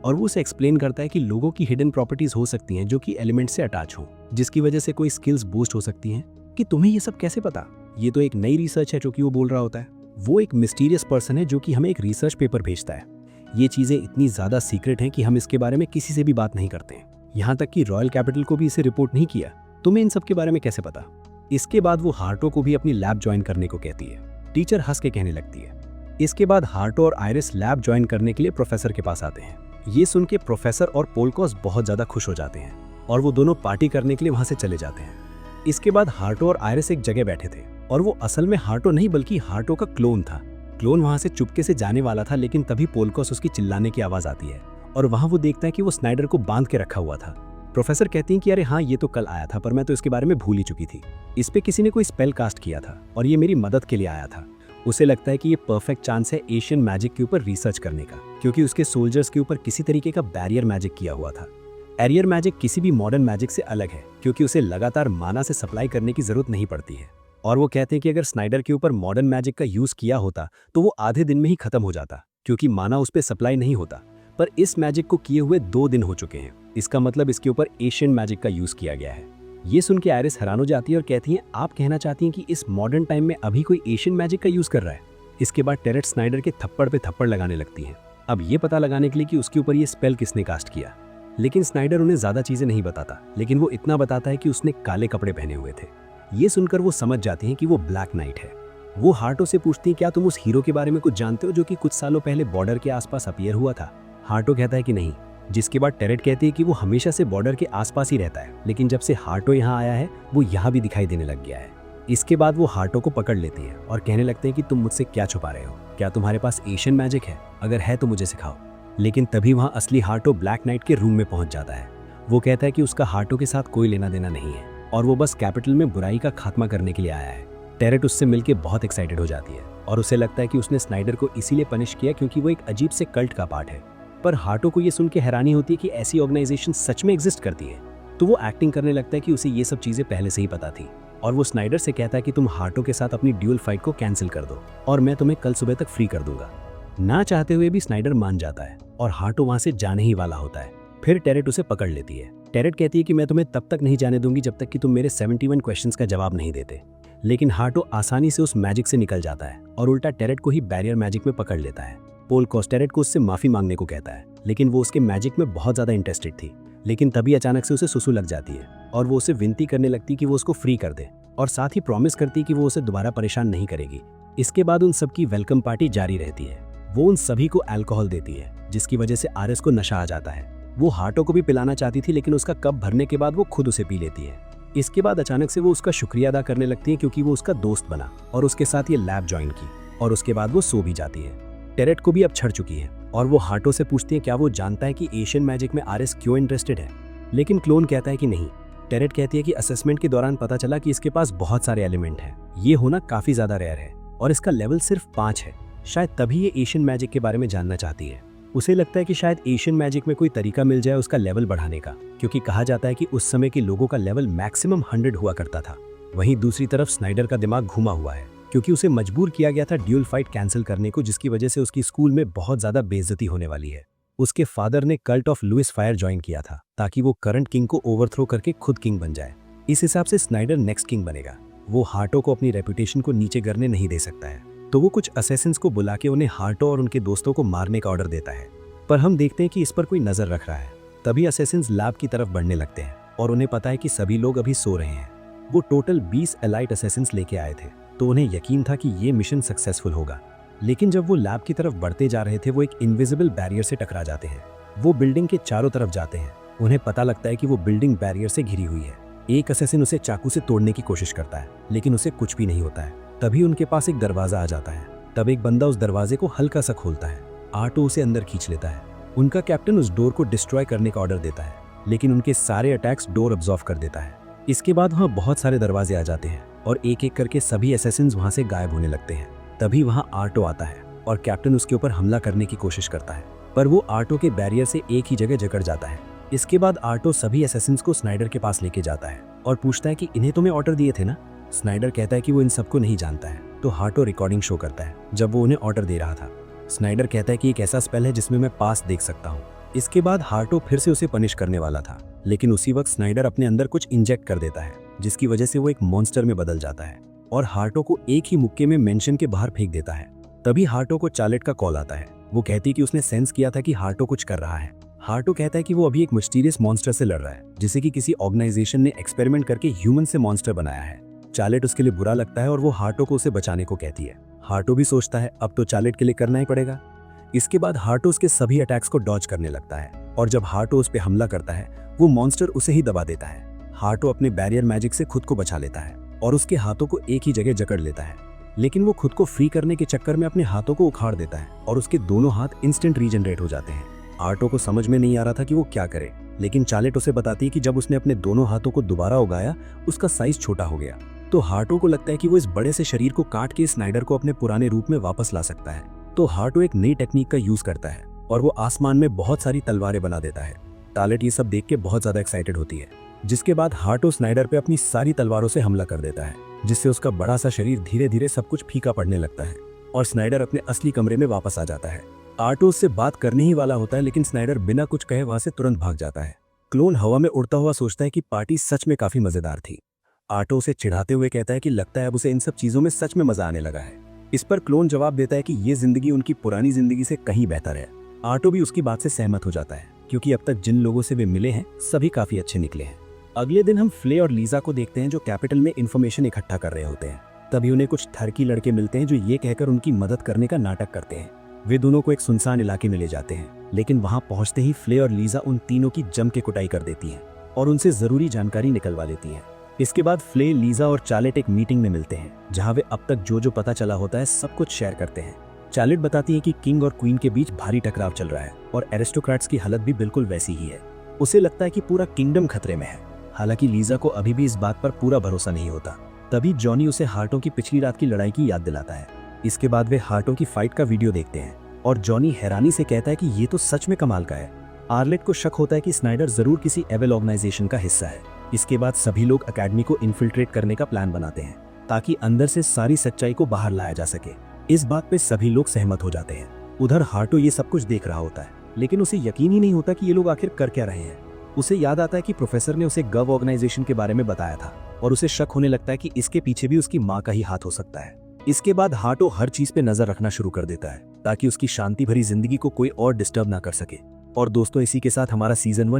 और वो उसे एक्सप्लेन करता है कि लोगों की हिडन प्रॉपर्टीज हो सकती हैं जो कि एलिमेंट से अटैच हो, जिसकी वजह से कोई स्किल्स बूस्ट हो सकती हैं। कि तुम्हें ये सब कैसे पता? ये तो एक नई रिसर्च है जो कि वो बोल रहा होता है। वो एक मिस्टीरियस पर्सन है जो कि हमें एक रिसर्च पेपर भेजता है। ये चीजें इतनी ज्यादा सीक्रेट हैं कि हम इसके बारे में किसी से भी बात नहीं करते हैं, यहाँ तक कि रॉयल कैपिटल को भी इसे रिपोर्ट नहीं किया। तुम्हें इन सब के बारे में कैसे पता? इसके बाद वो हार्टो को भी अपनी लैब ज्वाइन करने को कहती है। टीचर हंस के कहने लगती है। इसके बाद हार्टो और आयरिस लैब ज्वाइन करने के लिए प्रोफेसर के पास आते हैं। ये सुन के प्रोफेसर और पोलकोस बहुत ज्यादा खुश हो जाते हैं और वो दोनों पार्टी करने के लिए वहां से चले जाते हैं। इसके बाद हार्टो और आयरिस एक जगह बैठे थे और वो असल में हार्टो नहीं बल्कि हार्टो का क्लोन था। क्लोन वहां से चुपके से जाने वाला था, लेकिन तभी पोलकोस उसकी चिल्लाने की आवाज आती है और वहां वो देखता है कि वो स्नाइडर को बांध के रखा हुआ था। प्रोफेसर कहती हैं कि अरे हाँ, ये तो कल आया था पर मैं तो इसके बारे में भूल ही चुकी थी। इस पे किसी ने कोई स्पेल कास्ट किया था और ये मेरी मदद के लिए आया था। उसे लगता है कि ये परफेक्ट चांस है एशियन मैजिक के ऊपर रिसर्च करने का, क्योंकि उसके सोल्जर्स के ऊपर किसी तरीके का बैरियर मैजिक किया हुआ था। एरियर मैजिक किसी भी मॉडर्न मैजिक से अलग है क्योंकि उसे लगातार माना से सप्लाई करने की जरूरत नहीं पड़ती है। और वो कहते हैं कि अगर स्नाइडर के ऊपर मॉडर्न मैजिक का यूज किया होता तो वो आधे दिन में ही खत्म हो जाता, क्योंकि माना उस पर सप्लाई नहीं होता। पर इस मैजिक को किए हुए 2 दिन हो चुके हैं, इसका मतलब इसके ऊपर एशियन मैजिक का यूज किया गया है। ये सुन के आयरिस हैरान हो जाती है और कहती हैं, आप कहना चाहती हैं कि इस मॉडर्न टाइम में अभी कोई एशियन मैजिक का यूज कर रहा है? इसके बाद टेरेट स्नाइडर के थप्पड़ पे थप्पड़ लगाने लगती हैं, अब ये पता लगाने के लिए कि उसके ऊपर ये स्पेल किसने कास्ट किया। लेकिन स्नाइडर उन्हें ज्यादा चीजें नहीं बताता, लेकिन वो इतना बताता है कि उसने काले कपड़े पहने हुए थे। ये सुनकर वो समझ जाती हैं कि वो ब्लैक नाइट है। वो हार्टो से पूछती हैं, क्या तुम उस हीरो के बारे में कुछ जानते हो जो कि कुछ सालों पहले बॉर्डर के आसपास अपीयर हुआ था? हार्टो कहता है कि नहीं, जिसके बाद टेरेट कहती है कि वो हमेशा से बॉर्डर के आसपास ही रहता है, लेकिन जब से हार्टो यहाँ आया है वो यहाँ भी दिखाई देने लग गया है। इसके बाद वो हार्टो को पकड़ लेती है और कहने लगते हैं कि तुम मुझसे क्या छुपा रहे हो? क्या तुम्हारे पास एशियन मैजिक है? अगर है तो मुझे सिखाओ। लेकिन तभी वहाँ असली हार्टो ब्लैक नाइट के रूम में पहुंच जाता है। वो कहता है कि उसका हार्टो के साथ कोई लेना देना नहीं है और वो बस कैपिटल में बुराई का खात्मा करने के लिए आया है। टेरेट उससे मिलकर बहुत एक्साइटेड हो जाती है और उसे लगता है कि उसने स्नाइडर को इसीलिए पनिश किया क्योंकि वो एक अजीब से कल्ट का पार्ट है। पर हार्टो को ये सुन के हैरानी होती है कि ऐसी ऑर्गेनाइजेशन सच में एग्जिस्ट करती है, तो वो एक्टिंग करने लगता है कि उसे ये सब चीजें पहले से ही पता थी और वो स्नाइडर से कहता है कि तुम हार्टो के साथ अपनी ड्यूल फाइट को कैंसिल कर दो और मैं तुम्हें कल सुबह तक फ्री कर दूंगा। ना चाहते हुए भी स्नाइडर मान जाता है और हार्टो वहां से जाने ही वाला होता है। फिर टेरेट उसे पकड़ लेती है। टेरेट कहती है कि मैं तुम्हें तब तक नहीं जाने दूंगी जब तक कि तुम मेरे 71 क्वेश्चंस का जवाब नहीं देते। लेकिन हार्टो आसानी से उस मैजिक से निकल जाता है और उल्टा टेरेट को ही बैरियर मैजिक में पकड़ लेता है। पोलकोस टेरेट को उससे माफी मांगने को कहता है, लेकिन वो उसके मैजिक में बहुत ज्यादा इंटरेस्टेड थी। लेकिन तभी अचानक से उसे सुसु लग जाती है और वो उसे विनती करने लगती कि वो उसको फ्री कर दे और साथ ही प्रॉमिस करती कि वो उसे दोबारा परेशान नहीं करेगी। इसके बाद उन सबकी वेलकम पार्टी जारी रहती है। वो उन सभी को अल्कोहल देती है जिसकी वजह से आरिस को नशा आ जाता है। वो हार्टो को भी पिलाना चाहती थी, लेकिन उसका कप भरने के बाद वो खुद उसे पी लेती है। इसके बाद अचानक से वो उसका शुक्रिया अदा करने लगती है क्योंकि वो उसका दोस्त बना और उसके साथ ये लैब ज्वाइन की, और उसके बाद वो सो भी जाती है। टेरेट को भी अब छड़ चुकी है और वो हार्टो से पूछती है क्या वो जानता है कि एशियन मैजिक में आरिस क्यों इंटरेस्टेड है, लेकिन क्लोन कहता है कि नहीं। टेरेट कहती है कि असेसमेंट के दौरान पता चला कि इसके पास बहुत सारे एलिमेंट हैं, ये होना काफी ज्यादा रेयर है। और इसका लेवल सिर्फ 5 है। शायद तभी ये एशियन मैजिक के बारे में जानना चाहती है। उसे लगता है कि शायद एशियन मैजिक में कोई तरीका मिल जाए उसका लेवल बढ़ाने का, क्योंकि कहा जाता है कि उस समय के लोगों का लेवल मैक्सिमम 100 हुआ करता था। वहीं दूसरी तरफ स्नाइडर का दिमाग घुमा हुआ है, क्योंकि उसे मजबूर किया गया था ड्यूल फाइट कैंसिल करने को, जिसकी वजह से उसकी स्कूल में बहुत ज्यादा बेइज्जती होने वाली है। उसके फादर ने cult of Lucifer join किया था ताकि वो करंट किंग को ओवरथ्रो करके खुद किंग बन जाए। इस हिसाब से स्नाइडर नेक्स्ट किंग बनेगा। वो हार्टो को अपनी रेपुटेशन को नीचे गिरने नहीं दे सकता है, तो वो कुछ असैसिन्स को बुला के उन्हें हार्टो और उनके दोस्तों को मारने का ऑर्डर देता है। पर हम देखते हैं कि इस पर कोई नजर रख रहा है। तभी असैसिन्स लैब की तरफ बढ़ने लगते हैं और उन्हें पता है कि सभी लोग अभी सो रहे हैं। वो टोटल 20 एलाइट असैसिन्स लेके आए थे, तो उन्हें यकीन था कि ये मिशन सक्सेसफुल होगा। लेकिन जब वो लैब की तरफ बढ़ते जा रहे थे, वो एक इनविजिबल बैरियर से टकरा जाते हैं। वो बिल्डिंग के चारों तरफ जाते हैं। उन्हें पता लगता है कि वो बिल्डिंग बैरियर से घिरी हुई है। एक असैसिन उसे चाकू से तोड़ने की कोशिश करता है, लेकिन उसे कुछ भी नहीं होता है। तभी उनके पास एक दरवाजा आ जाता है। तब एक बंदा उस दरवाजे को हल्का सा खोलता है। आर्टो उसे अंदर खींच लेता है। उनका कैप्टन उस डोर को डिस्ट्रॉय करने का ऑर्डर देता है, लेकिन उनके सारे अटैक्स डोर अब्जॉर्व कर देता है। इसके बाद वहाँ बहुत सारे दरवाजे आ जाते हैं और एक एक करके सभी असैसिन्स वहाँ से गायब होने लगते हैं। तभी वहाँ आर्टो आता है और कैप्टन उसके ऊपर हमला करने की कोशिश करता है, पर वो आर्टो के बैरियर से एक ही जगह जकड़ जाता है। इसके बाद आर्टो सभी असैसिन्स को स्नाइडर के पास लेके जाता है और पूछता है कि इन्हें तुम्हें ऑर्डर दिए थे ना। स्नाइडर कहता है कि वो इन सबको नहीं जानता है, तो हार्टो रिकॉर्डिंग शो करता है जब वो उन्हें ऑर्डर दे रहा था। स्नाइडर कहता है कि एक ऐसा स्पेल है जिसमें मैं पास देख सकता हूँ। इसके बाद हार्टो फिर से उसे पनिश करने वाला था, लेकिन उसी वक्त स्नाइडर अपने अंदर कुछ इंजेक्ट कर देता है, जिसकी वजह से वो एक मॉन्स्टर में बदल जाता है और हार्टो को एक ही मुक्के में मेंशन के बाहर फेंक देता है। तभी हार्टो को चार्लेट का कॉल आता है। वो कहती है कि उसने सेंस किया था कि हार्टो कुछ कर रहा है। हार्टो कहता है कि वो अभी एक मिस्टीरियस मॉन्स्टर से लड़ रहा है, जिसे कि किसी ऑर्गेनाइजेशन ने एक्सपेरिमेंट करके ह्यूमन से मॉन्स्टर बनाया है। चार्लेट उसके लिए बुरा लगता है और वो हार्टो को उसे बचाने को कहती है। हार्टो भी सोचता है अब तो चार्लेट के लिए करना ही पड़ेगा। इसके बाद हार्टो उसके सभी अटैक्स को डॉज करने लगता है और जब हार्टो उस पर हमला करता है, वो मॉन्स्टर उसे ही दबा देता है। हार्टो अपने बैरियर मैजिक से खुद को बचा लेता है और उसके हाथों को एक ही जगह जकड़ लेता है, लेकिन वो खुद को फ्री करने के चक्कर में अपने हाथों को उखाड़ देता है और उसके दोनों हाथ इंस्टेंट रीजनरेट हो जाते हैं। आर्टो को समझ में नहीं आ रहा था कि वो क्या करे, लेकिन चार्लेट उसे बताती है कि जब उसने अपने दोनों हाथों को दोबारा उगाया, उसका साइज छोटा हो गया। तो हार्टो को लगता है कि वो इस बड़े से शरीर को काट के स्नाइडर को अपने पुराने रूप में वापस ला सकता है। तो हार्टो एक नई टेक्निक का यूज करता है और वो आसमान में बहुत सारी तलवारें बना देता है। चार्लेट ये सब देख के बहुत ज्यादा एक्साइटेड होती है, जिसके बाद हार्टो स्नाइडर पे अपनी सारी तलवारों से हमला कर देता है, जिससे उसका बड़ा सा शरीर धीरे धीरे सब कुछ फीका पड़ने लगता है और स्नाइडर अपने असली कमरे में वापस आ जाता है। आर्टो उससे बात करने ही वाला होता है, लेकिन स्नाइडर बिना कुछ कहे वहां से तुरंत भाग जाता है। क्लोन हवा में उड़ता हुआ सोचता है कि पार्टी सच में काफी मजेदार थी। आर्टो उसे चिढ़ाते हुए कहता है कि लगता है अब उसे इन सब चीजों में सच में मजा आने लगा है। इस पर क्लोन जवाब देता है कि ये जिंदगी उनकी पुरानी जिंदगी से कहीं बेहतर है। आर्टो भी उसकी बात से सहमत हो जाता है, क्योंकि अब तक जिन लोगों से वे मिले हैं सभी काफी अच्छे निकले हैं। अगले दिन हम फ्ले और लीजा को देखते हैं, जो कैपिटल में इंफॉर्मेशन इकट्ठा कर रहे होते हैं। तभी उन्हें कुछ ठरकी लड़के मिलते हैं जो ये कहकर उनकी मदद करने का नाटक करते हैं। वे दोनों को एक सुनसान इलाके में ले जाते हैं, लेकिन वहां पहुंचते ही फ्ले और लीजा उन तीनों की जम के कुटाई कर देती हैं और उनसे जरूरी जानकारी निकलवा लेती हैं। इसके बाद फ्ले, लीजा और चार्लेट एक मीटिंग में मिलते हैं, जहां वे अब तक जो पता चला होता है सब कुछ शेयर करते हैं। चार्लेट बताती है कि किंग और क्वीन के बीच भारी टकराव चल रहा है और एरिस्टोक्रेट्स की हालत भी बिल्कुल वैसी ही है। उसे लगता है कि पूरा किंगडम खतरे में है। हालांकि लीजा को अभी भी इस बात पर पूरा भरोसा नहीं होता। तभी जॉनी उसे हार्टो की पिछली रात की लड़ाई की याद दिलाता है। इसके बाद वे हार्टो की फाइट का वीडियो देखते हैं और जॉनी हैरानी से कहता है कि ये तो सच में कमाल का है। आर्लेट को शक होता है कि स्नाइडर जरूर किसी एविल ऑर्गेनाइजेशन का हिस्सा है। इसके बाद सभी लोग अकेडमी को इन्फिल्ट्रेट करने का प्लान बनाते हैं, ताकि अंदर से सारी सच्चाई को बाहर लाया जा सके। इस बात पे सभी लोग सहमत हो जाते हैं। उधर हार्टो ये सब कुछ देख रहा होता है, लेकिन उसे यकीन ही नहीं होता कि ये लोग आखिर कर क्या रहे हैं। उसे याद आता है कि प्रोफेसर ने उसे गव ऑर्गेनाइजेशन के बारे में बताया था और उसे शक होने लगता है कि इसके पीछे भी उसकी माँ का ही हाथ हो सकता है। इसके बाद हार्टो हर चीज पे नजर रखना शुरू कर देता है, ताकि उसकी शांति भरी जिंदगी को कोई और डिस्टर्ब ना कर सके। और दोस्तों, इसी के साथ हमारा सीजन 1